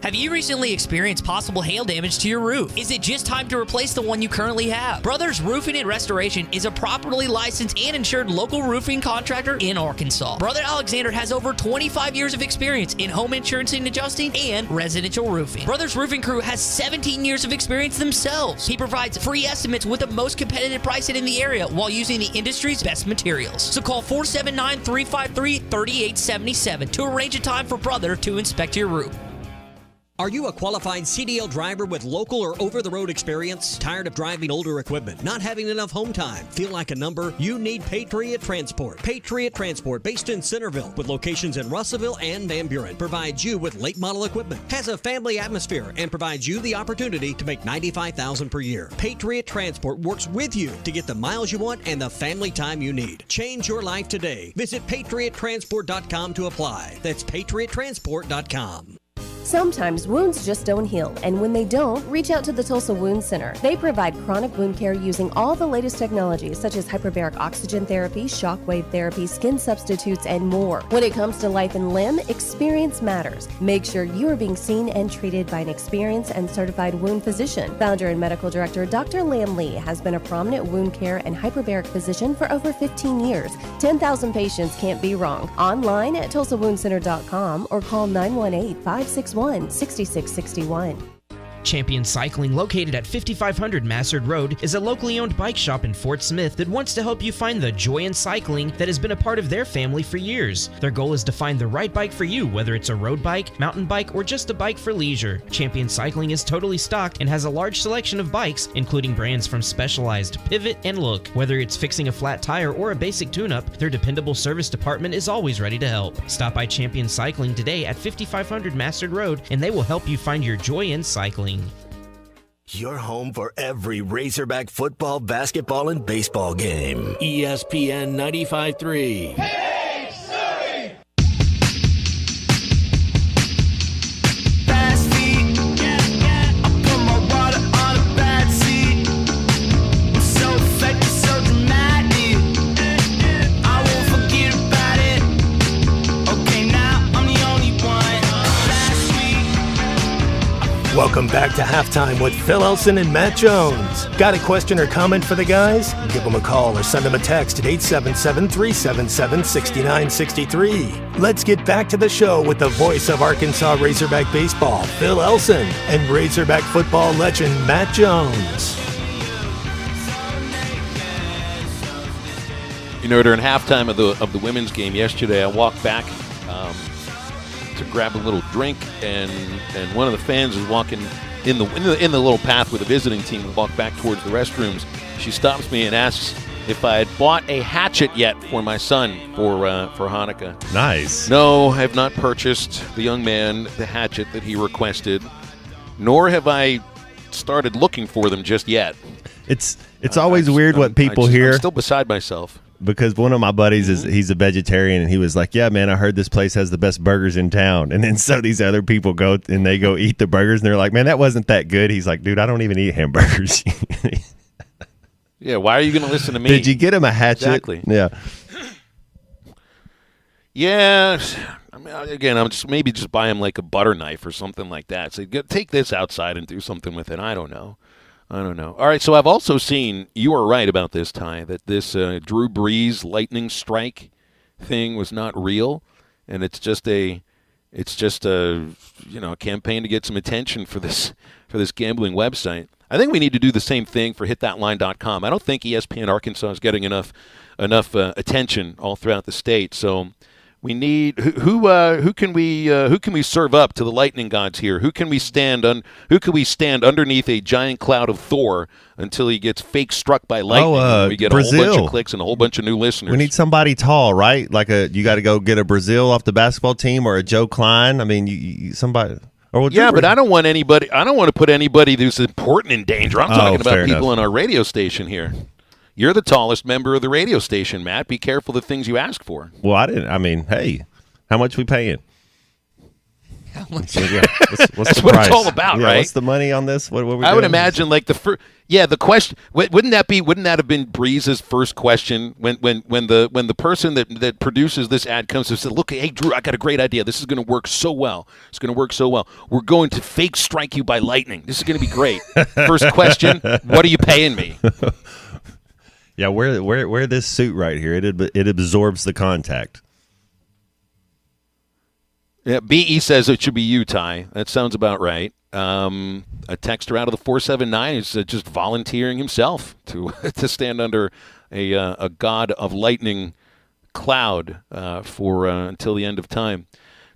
S3: Have you recently experienced possible hail damage to your roof? Is it just time to replace the one you currently have? Brothers Roofing and Restoration is a properly licensed and insured local roofing contractor in Arkansas. Brother Alexander has over 25 years of experience in home insurance and adjusting and residential roofing. Brothers Roofing Crew has 17 years of experience themselves. He provides free estimates with the most competitive pricing in the area while using the industry's best materials. So call 479-353-3877 to arrange a time for Brother to inspect your roof.
S5: Are you a qualified CDL driver with local or over-the-road experience? Tired of driving older equipment? Not having enough home time? Feel like a number? You need Patriot Transport. Patriot Transport, based in Centerville, with locations in Russellville and Van Buren, provides you with late model equipment, has a family atmosphere, and provides you the opportunity to make $95,000 per year. Patriot Transport works with you to get the miles you want and the family time you need. Change your life today. Visit patriottransport.com to apply. That's patriottransport.com.
S23: Sometimes wounds just don't heal, and when they don't, reach out to the Tulsa Wound Center. They provide chronic wound care using all the latest technologies such as hyperbaric oxygen therapy, shockwave therapy, skin substitutes, and more. When it comes to life and limb, experience matters. Make sure you are being seen and treated by an experienced and certified wound physician. Founder and medical director Dr. Lam Lee has been a prominent wound care and hyperbaric physician for over 15 years. 10,000 patients can't be wrong. Online at TulsaWoundCenter.com or call 918-561-6661.
S13: Champion Cycling, located at 5500 Massard Road, is a locally owned bike shop in Fort Smith that wants to help you find the joy in cycling that has been a part of their family for years. Their goal is to find the right bike for you, whether it's a road bike, mountain bike, or just a bike for leisure. Champion Cycling is totally stocked and has a large selection of bikes, including brands from Specialized, Pivot, and Look. Whether it's fixing a flat tire or a basic tune-up, their dependable service department is always ready to help. Stop by Champion Cycling today at 5500 Massard Road, and they will help you find your joy in cycling.
S17: Your home for every Razorback football, basketball, and baseball game. ESPN 95.3.
S16: Hey, Surrey! Fast feet, I put my water on a bad seat. I'm so fake, so dramatic. I won't forget about it. Okay, now I'm the only one. Last week.
S2: Welcome back to Halftime with Phil Elson and Matt Jones. Got a question or comment for the guys? Give them a call or send them a text at 877-377-6963. Let's get back to the show with the voice of Arkansas Razorback baseball, Phil Elson, and Razorback football legend Matt Jones.
S8: You know, during halftime of the women's game yesterday, I walked back to grab a little drink, and one of the fans is walking in the little path with the visiting team and walk back towards the restrooms, she stops me and asks if I had bought a hatchet yet for my son for Hanukkah.
S9: Nice.
S8: No, I have not purchased the young man the hatchet that he requested, nor have I started looking for them just yet.
S9: It's always weird what people hear.
S8: I'm still beside myself.
S9: Because one of my buddies he's a vegetarian, and he was like, "Yeah, man, I heard this place has the best burgers in town." And then so these other people go and they go eat the burgers, and they're like, "Man, that wasn't that good." He's like, "Dude, I don't even eat hamburgers."
S8: Yeah, why are you going to listen to me?
S9: Did you get him a hatchet?
S8: Exactly.
S9: Yeah.
S8: Yeah. I mean, again, I'm just buy him like a butter knife or something like that. So take this outside and do something with it. I don't know. All right, so I've also seen, you are right about this, Ty, that this Drew Brees lightning strike thing was not real, and it's just a campaign to get some attention for this gambling website. I think we need to do the same thing for hitthatline.com. I don't think ESPN Arkansas is getting enough attention all throughout the state. So we need who can we serve up to the lightning gods here? Who can we stand underneath a giant cloud of Thor until he gets fake struck by lightning? We get
S9: Brazil.
S8: A whole bunch of clicks and a whole bunch of new listeners.
S9: We need somebody tall, right? Like you got to go get a Brazil off the basketball team or a Joe Klein. I mean, somebody.
S8: But I don't want anybody. I don't want to put anybody who's important in danger. I'm talking about people on our radio station here. You're the tallest member of the radio station, Matt. Be careful the things you ask for.
S9: Well, hey, how much we paying?
S8: What's
S9: That's
S8: what
S9: price?
S8: it's all about, right?
S9: What's the money on this? What we
S8: I would
S9: doing?
S8: imagine like the question. Wouldn't that have been Breeze's first question when the person that produces this ad comes and says, "Look, hey Drew, I got a great idea. This is going to work so well. It's going to work so well. We're going to fake strike you by lightning. This is going to be great." First question: what are you paying me?
S9: Yeah, wear this suit right here. It absorbs the contact.
S8: Yeah, BE says it should be you, Ty. That sounds about right. A texter out of the 479 is just volunteering himself to stand under a god of lightning cloud for until the end of time.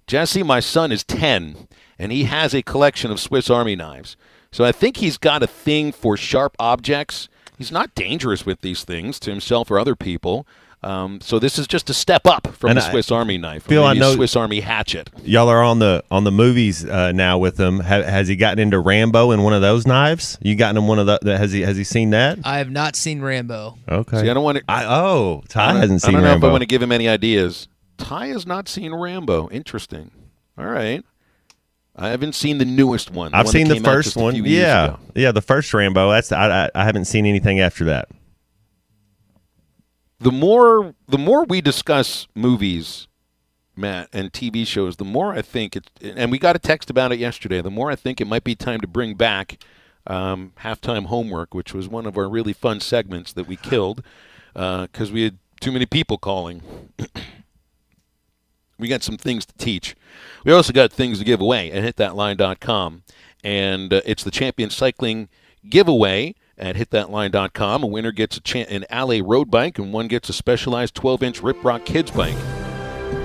S8: Jesse, my son is 10, and he has a collection of Swiss Army knives. So I think he's got a thing for sharp objects. He's not dangerous with these things to himself or other people. So this is just a step up from the Swiss Army knife,
S9: I know
S8: Swiss Army hatchet.
S9: Y'all are on the movies now with him. Has he gotten into Rambo and one of those knives? You gotten him one of the? Has he seen that?
S3: I have not seen Rambo.
S9: Okay.
S8: See, I don't want to.
S9: Ty hasn't seen Rambo.
S8: I don't know if I want to give him any ideas. Ty has not seen Rambo. Interesting. All right. I haven't seen the newest one.
S9: I've seen the first one. Yeah, the first Rambo. I haven't seen anything after that.
S8: The more we discuss movies, Matt, and TV shows, the more I think and we got a text about it yesterday, the more I think it might be time to bring back Halftime Homework, which was one of our really fun segments that we killed because we had too many people calling. We got some things to teach. We also got things to give away at hitthatline.com, and it's the Champion Cycling giveaway at hitthatline.com. A winner gets an Alley road bike, and one gets a specialized 12-inch Rip Rock kids bike.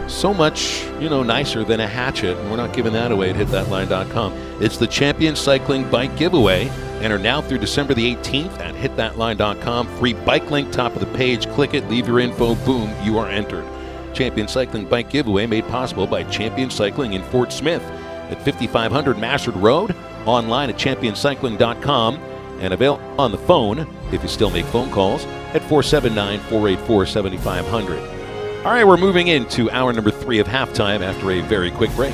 S8: So much, nicer than a hatchet, and we're not giving that away at hitthatline.com. It's the Champion Cycling bike giveaway. Enter now through December the 18th at hitthatline.com. Free bike link, top of the page. Click it, leave your info, boom, you are entered. Champion Cycling bike giveaway made possible by Champion Cycling in Fort Smith at 5500 Massard Road, online at championcycling.com, and available on the phone, if you still make phone calls, at 479-484-7500. All right, we're moving into hour number 3 of halftime after a very quick break.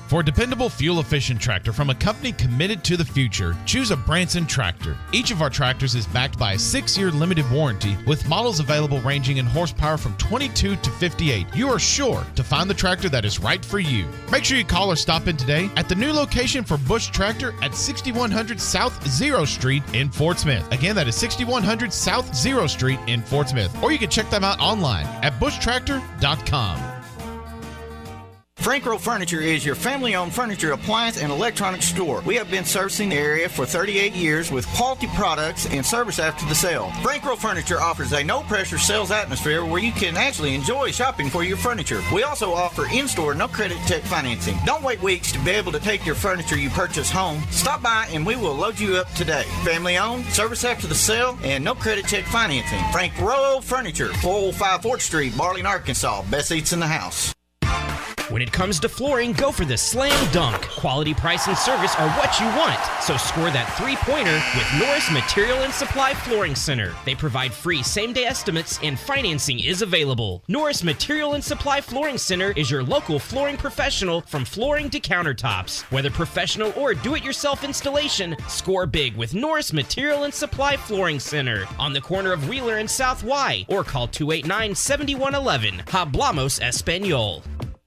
S1: For a dependable, fuel-efficient tractor from a company committed to the future, choose a Branson tractor. Each of our tractors is backed by a 6-year limited warranty with models available ranging in horsepower from 22 to 58. You are sure to find the tractor that is right for you. Make sure you call or stop in today at the new location for Bush Tractor at 6100 South 0 Street in Fort Smith. Again, that is 6100 South 0 Street in Fort Smith. Or you can check them out online at bushtractor.com.
S4: Frank Rowe Furniture is your family-owned furniture, appliance, and electronics store. We have been servicing the area for 38 years with quality products and service after the sale. Frank Rowe Furniture offers a no-pressure sales atmosphere where you can actually enjoy shopping for your furniture. We also offer in-store, no-credit check financing. Don't wait weeks to be able to take your furniture you purchase home. Stop by and we will load you up today. Family-owned, service after the sale, and no-credit check financing. Frank Rowe Furniture, 405 4th Street, Barling, Arkansas. Best seats in the house.
S13: When it comes to flooring, go for the slam dunk. Quality, price, and service are what you want. So score that three-pointer with Norris Material and Supply Flooring Center. They provide free same-day estimates and financing is available. Norris Material and Supply Flooring Center is your local flooring professional from flooring to countertops. Whether professional or do-it-yourself installation, score big with Norris Material and Supply Flooring Center on the corner of Wheeler and South Y, or call 289-7111. Hablamos Español.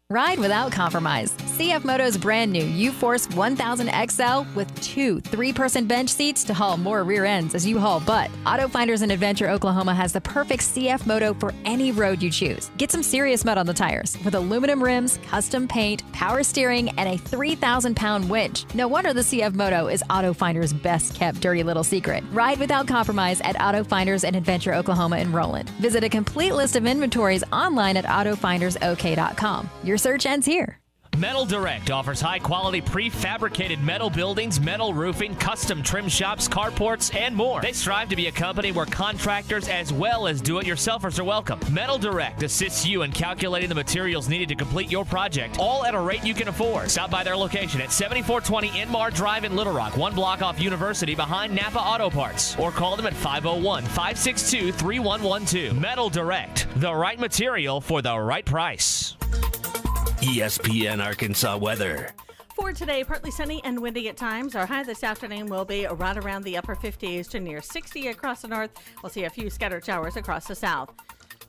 S14: Ride without compromise. CF Moto's brand new U-Force 1000 XL with 2 3-person bench seats to haul more rear ends as you haul butt. Auto Finders in Adventure, Oklahoma has the perfect CF Moto for any road you choose. Get some serious mud on the tires with aluminum rims, custom paint, power steering, and a 3,000-pound winch. No wonder the CF Moto is Auto Finders' best-kept dirty little secret. Ride without compromise at Auto Finders in Adventure, Oklahoma in Roland. Visit a complete list of inventories online at autofindersok.com. Your search ends here.
S15: Metal Direct offers high-quality prefabricated metal buildings, metal roofing, custom trim shops, carports, and more. They strive to be a company where contractors as well as do-it-yourselfers are welcome. Metal Direct assists you in calculating the materials needed to complete your project, all at a rate you can afford. Stop by their location at 7420 Inmar Drive in Little Rock, 1 block off University behind Napa Auto Parts, or call them at 501-562-3112. Metal Direct, the right material for the right price.
S17: ESPN Arkansas weather.
S18: For today, partly sunny and windy at times. Our high this afternoon will be right around the upper 50s to near 60 across the north. We'll see a few scattered showers across the south.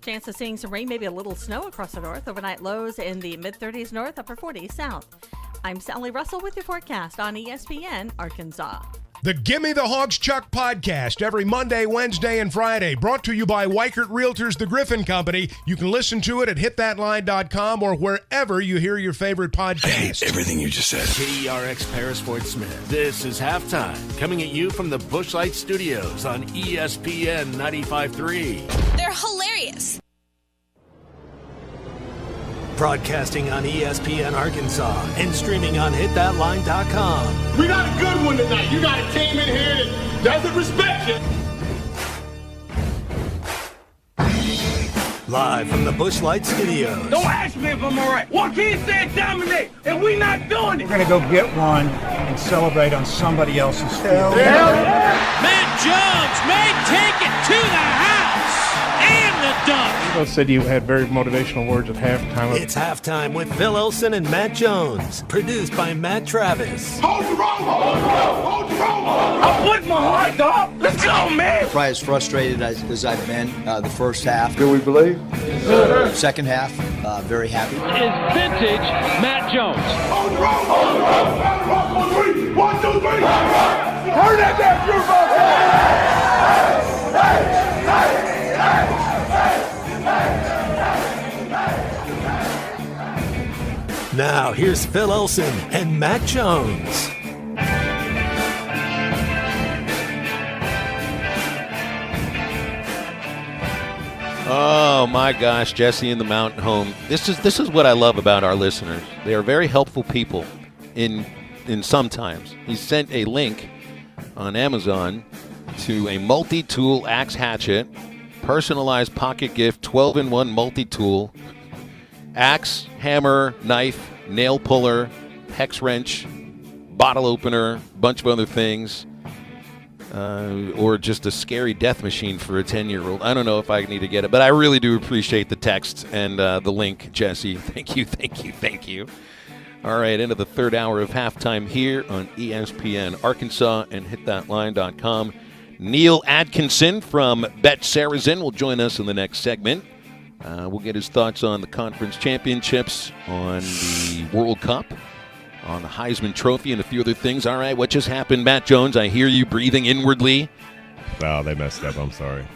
S18: Chance of seeing some rain, maybe a little snow across the north. Overnight lows in the mid-30s north, upper 40s south. I'm Sally Russell with your forecast on ESPN Arkansas.
S21: The Gimme the Hogs Chuck podcast every Monday, Wednesday, and Friday. Brought to you by Weichert Realtors, The Griffin Company. You can listen to it at hitthatline.com or wherever you hear your favorite podcast.
S22: Everything you just said.
S24: KERX Paris Fort Smith. This is Halftime, coming at you from the Bushlight Studios on ESPN 95.3.
S25: They're hilarious.
S2: Broadcasting on ESPN Arkansas and streaming on hitthatline.com.
S27: We got a good one tonight. You got a team in here that doesn't respect you.
S2: Live from the Bushlight Studios.
S27: Don't ask me if I'm all right. Joaquin said dominate, and we not doing it.
S30: We're going to go get one and celebrate on somebody else's field.
S10: Matt Jones may take it to the house and the dunk.
S30: Both said you had very motivational words at halftime.
S2: It's Halftime with Phil Elson and Matt Jones. Produced by Matt Travis.
S27: Hold the rope! Hold the rope! Hold the rope! I'm putting my heart up. Let's go, man!
S28: Probably as frustrated as I've been the first half.
S30: Do we believe?
S28: Second half, very happy.
S10: Is vintage Matt Jones.
S27: Hold the rope! Hold the rope! Hold the rope! 1, 2, 3! 1, 2, 3! Turn that down,
S2: Now, here's Phil Elson and Matt Jones.
S8: Oh my gosh, Jesse in the mountain home. This is what I love about our listeners. They are very helpful people in sometimes. He sent a link on Amazon to a multi-tool axe hatchet, personalized pocket gift, 12-in-1 multi-tool, axe, hammer, knife, nail puller, hex wrench, bottle opener, bunch of other things. Or just a scary death machine for a 10-year-old. I don't know if I need to get it, but I really do appreciate the text and the link, Jesse. Thank you. All right, into the third hour of halftime here on ESPN Arkansas and hitthatline.com. Neil Atkinson from Bet Saracen will join us in the next segment. We'll get his thoughts on the conference championships, on the World Cup, on the Heisman Trophy, and a few other things. All right, what just happened, Matt Jones? I hear you breathing inwardly.
S9: Oh, they messed up. I'm sorry.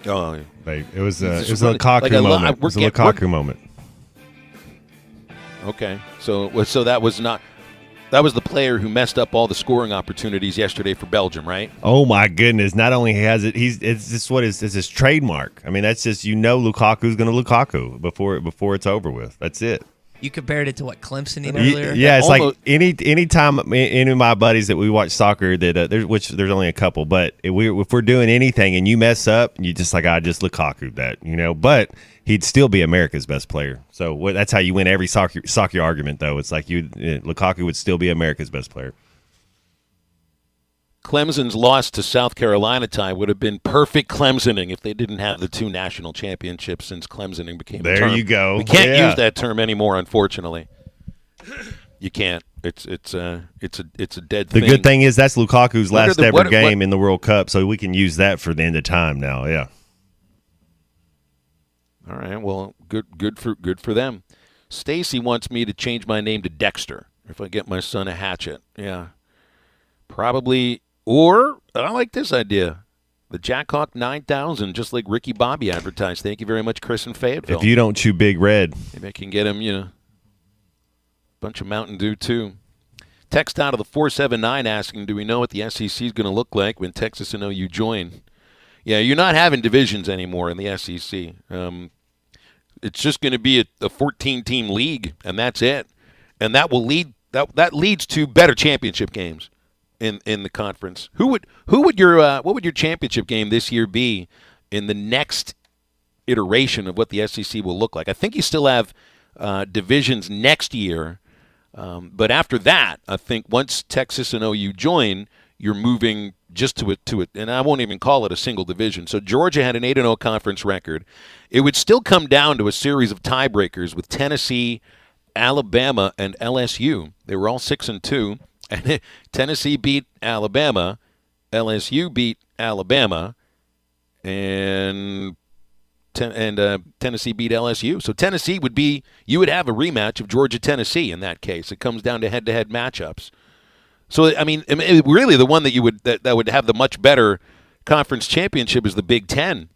S8: Oh,
S9: it was a Lukaku moment. It was a Lukaku moment.
S8: Okay. So that was not. That was the player who messed up all the scoring opportunities yesterday for Belgium, right?
S9: Oh my goodness! Not only has it, it's just it's his trademark. I mean, that's just Lukaku's going to Lukaku before it's over with. That's it.
S3: You compared it to what Clemson did earlier.
S9: Yeah, it's like any time any of my buddies that we watch soccer that there's only a couple, but if we're doing anything and you mess up, you just like I just Lukaku that but he'd still be America's best player. So that's how you win every soccer argument, though. It's like Lukaku would still be America's best player.
S8: Clemson's loss to South Carolina would have been perfect Clemsoning if they didn't have the 2 national championships since Clemsoning became a term.
S9: There you go.
S8: We can't use that term anymore, unfortunately. You can't. It's a dead thing.
S9: The good thing is that's Lukaku's last ever game in the World Cup, so we can use that for the end of time now. Yeah.
S8: All right. Well, good for them. Stacy wants me to change my name to Dexter if I get my son a hatchet. Yeah. Probably. Or I like this idea. The Jackhawk 9000, just like Ricky Bobby advertised. Thank you very much, Chris in Fayetteville.
S9: If you don't chew Big Red.
S8: Maybe I can get him, a bunch of Mountain Dew, too. Text out of the 479 asking, do we know what the SEC is going to look like when Texas and OU join? Yeah, you're not having divisions anymore in the SEC. It's just going to be a 14-team league, and that's it. And that will that leads to better championship games in the conference. What would your championship game this year be in the next iteration of what the SEC will look like? I think you still have divisions next year, but after that, I think once Texas and OU join, you're moving just to it, and I won't even call it a single division. So Georgia had an 8-0 conference record. It would still come down to a series of tiebreakers with Tennessee, Alabama, and LSU. They were all 6-2. And Tennessee beat Alabama, LSU beat Alabama, and Tennessee beat LSU. So Tennessee you would have a rematch of Georgia-Tennessee in that case. It comes down to head-to-head matchups. So I mean, really, the one that would have the much better conference championship is the Big Ten.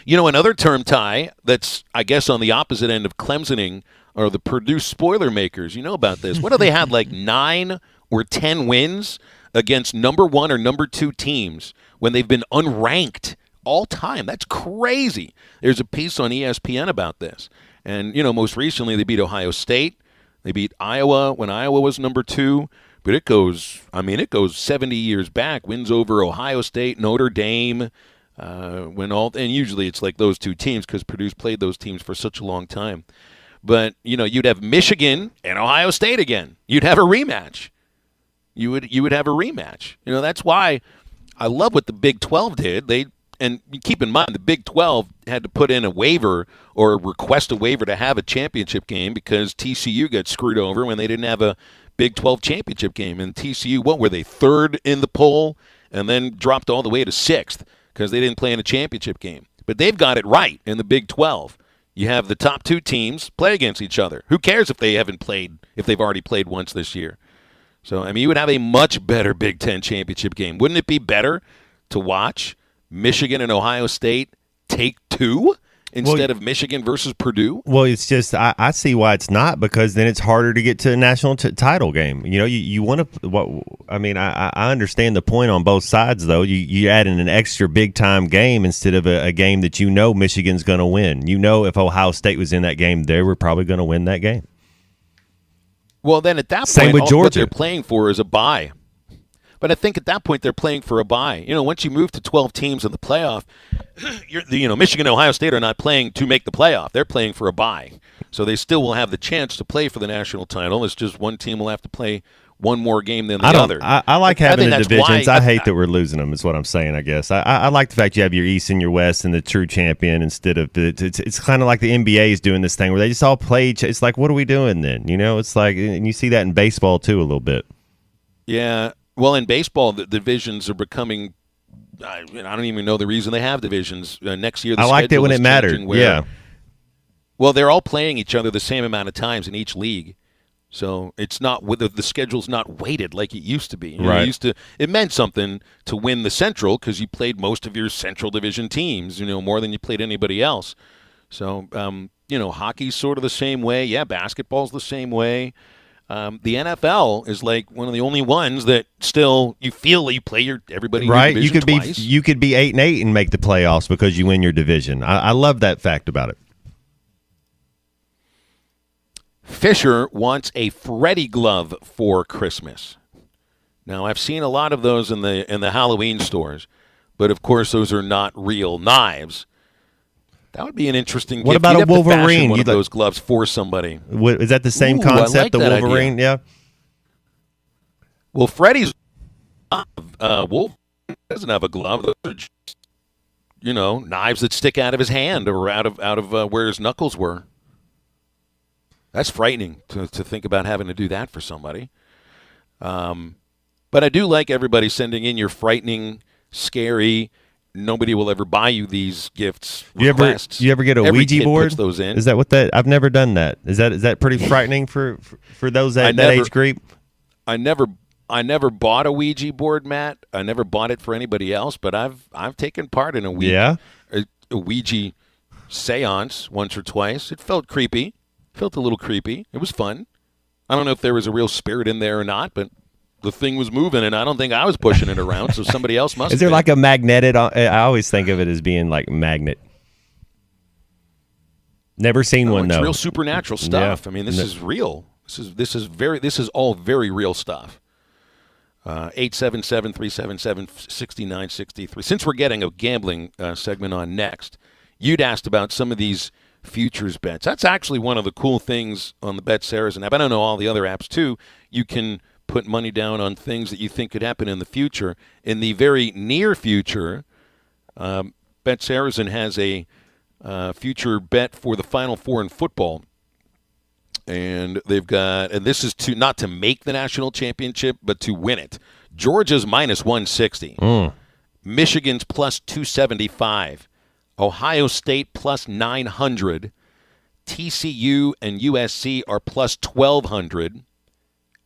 S8: Another term, Ty, that's I guess on the opposite end of Clemsoning are the Purdue spoiler makers. You know about this? What do they have, like 9 or 10 wins against number 1 or number 2 teams when they've been unranked all time? That's crazy. There's a piece on ESPN about this, and most recently they beat Ohio State. They beat Iowa when Iowa was number 2. But it goes 70 years back. Wins over Ohio State, Notre Dame, and usually it's like those 2 teams because Purdue's played those teams for such a long time. But you'd have Michigan and Ohio State again. You'd have a rematch. You would have a rematch. That's why I love what the Big 12 did. And keep in mind the Big 12 had to put in a waiver or request a waiver to have a championship game because TCU got screwed over when they didn't have a Big 12 championship game. And TCU, what were they, 3rd in the poll and then dropped all the way to 6th because they didn't play in a championship game. But they've got it right in the Big 12. You have the top 2 teams play against each other. Who cares if they've already played once this year? So, I mean, you would have a much better Big Ten championship game. Wouldn't it be better to watch Michigan and Ohio State take 2 instead of Michigan versus Purdue?
S9: Well, it's just I see why it's not, because then it's harder to get to a national title game. You want to. I understand the point on both sides, though. You add in an extra big time game instead of a game that Michigan's going to win. If Ohio State was in that game, they were probably going to win that game.
S8: Well, then at that point, what they're playing for is a bye. But I think at that point they're playing for a bye. Once you move to 12 teams in the playoff, Michigan and Ohio State are not playing to make the playoff. They're playing for a bye. So they still will have the chance to play for the national title. It's just one team will have to play one more game than the other.
S9: I like having the divisions. I hate that we're losing them is what I'm saying, I guess. I like the fact you have your East and your West and the true champion instead of it's kind of like the NBA is doing this thing where they just all play. It's like, what are we doing then? It's like, and you see that in baseball too a little bit.
S8: Yeah. Well, in baseball, the divisions are becoming I don't even know the reason they have divisions. Next year,
S9: I liked it when it mattered. Yeah.
S8: Well, they're all playing each other the same amount of times in each league. So it's not the schedule's not weighted like it used to be.
S9: Right.
S8: It meant something to win the Central because you played most of your Central Division teams, more than you played anybody else. So hockey's sort of the same way. Yeah, basketball's the same way. The NFL is like one of the only ones that still you feel you play everybody
S9: right.
S8: In your division twice.
S9: You could be 8-8 and make the playoffs because you win your division. I love that fact about it.
S8: Fisher wants a Freddy glove for Christmas. Now, I've seen a lot of those in the Halloween stores, but of course those are not real knives. That would be an interesting gift.
S9: What about a Wolverine?
S8: One of those gloves for somebody.
S9: Is that the same concept, the Wolverine?
S8: Idea.
S9: Yeah.
S8: Well, Freddy's Wolverine doesn't have a glove. Those are just, knives that stick out of his hand or out of where his knuckles were. That's frightening to think about having to do that for somebody. But I do like everybody sending in your frightening, scary, nobody will ever buy you these gifts requests.
S9: You ever get a
S8: Every
S9: Ouija
S8: kid
S9: board?
S8: puts those in.
S9: Is that what that? I've never done that. Is that pretty frightening for those that age group?
S8: I never bought a Ouija board, Matt. I never bought it for anybody else, but I've taken part in a Ouija seance once or twice. It felt creepy. Felt a little creepy. It was fun. I don't know if there was a real spirit in there or not, but the thing was moving, and I don't think I was pushing it around, so somebody else must have.
S9: Is there
S8: been.
S9: like a magnetic? I always think of it as being like magnet. Never seen one,
S8: it's
S9: though.
S8: Real supernatural stuff.
S9: Yeah.
S8: I mean, this is real. This is all very real stuff. 877-377-6963. Since we're getting a gambling segment on next, you'd asked about some of these futures bets. That's actually one of the cool things on the Bet Saracen app. I don't know all the other apps too. You can put money down on things that you think could happen in the future. In the very near future, Bet Saracen has a future bet for the Final Four in football. And they've got, and this is not to make the national championship, but to win it. Georgia's minus 160. Michigan's plus 275. Ohio State plus 900. TCU and USC are plus 1,200.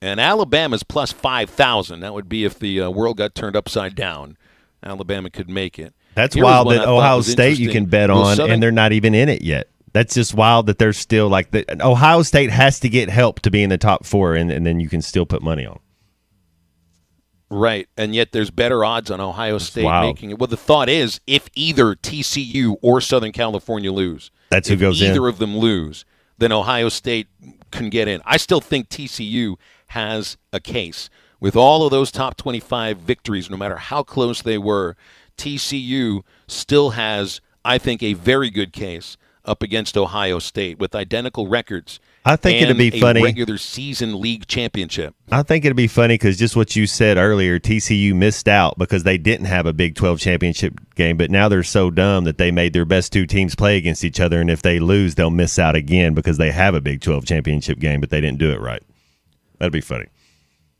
S8: And Alabama's plus 5,000. That would be if the world got turned upside down. Alabama could make it.
S9: That's wild that Ohio State you can bet on, and they're not even in it yet. That's just wild that they're still like Ohio State has to get help to be in the top four, and then you can still put money on.
S8: Right, and yet there's better odds on Ohio State making it. Well, the thought is if either TCU or Southern California lose,
S9: that's who goes in.
S8: If either of them lose, then Ohio State can get in. I still think TCU has a case. With all of those top 25 victories, no matter how close they were, TCU still has, I think, a very good case up against Ohio State with identical records.
S9: I think it'd be funny.
S8: Regular season league championship.
S9: I think it'd be funny because just what you said earlier, TCU missed out because they didn't have a Big 12 championship game, but now they're so dumb that they made their best two teams play against each other, and if they lose, they'll miss out again because they have a Big 12 championship game, but they didn't do it right. That'd be funny.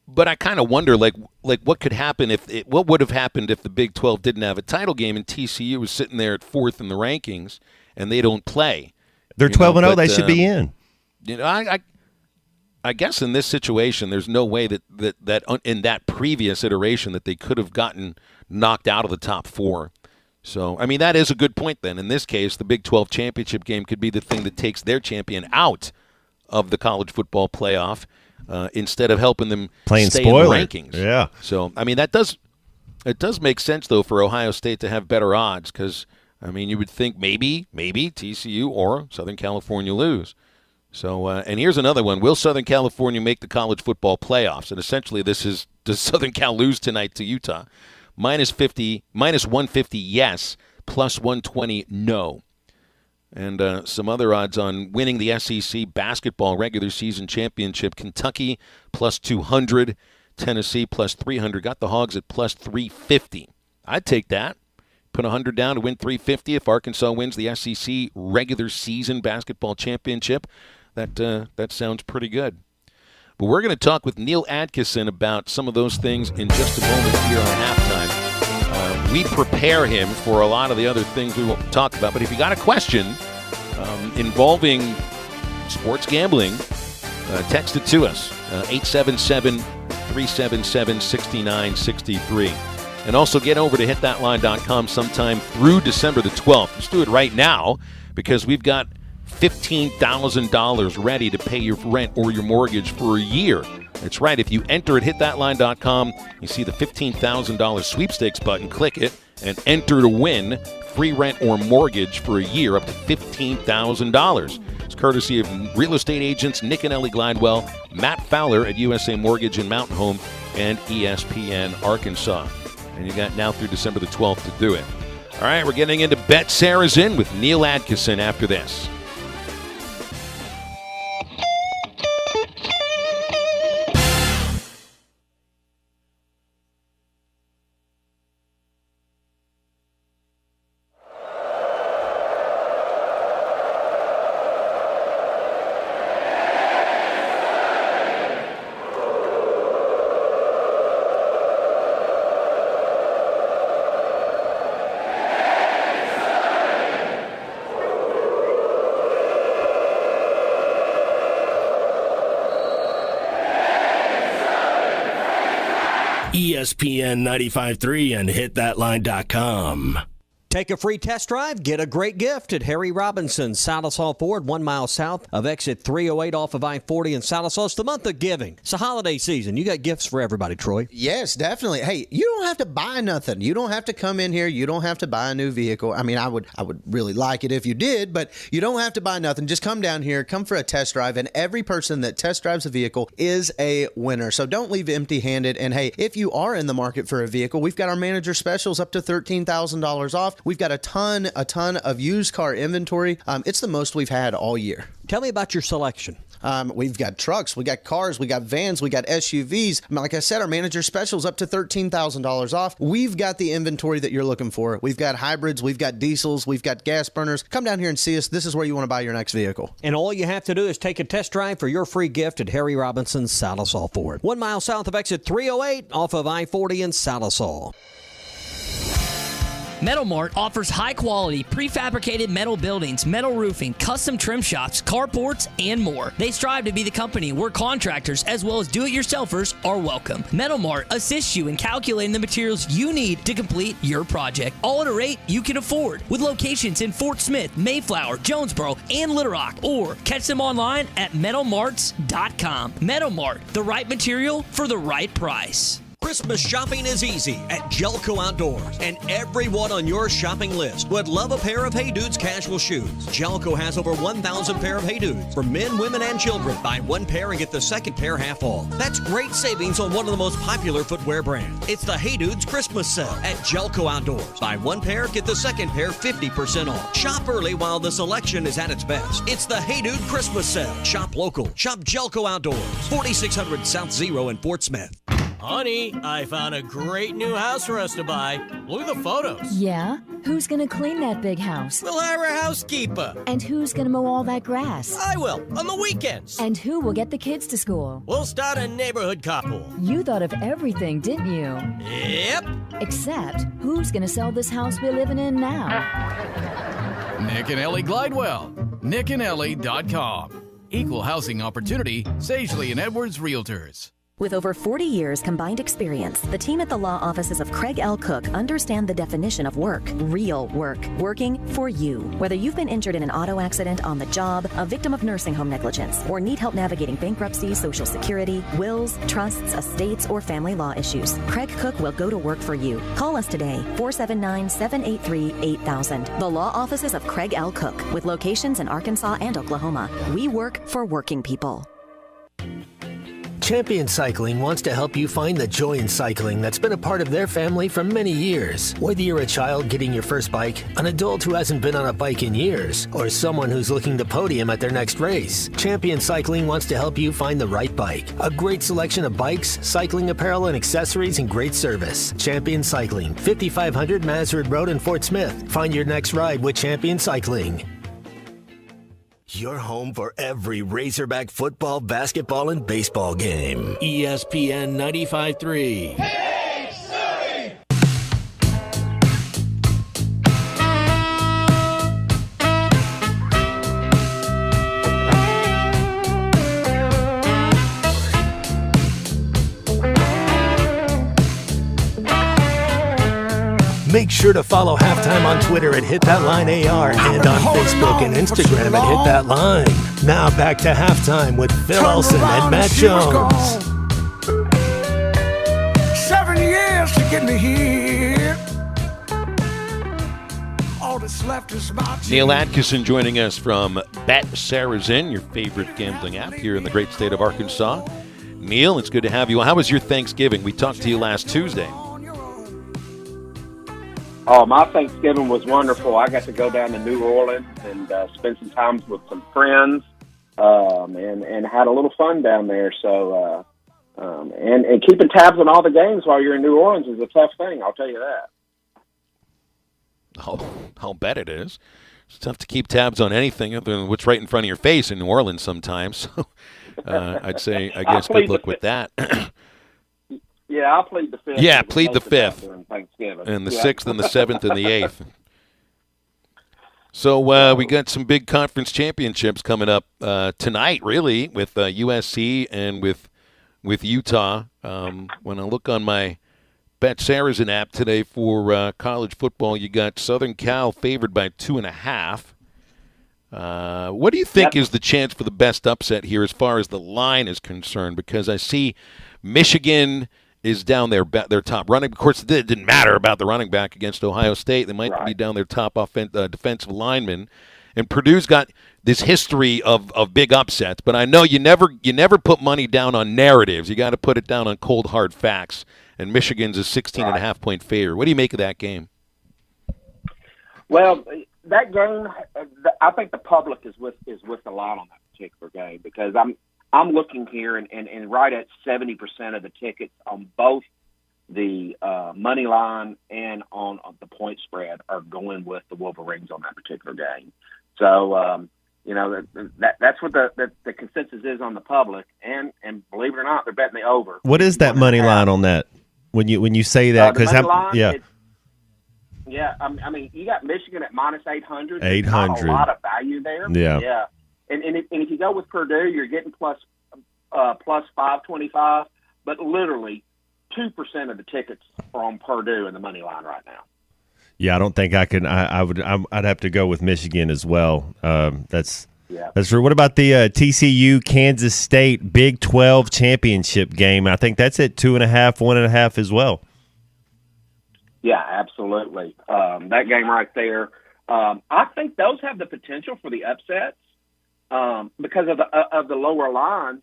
S8: But I kind of wonder, like what could happen what would have happened if the Big 12 didn't have a title game and TCU was sitting there at fourth in the rankings and they don't play.
S9: They're 12-0. They should be in.
S8: I guess in this situation, there's no way that in that previous iteration that they could have gotten knocked out of the top four. So, I mean, that is a good point then. In this case, the Big 12 championship game could be the thing that takes their champion out of the college football playoff instead of helping them stay in the rankings.
S9: Yeah.
S8: So, I mean, it does make sense, though, for Ohio State to have better odds because, I mean, you would think maybe TCU or Southern California lose. So, and here's another one. Will Southern California make the college football playoffs? And essentially this is, does Southern Cal lose tonight to Utah? Minus 150, yes. Plus 120, no. And some other odds on winning the SEC basketball regular season championship. Kentucky plus 200. Tennessee plus 300. Got the Hogs at plus 350. I'd take that. Put 100 down to win 350 if Arkansas wins the SEC regular season basketball championship. That sounds pretty good. But we're going to talk with Neil Atkinson about some of those things in just a moment here on Halftime. We prepare him for a lot of the other things we won't talk about. But if you got a question involving sports gambling, text it to us, 877-377-6963. And also get over to hitthatline.com sometime through December the 12th. Let's do it right now because we've got $15,000 ready to pay your rent or your mortgage for a year. That's right. If you enter at hitthatline.com, you see the $15,000 sweepstakes button. Click it and enter to win free rent or mortgage for a year up to $15,000. It's courtesy of real estate agents Nick and Ellie Glidewell, Matt Fowler at USA Mortgage and Mountain Home, and ESPN Arkansas. And you got now through December the 12th to do it. All right, we're getting into Bet Sarah's In with Neil Adkison after this.
S17: ESPN 95.3 and hitthatline.com.
S6: Take a free test drive, get a great gift at Harry Robinson's Salisaw Ford, 1 mile south of exit 308 off of I-40 in Salisaw. It's the month of giving. It's the holiday season. You got gifts for everybody, Troy.
S7: Yes, definitely. Hey, you don't have to buy nothing. You don't have to come in here. You don't have to buy a new vehicle. I mean, I would really like it if you did, but you don't have to buy nothing. Just come down here, come for a test drive, and every person that test drives a vehicle is a winner. So don't leave empty-handed. And hey, if you are in the market for a vehicle, we've got our manager specials up to $13,000 off. We've got a ton of used car inventory. It's the most we've had all year.
S6: Tell me about your selection.
S7: We've got trucks, we got cars, we got vans, we got SUVs. Like I said, our manager special's up to $13,000 off. We've got the inventory that you're looking for. We've got hybrids, we've got diesels, we've got gas burners. Come down here and see us. This is where you want to buy your next vehicle.
S6: And all you have to do is take a test drive for your free gift at Harry Robinson's Salisaw Ford. 1 mile south of exit 308 off of I-40 in Salisaw.
S3: Metal Mart offers high-quality, prefabricated metal buildings, metal roofing, custom trim shops, carports, and more. They strive to be the company where contractors as well as do-it-yourselfers are welcome. Metal Mart assists you in calculating the materials you need to complete your project, all at a rate you can afford. With locations in Fort Smith, Mayflower, Jonesboro, and Little Rock. Or catch them online at metalmarts.com. Metal Mart, the right material for the right price.
S6: Christmas shopping is easy at Jelco Outdoors, and everyone on your shopping list would love a pair of Hey Dudes casual shoes. Jelco has over 1,000 pair of Hey Dudes for men, women, and children. Buy one pair and get the second pair half off. That's great savings on one of the most popular footwear brands. It's the Hey Dudes Christmas sale at Jelco Outdoors. Buy one pair, get the second pair 50% off. Shop early while the selection is at its best. It's the Hey Dude Christmas sale. Shop local. Shop Jelco Outdoors. 4600 South Zero in Fort Smith.
S11: Honey, I found a great new house for us to buy. Look at the photos.
S12: Yeah? Who's gonna clean that big house?
S11: We'll hire a housekeeper.
S12: And who's gonna mow all that grass?
S11: I will, on the weekends.
S12: And who will get the kids to school?
S11: We'll start a neighborhood carpool.
S12: You thought of everything, didn't you?
S11: Yep.
S12: Except, who's gonna sell this house we're living in now?
S19: Nick and Ellie Glidewell. nickandellie.com. Equal housing opportunity, Sagely and Edwards Realtors.
S20: With over 40 years combined experience, the team at the law offices of Craig L. Cook understand the definition of work. Real work. Working for you. Whether you've been injured in an auto accident, on the job, a victim of nursing home negligence, or need help navigating bankruptcy, Social Security, wills, trusts, estates, or family law issues, Craig Cook will go to work for you. Call us today, 479-783-8000. The law offices of Craig L. Cook, with locations in Arkansas and Oklahoma. We work for working people.
S2: Champion Cycling wants to help you find the joy in cycling that's been a part of their family for many years. Whether you're a child getting your first bike, an adult who hasn't been on a bike in years, or someone who's looking to podium at their next race, Champion Cycling wants to help you find the right bike. A great selection of bikes, cycling apparel, and accessories, and great service. Champion Cycling, 5500 Mazard Road in Fort Smith. Find your next ride with Champion Cycling.
S17: Your home for every Razorback football, basketball, and baseball game. ESPN 95.3.
S2: Make sure to follow Halftime on Twitter at Hit That Line AR and on Facebook and Instagram at Hit That Line. Now back to Halftime with Phil Elson and Matt Jones.
S27: 7 years to get me here. All that's left is my
S8: Neil Atkinson joining us from Bet Saracen, your favorite gambling app here in the great state of Arkansas. Neil, it's good to have you. How was your Thanksgiving? We talked to you last Tuesday.
S1: Oh, my Thanksgiving was wonderful. I got to go down to New Orleans and spend some time with some friends, and had a little fun down there. So, and keeping tabs on all the games while you're in New Orleans is a tough thing. I'll tell you that.
S8: I'll bet it is. It's tough to keep tabs on anything other than what's right in front of your face in New Orleans sometimes. So, I'd say, I guess, good luck with that.
S1: Yeah, I'll plead the fifth.
S8: Yeah, plead the fifth.
S1: Thanksgiving.
S8: And the 6th and the 7th and the 8th. So we got some big conference championships coming up tonight, really, with USC and with Utah. When I look on my Bet Saracen app today for college football, you got Southern Cal favored by 2.5. What do you think is the chance for the best upset here as far as the line is concerned? Because I see Michigan is down their top running. Of course, it didn't matter about the running back against Ohio State. They might be down their top defensive lineman. And Purdue's got this history of big upsets. But I know you never put money down on narratives. You got to put it down on cold, hard facts. And Michigan's a 16.5-point favorite. What do you make of that game?
S1: Well, that game, I think the public is with a lot on that particular game because I'm looking here, and right at 70% of the tickets on both the money line and on the point spread are going with the Wolverines on that particular game. So, that's what the consensus is on the public, and believe it or not, they're betting the over.
S9: What is that money line on that? When you say that, because
S1: yeah, I mean, you got Michigan at minus 800.
S9: 800,
S1: a lot of value there.
S9: Yeah.
S1: And if you go with Purdue, you're getting plus 525, but literally 2% of the tickets are on Purdue in the money line right now.
S9: Yeah, I don't think I can. I'd have to go with Michigan as well. That's true. What about the TCU Kansas State Big 12 championship game? I think that's at 2.5, 1.5 as well.
S1: Yeah, absolutely. That game right there. I think those have the potential for the upsets. Because of the lower lines,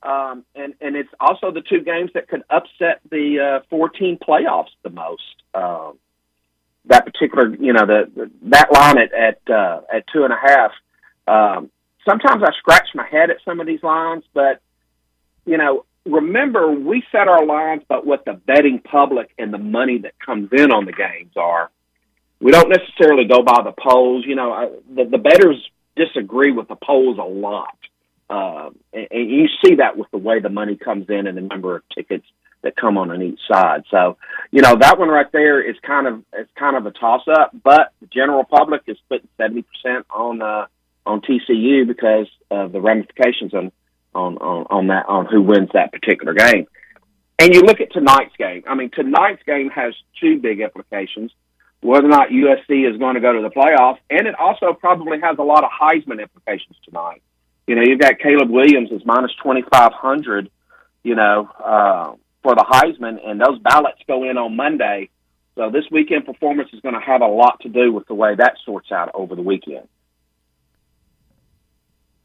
S1: and it's also the two games that could upset the 14 playoffs the most. That particular, that line at 2.5. Sometimes I scratch my head at some of these lines, but remember we set our lines, but what the betting public and the money that comes in on the games are. We don't necessarily go by the polls. The bettors disagree with the polls a lot. And you see that with the way the money comes in and the number of tickets that come on each side. So, that one right there is kind of a toss up, but the general public is putting 70% on TCU because of the ramifications on who wins that particular game. And you look at tonight's game. I mean, tonight's game has two big implications. Whether or not USC is going to go to the playoffs, and it also probably has a lot of Heisman implications tonight. You've got Caleb Williams as minus 2,500, for the Heisman, and those ballots go in on Monday. So this weekend performance is going to have a lot to do with the way that sorts out over the weekend.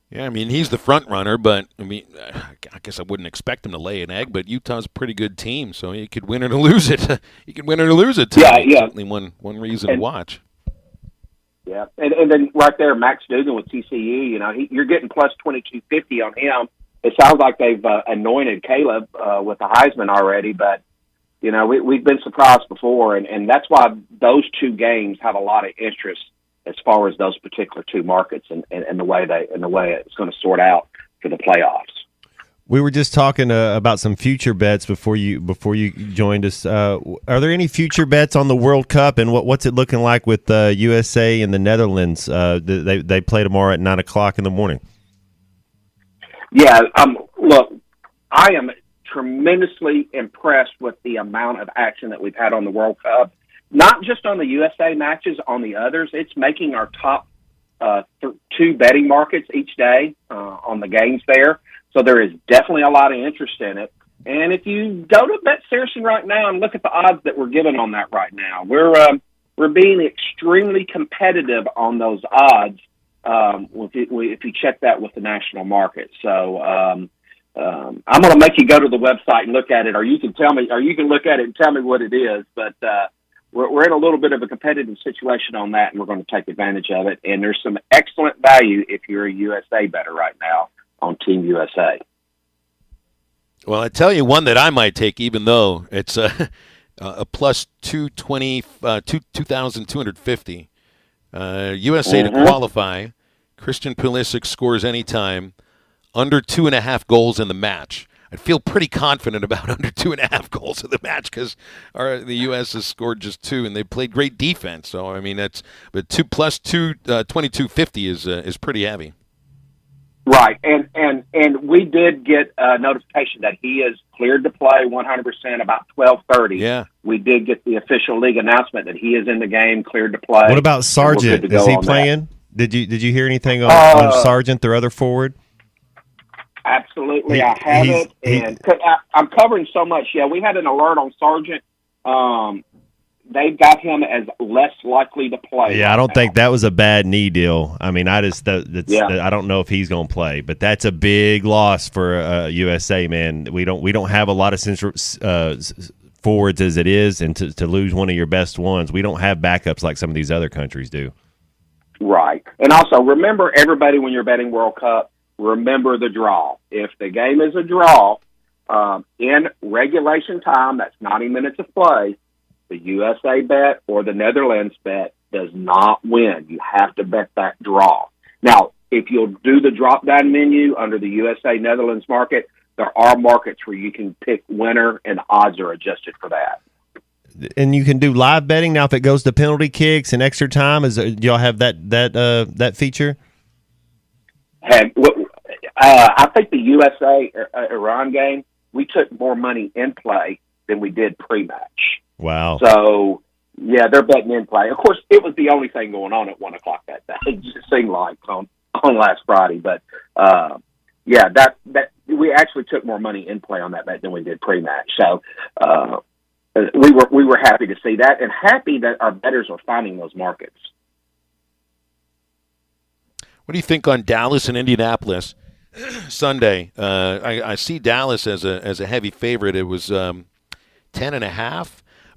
S8: Yeah, I mean, he's the front runner, but, I guess I wouldn't expect him to lay an egg, but Utah's a pretty good team, so he could win it or lose it. He could win it or lose it tonight. Yeah. Certainly one reason to watch.
S1: Yeah, and then right there, Max Duggan with TCU, you're getting plus 2,250 on him. It sounds like they've anointed Caleb with the Heisman already, but, we've been surprised before, and that's why those two games have a lot of interest as far as those particular two markets and the way it's going to sort out for the playoffs.
S9: We were just talking about some future bets before you joined us. Are there any future bets on the World Cup, and what's it looking like with USA and the Netherlands? They play tomorrow at 9:00 in the morning.
S1: Yeah, look, I am tremendously impressed with the amount of action that we've had on the World Cup. not just on the USA matches, on the others. It's making our top two betting markets each day on the games there. So there is definitely a lot of interest in it. And if you go to Bet Saracen right now and look at the odds that we're giving on that right now, we're being extremely competitive on those odds if you check that with the national market. So I'm going to make you go to the website and look at it, or you can look at it and tell me what it is. But we're in a little bit of a competitive situation on that, and we're going to take advantage of it. And there's some excellent value if you're a USA bettor right now on Team USA.
S8: Well, I tell you one that I might take, even though it's a plus 220, 2,250. USA to qualify. Christian Pulisic scores anytime. Under 2.5 goals in the match. I feel pretty confident about under 2.5 goals in the match because the U.S. has scored just 2, and they played great defense. So I mean, but 2 plus 2250 is pretty heavy.
S1: Right, and we did get a notification that he is cleared to play 100% about 12:30.
S8: Yeah,
S1: we did get the official league announcement that he is in the game, cleared to play.
S9: What about Sargent? Is he playing? That. Did you hear anything on Sargent, their other forward?
S1: Absolutely, I have it, and I'm covering so much. Yeah, we had an alert on Sargent. They've got him as less likely to play.
S9: Yeah, I don't think that was a bad knee deal. I mean, I don't know if he's going to play, but that's a big loss for USA, man. We don't have a lot of central forwards as it is, and to lose one of your best ones, we don't have backups like some of these other countries do.
S1: Right, and also remember, everybody, when you're betting World Cup, remember the draw. If the game is a draw in regulation time, that's 90 minutes of play. The USA bet or the Netherlands bet does not win. You have to bet that draw. Now, if you'll do the drop-down menu under the USA-Netherlands market, there are markets where you can pick winner, and the odds are adjusted for that.
S9: And you can do live betting now if it goes to penalty kicks and extra time. Do y'all have that feature?
S1: I think the USA-Iran game, we took more money in play than we did pre-match.
S9: Wow.
S1: So, yeah, they're betting in play. Of course, it was the only thing going on at 1 o'clock that day. It just seemed like on last Friday. But, yeah, that we actually took more money in play on that bet than we did pre-match. So we were happy to see that, and happy that our bettors are finding those markets.
S8: What do you think on Dallas and Indianapolis Sunday? I see Dallas as a heavy favorite. It was 10.5.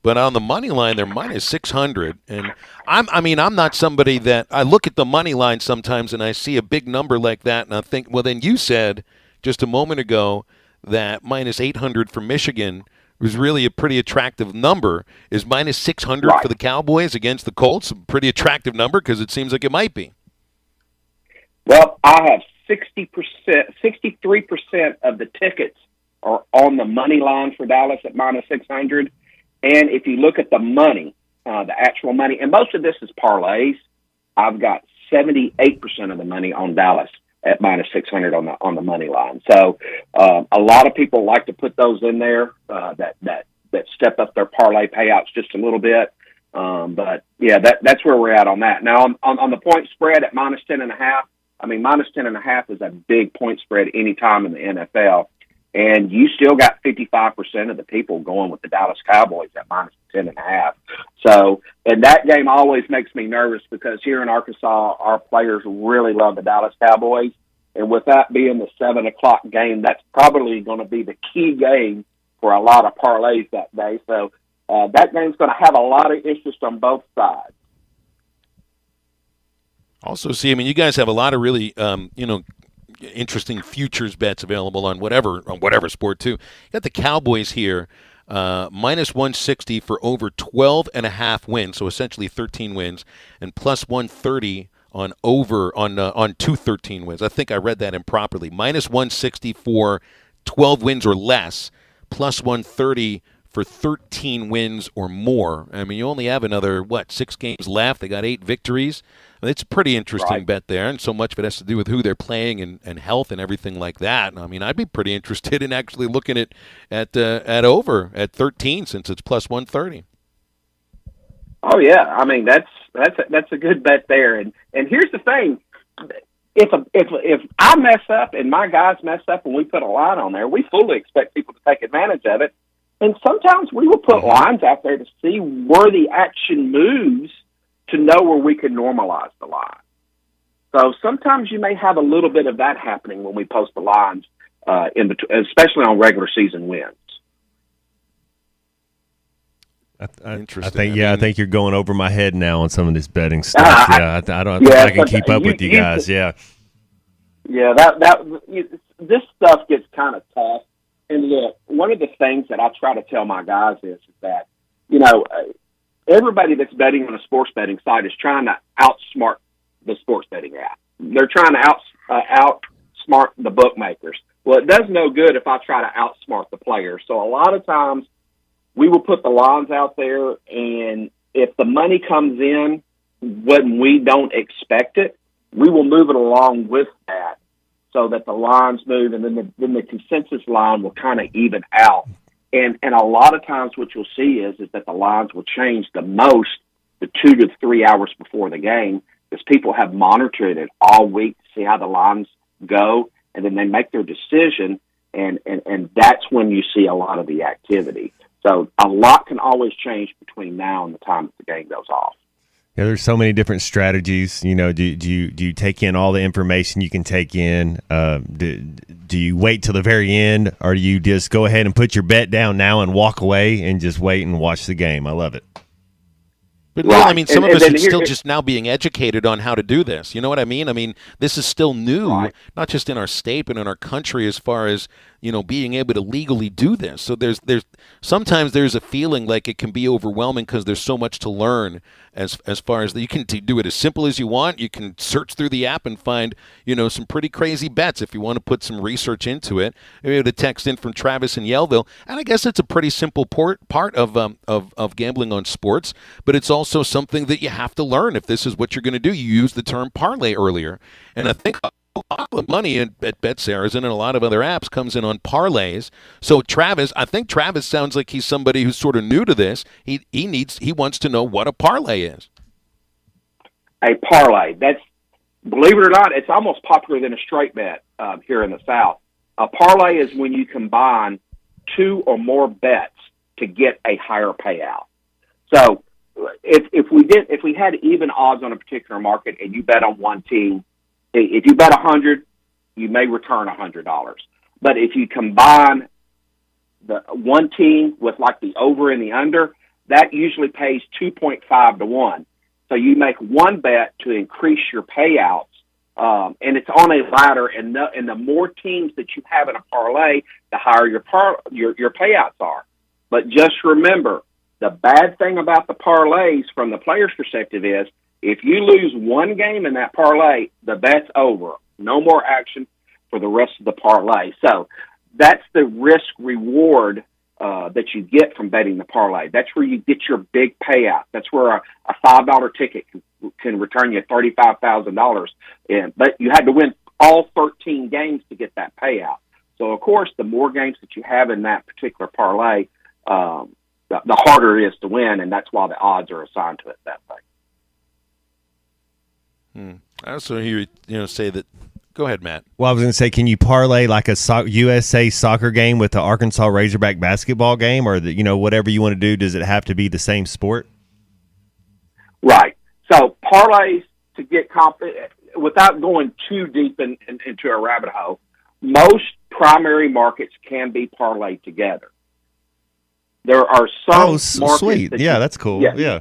S8: But on the money line, they're minus 600. And I'm not somebody that I look at the money line sometimes and I see a big number like that and I think, well, then you said just a moment ago that minus 800 for Michigan was really a pretty attractive number. Is minus 600 for the Cowboys against the Colts a pretty attractive number? Because it seems like it might be.
S1: Well, I have 63% of the tickets are on the money line for Dallas at minus 600. And if you look at the money, the actual money, and most of this is parlays, I've got 78% of the money on Dallas at minus 600 on the money line. So a lot of people like to put those in there that step up their parlay payouts just a little bit. But yeah, that's where we're at on that. Now on the point spread at minus 10.5. I mean, minus 10.5 is a big point spread any time in the NFL. And you still got 55% of the people going with the Dallas Cowboys at minus 10.5. So, and that game always makes me nervous because here in Arkansas, our players really love the Dallas Cowboys. And with that being the 7 o'clock game, that's probably going to be the key game for a lot of parlays that day. So that game's going to have a lot of interest on both sides.
S8: Also, see, I mean, you guys have a lot of really, interesting futures bets available on whatever sport too. You got the Cowboys here, minus 160 for over 12.5 wins, so essentially 13 wins, and plus 130 on 213 wins. I think I read that improperly. Minus 160 for 12 wins or less, plus 130 for 13 wins or more. I mean, you only have another 6 games left. They got 8 victories. It's a pretty interesting bet there, and so much of it has to do with who they're playing and health and everything like that. I mean, I'd be pretty interested in actually looking at over at 13 since it's plus 130.
S1: Oh yeah, I mean that's a good bet there. And here's the thing: if I mess up and my guys mess up and we put a line on there, we fully expect people to take advantage of it. And sometimes we will put lines out there to see where the action moves to know where we can normalize the line. So sometimes you may have a little bit of that happening when we post the lines, especially on regular season wins.
S8: Interesting.
S9: I think you're going over my head now on some of this betting stuff. I don't think I can keep up with you guys. Yeah.
S1: Yeah, this stuff gets kind of tough. And look, one of the things that I try to tell my guys is that, everybody that's betting on a sports betting site is trying to outsmart the sports betting app. They're trying to outsmart the bookmakers. Well, it does no good if I try to outsmart the players. So a lot of times we will put the lines out there, and if the money comes in when we don't expect it, we will move it along with that so that the lines move, and then the consensus line will kind of even out. And a lot of times what you'll see is that the lines will change the most the 2 to 3 hours before the game, because people have monitored it all week to see how the lines go, and then they make their decision, and that's when you see a lot of the activity. So a lot can always change between now and the time that the game goes off.
S9: Yeah, there's so many different strategies. Do you take in all the information you can take in? Do you wait till the very end, or do you just go ahead and put your bet down now and walk away and just wait and watch the game? I love it.
S8: But Neil, I mean, some of us are still just now being educated on how to do this. You know what I mean? I mean, this is still new, not just in our state, but in our country, as far as, being able to legally do this. So there's sometimes there's a feeling like it can be overwhelming because there's so much to learn as far as you can do it as simple as you want. You can search through the app and find, some pretty crazy bets if you want to put some research into it. Maybe the text in from Travis in Yellville, and I guess it's a pretty simple part of gambling on sports, but it's also something that you have to learn if this is what you're going to do. You used the term parlay earlier, and I think a lot of money at BetSarah's and in a lot of other apps comes in on parlays. So I think Travis sounds like he's somebody who's sort of new to this. He wants to know what a parlay is.
S1: A parlay, believe it or not, it's almost popular than a straight bet here in the South. A parlay is when you combine 2 or more bets to get a higher payout. So if we had even odds on a particular market and you bet on one team, if you bet 100, you may return $100. But if you combine the one team with like the over and the under, that usually pays 2.5 to 1. So you make one bet to increase your payouts, and it's on a ladder. And the more teams that you have in a parlay, the higher your payouts are. But just remember, the bad thing about the parlays from the player's perspective is, if you lose one game in that parlay, the bet's over. No more action for the rest of the parlay. So that's the risk reward that you get from betting the parlay. That's where you get your big payout. That's where a $5 ticket can return you $35,000. But you had to win all 13 games to get that payout. So, of course, the more games that you have in that particular parlay, the harder it is to win, and that's why the odds are assigned to it that way.
S8: I also hear you say that. Go ahead, Matt.
S9: Well, I was going to say, can you parlay like a USA soccer game with the Arkansas Razorback basketball game, or whatever you want to do? Does it have to be the same sport?
S1: Right. So parlays, to get without going too deep into a rabbit hole, most primary markets can be parlayed together. There are some markets.
S9: Sweet. That's cool. Yeah.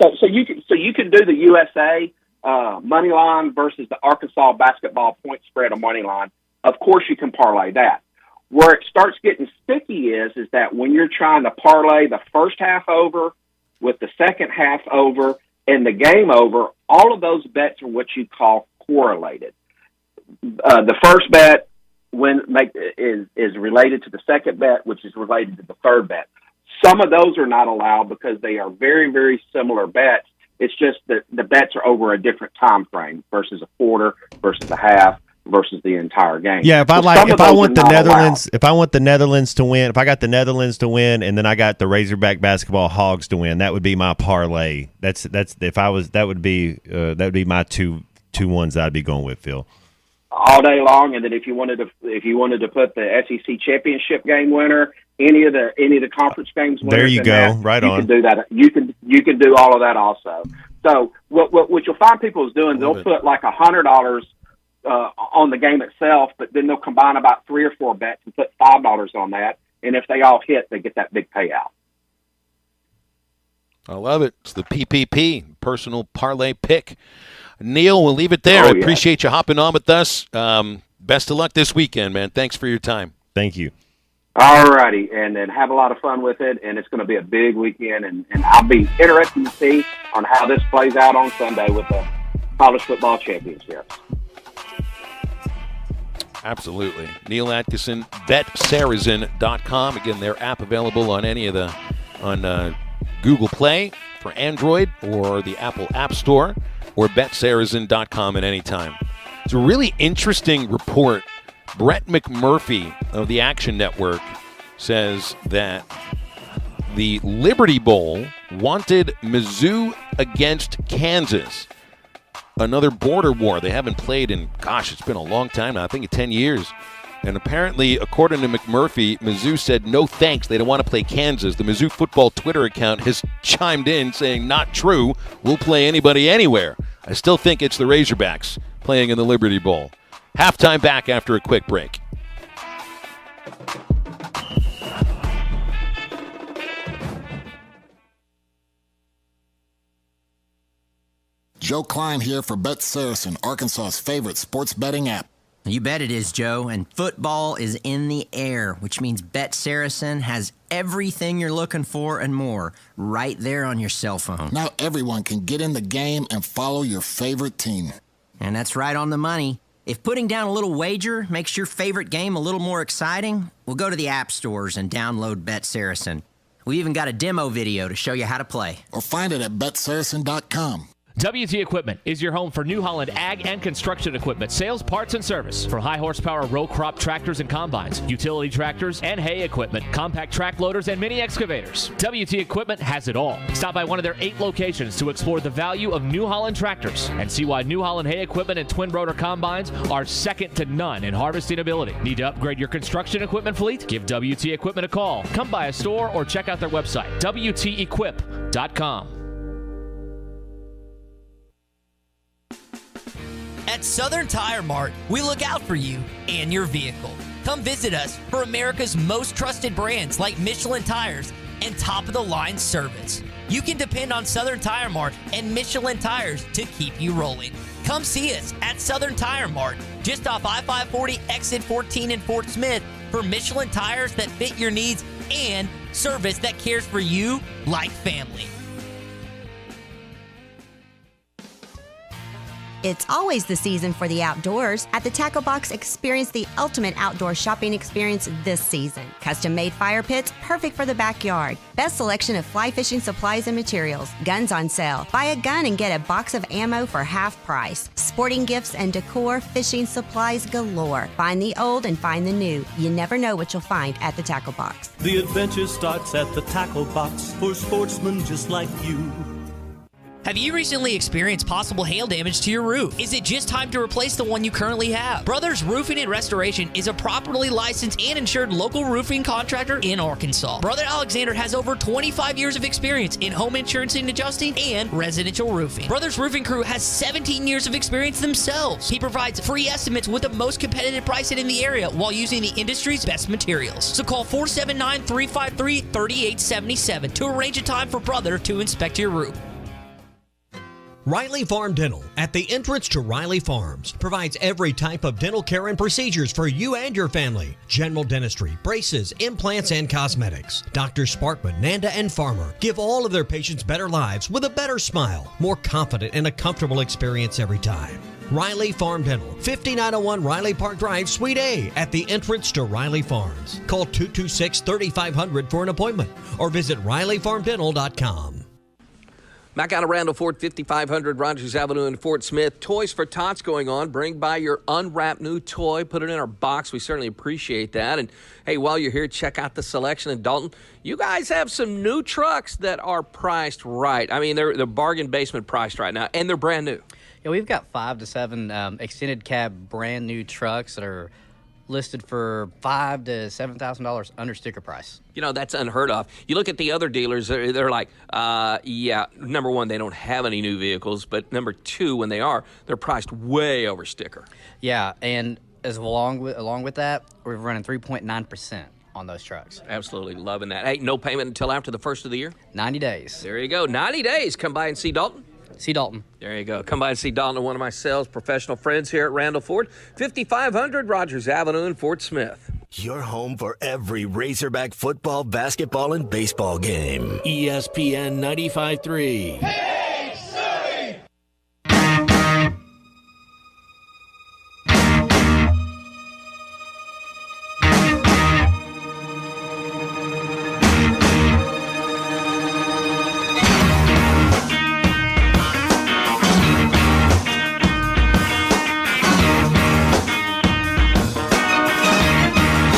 S1: So you can do the USA money line versus the Arkansas basketball point spread on money line. Of course, you can parlay that. Where it starts getting sticky is that when you're trying to parlay the first half over with the second half over and the game over, all of those bets are what you call correlated. The first bet is related to the second bet, which is related to the third bet. Some of those are not allowed because they are very, very similar bets. It's just that the bets are over a different time frame versus a quarter versus a half. versus the entire game.
S9: Yeah, if I want the Netherlands to win, if I got the Netherlands to win, and then I got the Razorback basketball Hogs to win, that would be my parlay. That would be my two ones that I'd be going with, Phil.
S1: All day long, and then if you wanted to put the SEC championship game winner, any of the conference games winners,
S9: there you go, right on.
S1: You can do that. You can do all of that also. So what you'll find people is doing, they'll put like $100 on the game itself, but then they'll combine about 3 or 4 bets and put $5 on that, and if they all hit, they get that big payout.
S8: I love it. It's the PPP, personal parlay pick. Neil, we'll leave it there. I appreciate you hopping on with us. Best of luck this weekend, man. Thanks for your time.
S9: Thank you.
S1: All righty, and then have a lot of fun with it, and it's going to be a big weekend, and I'll be interested to see on how this plays out on Sunday with the college football championships.
S8: Absolutely. Neil Atkinson, BetSaracen.com. Again, their app available on on Google Play for Android or the Apple App Store, or BetSaracen.com at any time. It's a really interesting report. Brett McMurphy of the Action Network says that the Liberty Bowl wanted Mizzou against Kansas. Another border war. They haven't played in, it's been a long time now. I think 10 years. And apparently, according to McMurphy, Mizzou said no thanks. They don't want to play Kansas. The Mizzou football Twitter account has chimed in saying, not true. We'll play anybody anywhere. I still think it's the Razorbacks playing in the Liberty Bowl. Halftime back after a quick break.
S4: Joe Klein here for Bet Saracen, Arkansas's favorite sports betting app.
S5: You bet it is, Joe, and football is in the air, which means Bet Saracen has everything you're looking for and more right there on your cell phone.
S4: Now everyone can get in the game and follow your favorite team.
S5: And that's right on the money. If putting down a little wager makes your favorite game a little more exciting, we'll go to the app stores and download Bet Saracen. We even got a demo video to show you how to play.
S4: Or find it at BetSaracen.com.
S15: WT Equipment is your home for New Holland ag and construction equipment, sales, parts, and service. For high horsepower row crop tractors and combines, utility tractors and hay equipment, compact track loaders, and mini excavators. WT Equipment has it all. Stop by one of their 8 locations to explore the value of New Holland tractors and see why New Holland hay equipment and twin rotor combines are second to none in harvesting ability. Need to upgrade your construction equipment fleet? Give WT Equipment a call. Come by a store or check out their website, WTEquip.com.
S3: At Southern Tire Mart, we look out for you and your vehicle. Come visit us for America's most trusted brands like Michelin Tires and top-of-the-line service. You can depend on Southern Tire Mart and Michelin Tires to keep you rolling. Come see us at Southern Tire Mart, just off I-540 exit 14 in Fort Smith, for Michelin tires that fit your needs and service that cares for you like family.
S13: It's always the season for the outdoors. At the Tackle Box, experience the ultimate outdoor shopping experience this season. Custom-made fire pits, perfect for the backyard. Best selection of fly fishing supplies and materials. Guns on sale. Buy a gun and get a box of ammo for half price. Sporting gifts and decor, fishing supplies galore. Find the old and find the new. You never know what you'll find at the Tackle Box.
S14: The adventure starts at the Tackle Box for sportsmen just like you.
S3: Have you recently experienced possible hail damage to your roof? Is it just time to replace the one you currently have? Brothers Roofing and Restoration is a properly licensed and insured local roofing contractor in Arkansas. Brother Alexander has over 25 years of experience in home insurance and adjusting and residential roofing. Brothers Roofing Crew has 17 years of experience themselves. He provides free estimates with the most competitive pricing in the area while using the industry's best materials. So call 479-353-3877 to arrange a time for Brother to inspect your roof.
S6: Riley Farm Dental, at the entrance to Riley Farms, provides every type of dental care and procedures for you and your family. General dentistry, braces, implants, and cosmetics. Drs. Sparkman, Nanda, and Farmer give all of their patients better lives with a better smile, more confident, and a comfortable experience every time. Riley Farm Dental, 5901 Riley Park Drive, Suite A, at the entrance to Riley Farms. Call 226-3500 for an appointment or visit RileyFarmDental.com.
S16: Back out of Randall Ford, 5500 Rogers Avenue in Fort Smith. Toys for Tots going on. Bring by your unwrapped new toy. Put it in our box. We certainly appreciate that. And, hey, while you're here, check out the selection in Dalton. You guys have some new trucks that are priced right. I mean, they're bargain basement priced right now, and they're brand new.
S18: Yeah, we've got 5 to 7 extended cab brand new trucks that are listed for $5,000 to $7,000 under sticker price.
S16: You know, that's unheard of. You look at the other dealers, they're like, yeah, number one, they don't have any new vehicles, but number two, when they are, they're priced way over sticker.
S18: Yeah, and along with that, we're running 3.9% on those trucks.
S16: Absolutely loving that. Hey, no payment until after the first of the year?
S18: 90 days.
S16: There you go, 90 days. Come by and see Dalton.
S18: See Dalton.
S16: There you go. Come by and see Dalton, one of my sales professional friends here at Randall Ford, 5500 Rogers Avenue in Fort Smith.
S17: Your home for every Razorback football, basketball, and baseball game. ESPN 95.3.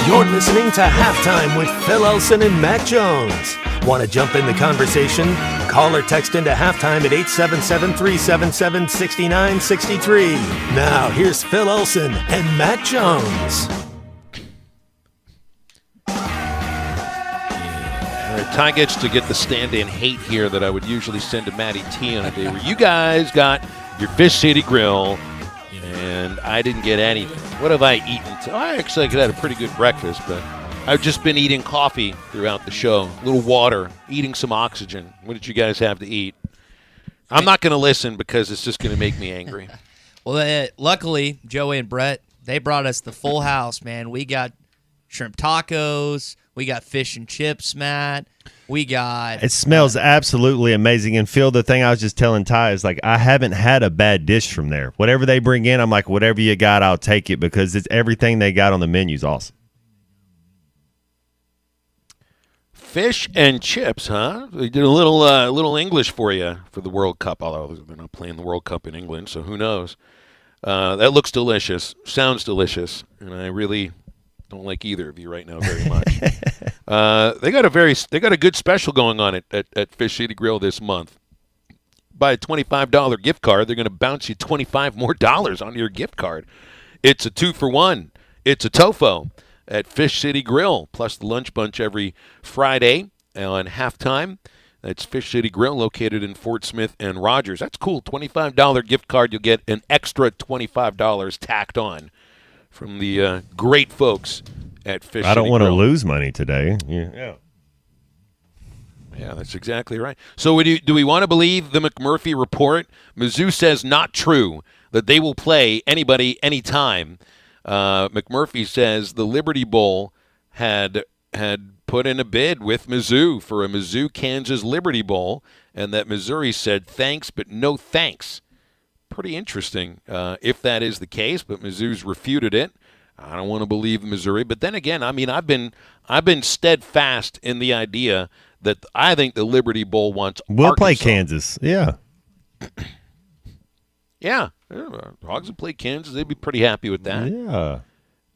S2: You're listening to Halftime with Phil Elson and Matt Jones. Want to jump in the conversation? Call or text into Halftime at 877-377-6963. Now, here's Phil Elson and Matt Jones.
S8: All right, Ty gets to get the stand-in hate here that I would usually send to Matty T on a day where you guys got your Fish City Grill, and I didn't get anything. What have I eaten? I actually had a pretty good breakfast, but I've just been eating coffee throughout the show, a little water, eating some oxygen. What did you guys have to eat? I'm not going to listen because it's just going to make me angry.
S3: Well, luckily, Joey and Brett, they brought us the full house, man. We got shrimp tacos. We got fish and chips, Matt. We got...
S9: It smells absolutely amazing. And Phil, the thing I was just telling Ty is, like, I haven't had a bad dish from there. Whatever they bring in, I'm like, whatever you got, I'll take it because it's everything they got on the menu is awesome.
S8: Fish and chips, huh? We did a little English for you for the World Cup, although they're not playing the World Cup in England, so who knows? That looks delicious. Sounds delicious. And I really... don't like either of you right now very much. They got a good special going on at Fish City Grill this month. Buy a $25 gift card, they're going to bounce you $25 more onto your gift card. It's a 2-for-1. It's a TOFO at Fish City Grill, plus the lunch bunch every Friday on halftime. That's Fish City Grill, located in Fort Smith and Rogers. That's cool. $25 gift card. You'll get an extra $25 tacked on from the great folks at Fish City Grill.
S9: I don't want to lose money today. Yeah,
S8: that's exactly right. So do we want to believe the McMurphy report? Mizzou says not true, that they will play anybody anytime. McMurphy says the Liberty Bowl had put in a bid with Mizzou for a Mizzou-Kansas Liberty Bowl, and that Missouri said thanks but no thanks. Pretty interesting if that is the case, but Mizzou's refuted it. I don't want to believe Missouri, but then again, I mean, I've been steadfast in the idea that I think the Liberty Bowl wants
S9: We'll
S8: Arkansas.
S9: play Kansas, yeah.
S8: Yeah, Hogs would play Kansas. They'd be pretty happy with that.
S9: Yeah.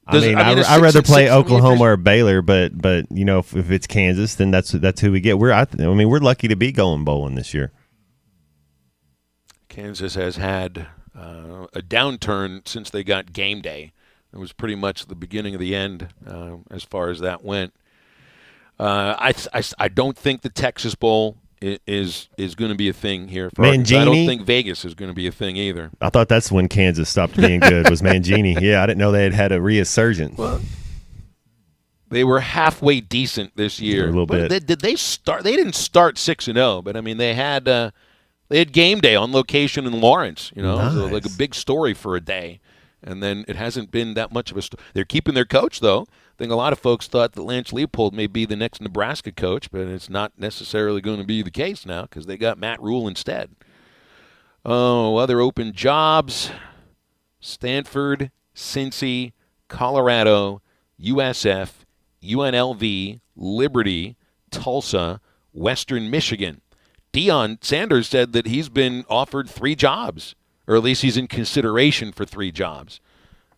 S9: I'd rather play Oklahoma or Baylor, but you know, if it's Kansas, then that's who we get. We're lucky to be going bowling this year.
S8: Kansas has had a downturn since they got game day. It was pretty much the beginning of the end as far as that went. I don't think the Texas Bowl is going to be a thing here. I don't think Vegas is going to be a thing either.
S9: I thought that's when Kansas stopped being good, was Mangini. Yeah, I didn't know they had a resurgence.
S8: Well, they were halfway decent this year.
S9: A little bit.
S8: Did they start? They didn't start 6-0, but I mean they had game day on location in Lawrence. You know,
S9: nice.
S8: So like a big story for a day. And then it hasn't been that much of a story. They're keeping their coach, though. I think a lot of folks thought that Lance Leopold may be the next Nebraska coach, but it's not necessarily going to be the case now because they got Matt Rule instead. Oh, other open jobs: Stanford, Cincy, Colorado, USF, UNLV, Liberty, Tulsa, Western Michigan. Deion Sanders said that he's been offered 3 jobs, or at least he's in consideration for 3 jobs.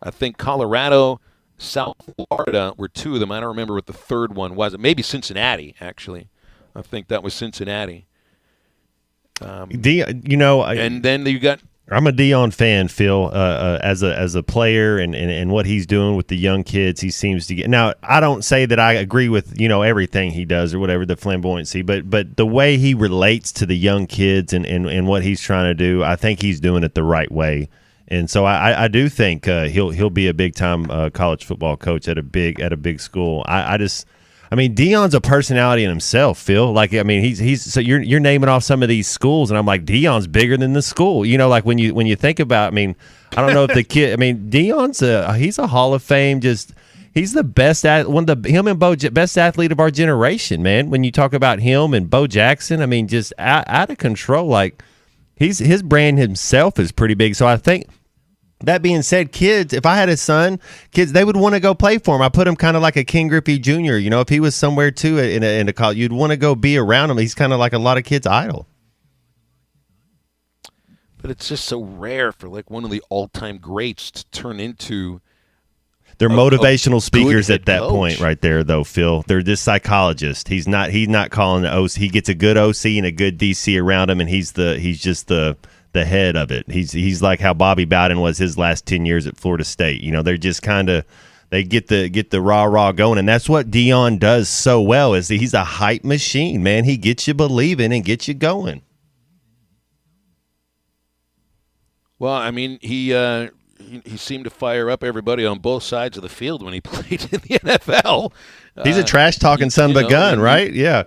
S8: I think Colorado, South Florida were 2 of them. I don't remember what the third one was. Maybe Cincinnati, actually. I think that was Cincinnati.
S9: And
S8: then you got.
S9: I'm a Deion fan, Phil, as a player and what he's doing with the young kids. He seems to get. Now, I don't say that I agree with everything he does or whatever, the flamboyancy, but the way he relates to the young kids and what he's trying to do, I think he's doing it the right way. And so I do think he'll be a big time college football coach at a big school. Deion's a personality in himself, Phil. He's so you're naming off some of these schools, and I'm like, Deion's bigger than the school. When you think about, I don't know if the kid. Deion's he's a Hall of Fame. He's the best best athlete of our generation, man. When you talk about him and Bo Jackson, just out of control. Like his brand himself is pretty big. So I think. That being said, kids, if I had a son, they would want to go play for him. I put him kind of like a King Griffey Jr. If he was somewhere too in a college, you'd want to go be around him. He's kind of like a lot of kids' idol.
S8: But it's just so rare for one of the all-time greats to turn into.
S9: They're motivational speakers at that point right there, though, Phil. They're just psychologists. He's not calling the OC. He gets a good OC and a good DC around him, and he's just the head of it. He's like how Bobby Bowden was his last 10 years at Florida State. They're just kind of they get the rah going, and that's what Deion does so well. Is he's a hype machine, man. He gets you believing and gets you going.
S8: Well, he seemed to fire up everybody on both sides of the field when he played in the NFL.
S9: He's a trash talking son of a gun, right? Yeah,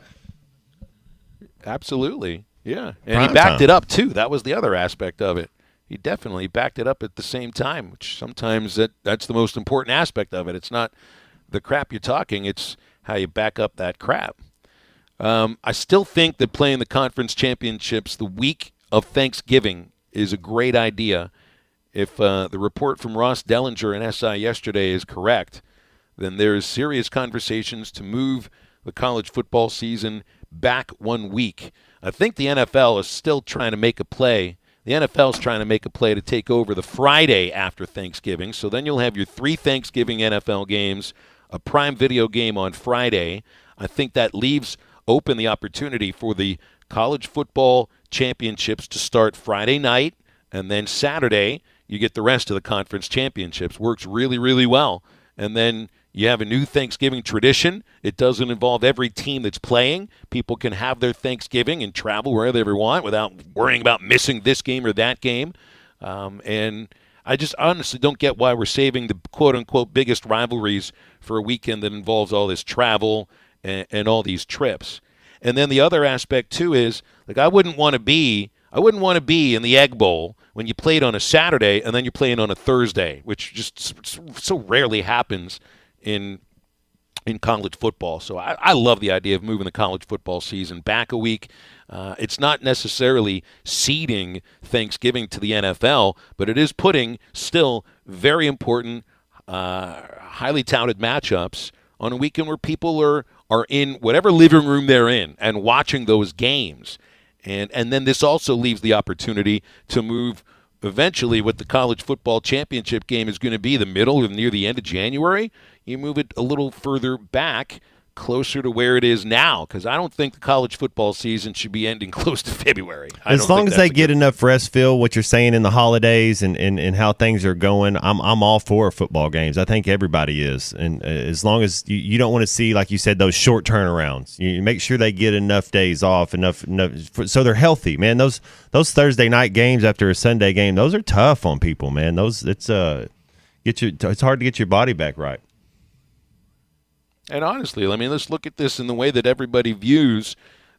S8: absolutely. Yeah, and he backed it up, too. That was the other aspect of it. He definitely backed it up at the same time, which sometimes that's the most important aspect of it. It's not the crap you're talking. It's how you back up that crap. I still think that playing the conference championships the week of Thanksgiving is a great idea. If the report from Ross Dellinger and SI yesterday is correct, then there's serious conversations to move the college football season back 1 week. I think the NFL is still trying to make a play. The NFL is trying to make a play to take over the Friday after Thanksgiving. So then you'll have your 3 Thanksgiving NFL games, a Prime Video game on Friday. I think that leaves open the opportunity for the college football championships to start Friday night, and then Saturday you get the rest of the conference championships. Works really, really well. And then you have a new Thanksgiving tradition. It doesn't involve every team that's playing. People can have their Thanksgiving and travel wherever they want without worrying about missing this game or that game. And I just honestly don't get why we're saving the quote-unquote biggest rivalries for a weekend that involves all this travel and all these trips. And then the other aspect, too, is I wouldn't want to be in the Egg Bowl when you played on a Saturday and then you're playing on a Thursday, which just so rarely happens in college football. So I love the idea of moving the college football season back a week. It's not necessarily ceding Thanksgiving to the NFL, but it is putting still very important, highly touted matchups on a weekend where people are in whatever living room they're in and watching those games. And then this also leaves the opportunity to move eventually what the college football championship game is going to be, the middle or near the end of January. You move it a little further back, closer to where it is now, because I don't think the college football season should be ending close to February.
S9: As long as they get enough rest, Phil, what you're saying in the holidays and how things are going, I'm all for football games. I think everybody is. And as long as you don't want to see, like you said, those short turnarounds. You make sure they get enough days off, enough so they're healthy, man. Those Thursday night games after a Sunday game, those are tough on people, man. It's hard to get your body back right.
S8: And honestly, let's look at this in the way that everybody views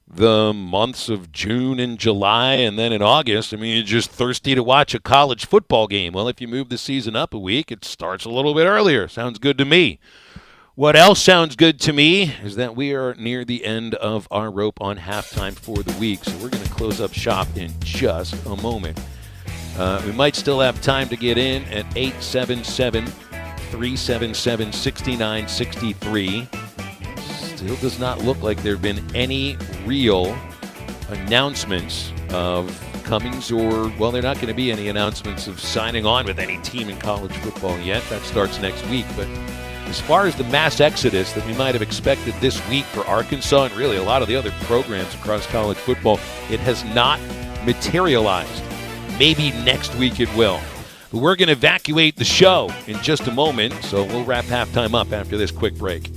S8: the months of June and July and then in August. You're just thirsty to watch a college football game. Well, if you move the season up a week, it starts a little bit earlier. Sounds good to me. What else sounds good to me is that we are near the end of our rope on halftime for the week, so we're going to close up shop in just a moment. We might still have time to get in at 877-377-6963. Still does not look like there have been any real announcements of Cummings or, well, there are not going to be any announcements of signing on with any team in college football yet. That starts next week. But as far as the mass exodus that we might have expected this week for Arkansas and really a lot of the other programs across college football, it has not materialized. Maybe next week it will. But we're going to evacuate the show in just a moment, so we'll wrap halftime up after this quick break.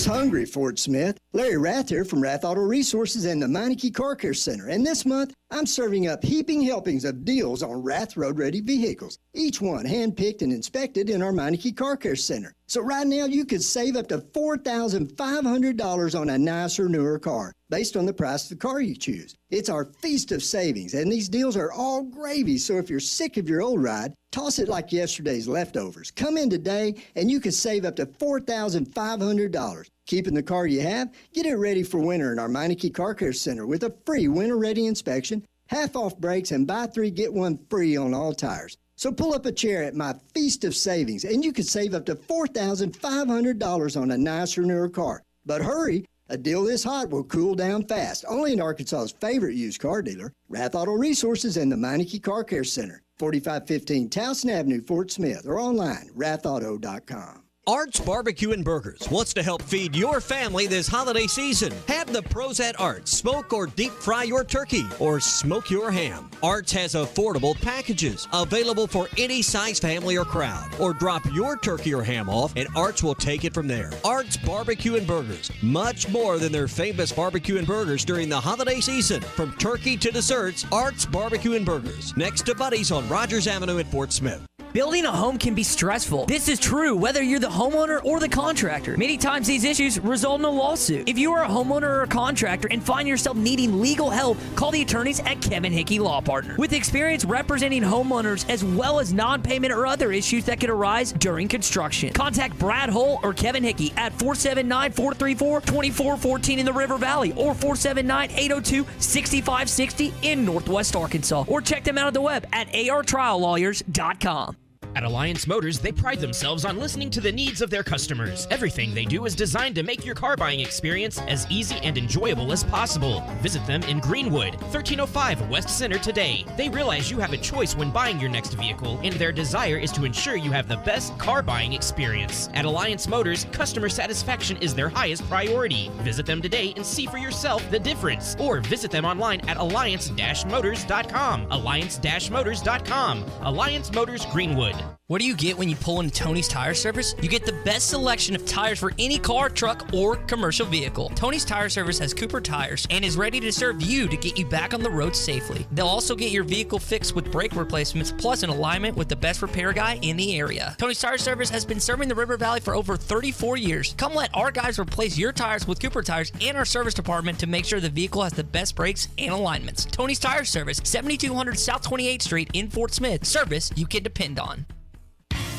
S10: Hungry, Fort Smith. Larry Rath here from Rath Auto Resources and the Meineke Car Care Center. And this month, I'm serving up heaping helpings of deals on Rath road-ready vehicles, each one hand-picked and inspected in our Meineke Car Care Center. So right now, you could save up to $4,500 on a nicer, newer car, based on the price of the car you choose. It's our feast of savings, and these deals are all gravy, so if you're sick of your old ride, toss it like yesterday's leftovers. Come in today, and you can save up to $4,500. Keeping the car you have? Get it ready for winter in our Meineke Car Care Center with a free winter-ready inspection, half-off brakes, and buy 3, get 1 free on all tires. So pull up a chair at my feast of savings, and you can save up to $4,500 on a nicer, newer car. But hurry! A deal this hot will cool down fast. Only in Arkansas's favorite used car dealer, Rath Auto Resources and the Meineke Car Care Center, 4515 Towson Avenue, Fort Smith, or online, rathauto.com.
S6: Art's Barbecue and Burgers wants to help feed your family this holiday season. Have the pros at Art's smoke or deep fry your turkey or smoke your ham. Art's has affordable packages available for any size family or crowd. Or drop your turkey or ham off and Art's will take it from there. Art's Barbecue and Burgers. Much more than their famous barbecue and burgers during the holiday season. From turkey to desserts, Art's Barbecue and Burgers. Next to Buddy's on Rogers Avenue in Fort Smith.
S3: Building a home can be stressful. This is true whether you're the homeowner or the contractor. Many times these issues result in a lawsuit. If you are a homeowner or a contractor and find yourself needing legal help, call the attorneys at Kevin Hickey Law Partner. With experience representing homeowners as well as non-payment or other issues that could arise during construction. Contact Brad Hull or Kevin Hickey at 479-434-2414 in the River Valley or 479-802-6560 in Northwest Arkansas. Or check them out at the web at artriallawyers.com.
S21: At Alliance Motors, they pride themselves on listening to the needs of their customers. Everything they do is designed to make your car buying experience as easy and enjoyable as possible. Visit them in Greenwood, 1305 West Center today. They realize you have a choice when buying your next vehicle, and their desire is to ensure you have the best car buying experience. At Alliance Motors, customer satisfaction is their highest priority. Visit them today and see for yourself the difference. Or visit them online at alliance-motors.com. Alliance-motors.com. Alliance Motors Greenwood.
S3: What do you get when you pull into Tony's Tire Service? You get the best selection of tires for any car, truck, or commercial vehicle. Tony's Tire Service has Cooper tires and is ready to serve you to get you back on the road safely. They'll also get your vehicle fixed with brake replacements plus an alignment with the best repair guy in the area. Tony's Tire Service has been serving the River Valley for over 34 years. Come let our guys replace your tires with Cooper tires and our service department to make sure the vehicle has the best brakes and alignments. Tony's Tire Service, 7200 South 28th Street in Fort Smith. Service you can depend on.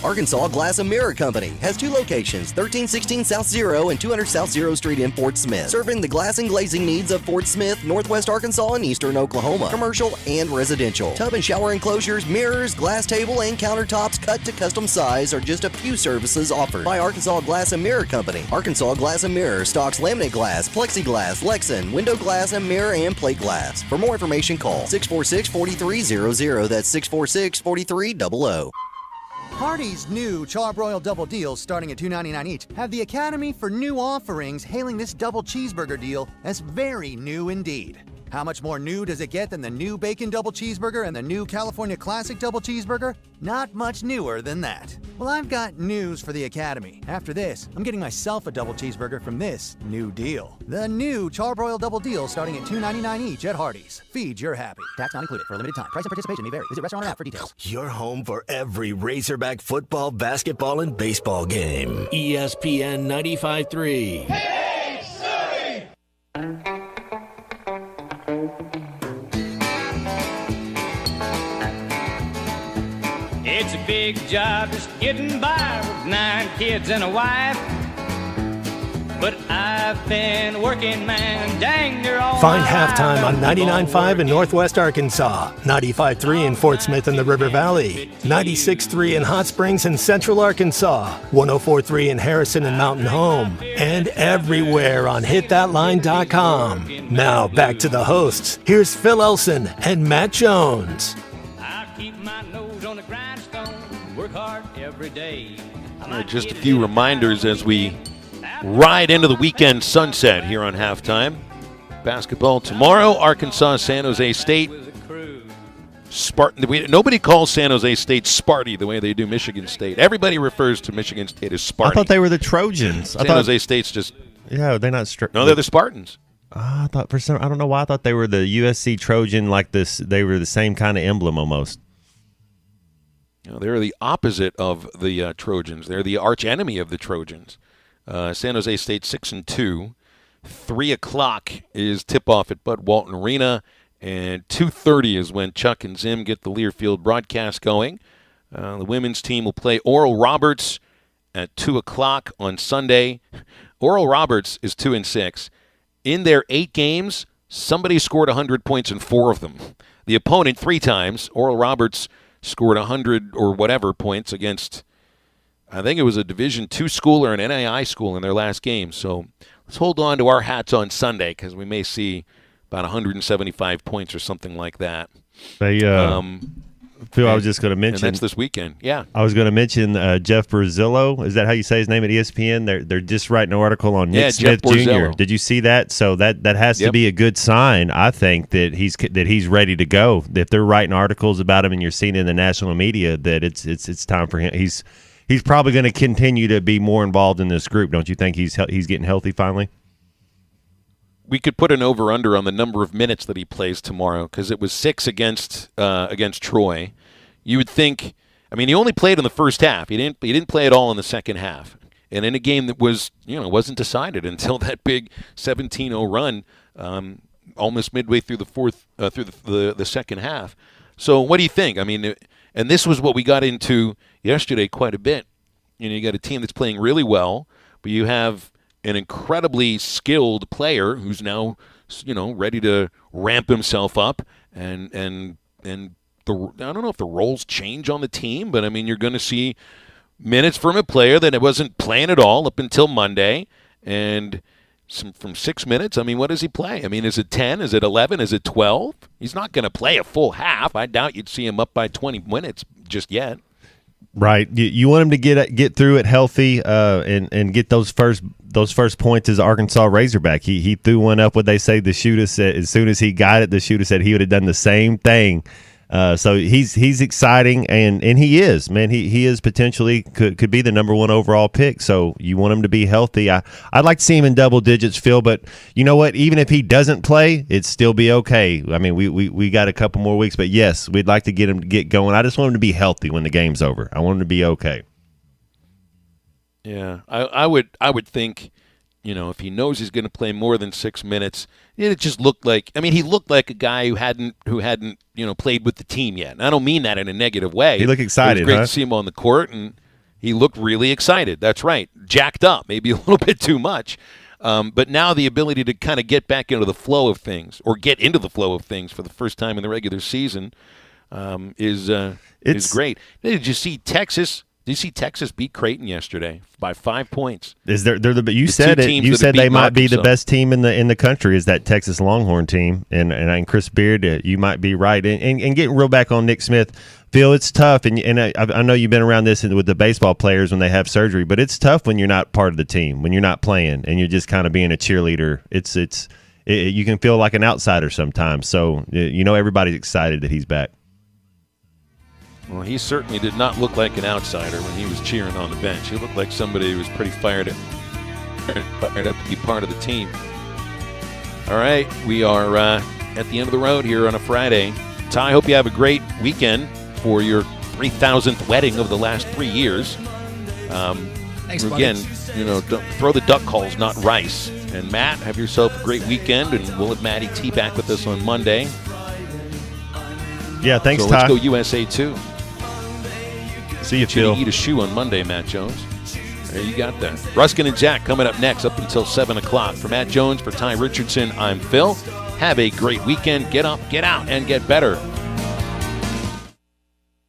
S22: Arkansas Glass and Mirror Company has 2 locations, 1316 South 0 and 200 South 0 Street in Fort Smith, serving the glass and glazing needs of Fort Smith, Northwest Arkansas, and Eastern Oklahoma, commercial and residential. Tub and shower enclosures, mirrors, glass table, and countertops cut to custom size are just a few services offered by Arkansas Glass and Mirror Company. Arkansas Glass and Mirror stocks laminate glass, plexiglass, Lexan, window glass, and mirror and plate glass. For more information, call 646-4300. That's 646-4300.
S23: Hardee's new Charbroiled Double Deals, starting at $2.99 each, have the Academy for New Offerings hailing this double cheeseburger deal as very new indeed. How much more new does it get than the new Bacon Double Cheeseburger and the new California Classic Double Cheeseburger? Not much newer than that. Well, I've got news for the Academy. After this, I'm getting myself a double cheeseburger from this new deal. The new Charbroiled Double Deal, starting at $2.99 each at Hardee's. Feed your happy. Tax not included for a limited time. Price and participation may vary. Visit restaurant or app for details.
S17: Your home for every Razorback football, basketball, and baseball game. ESPN 95.3.
S27: Hey, Surrey!
S24: It's a big job just getting by with 9 kids and a wife. but I've been working, man, dang near all
S2: Find
S24: my
S2: halftime on
S24: life.
S2: 99.5 in Northwest Arkansas, 95.3 in Fort Smith and the River Valley, 96.3 in Hot Springs and Central Arkansas, 104.3 in Harrison and Mountain Home, and everywhere on hitthatline.com. Now back to the hosts. Here's Phil Elson and Matt Jones.
S24: I keep my nose on the grindstone, work hard every day.
S8: Just a few reminders as we ride into the weekend sunset here on halftime. Basketball tomorrow, Arkansas, San Jose State. Spartan. Nobody calls San Jose State Sparty the way they do Michigan State. Everybody refers to Michigan State as Sparty.
S9: I thought they were the Trojans.
S8: San Jose State's just...
S9: Yeah, they're not...
S8: No, they're the Spartans.
S9: I thought for some... I don't know why I thought they were the USC Trojan, like this. They were the same kind of emblem almost.
S8: They're the opposite of the Trojans. They're the arch enemy of the Trojans. San Jose State 6-2. 3 o'clock is tip-off at Bud Walton Arena, and 2:30 is when Chuck and Zim get the Learfield broadcast going. The women's team will play Oral Roberts at 2 o'clock on Sunday. Oral Roberts is 2-6. In their 8 games, somebody scored 100 points in 4 of them. The opponent 3 times. Oral Roberts scored 100 or whatever points against, I think it was a Division II school or an NAI school in their last game. So let's hold on to our hats on Sunday because we may see about 175 points or something like that.
S9: They, Phil, I was just going to mention.
S8: And that's this weekend, yeah.
S9: I was going to mention Jeff Brazillo. Is that how you say his name at ESPN? They're just writing an article on Nick Smith Jr. Did you see that? So that has to be a good sign, I think, that he's ready to go. If they're writing articles about him and you're seeing it in the national media, that it's time for him. He's probably going to continue to be more involved in this group. Don't you think he's getting healthy finally?
S8: We could put an over/under on the number of minutes that he plays tomorrow because it was 6 against Troy. You would think, I mean, he only played in the first half. He didn't play at all in the second half, and in a game that wasn't decided until that big 17-0 run, almost midway through the second half. So, what do you think? I mean, and this was what we got into yesterday quite a bit. You got a team that's playing really well, but you have an incredibly skilled player who's now, ready to ramp himself up, and I don't know if the roles change on the team, but I mean you're going to see minutes from a player that wasn't playing at all up until Monday, and from 6 minutes. I mean, what does he play? I mean, is it 10? Is it 11? Is it 12? He's not going to play a full half. I doubt you'd see him up by 20 minutes just yet.
S9: Right. You want him to get through it healthy and get those first points as Arkansas Razorback. He threw one up, what they say, the shooter said, as soon as he got it, the shooter said he would have done the same thing. So he's exciting, and he is, man. He is potentially could be the number 1 overall pick. So you want him to be healthy. I'd like to see him in double digits, Phil. But you know what? Even if he doesn't play, it'd still be okay. I mean, we got a couple more weeks, but yes, we'd like to get him to get going. I just want him to be healthy when the game's over. I want him to be okay.
S8: Yeah, I would think, if he knows he's going to play more than 6 minutes, it just looked like. I mean, he looked like a guy who hadn't played with the team yet. And I don't mean that in a negative way.
S9: He looked excited.
S8: It was great to see him on the court, and he looked really excited. That's right, jacked up, maybe a little bit too much. But now the ability to kind of get back into the flow of things, or get into the flow of things for the first time in the regular season, is great. Did you see Texas? Did you see Texas beat Creighton yesterday by 5 points?
S9: You said it. You said they might be the best team in the country. Is that Texas Longhorn team? And Chris Beard, you might be right. And getting real back on Nick Smith, Phil, it's tough. And I know you've been around this with the baseball players when they have surgery, but it's tough when you're not part of the team, when you're not playing, and you're just kind of being a cheerleader. You can feel like an outsider sometimes. So everybody's excited that he's back.
S8: Well, he certainly did not look like an outsider when he was cheering on the bench. He looked like somebody who was pretty fired up to be part of the team. All right, we are at the end of the road here on a Friday. Ty, I hope you have a great weekend for your 3,000th wedding of the last 3 years.
S3: Thanks,
S8: again, don't throw the duck calls, not rice. And Matt, have yourself a great weekend, and we'll have Matty T back with us on Monday.
S9: Yeah, thanks,
S8: so
S9: Ty.
S8: Let's go USA 2.
S9: See you, Phil.
S8: Eat a shoe on Monday, Matt Jones. There you got that. Ruskin and Jack coming up next up until 7 o'clock. For Matt Jones, for Ty Richardson, I'm Phil. Have a great weekend. Get up, get out, and get better.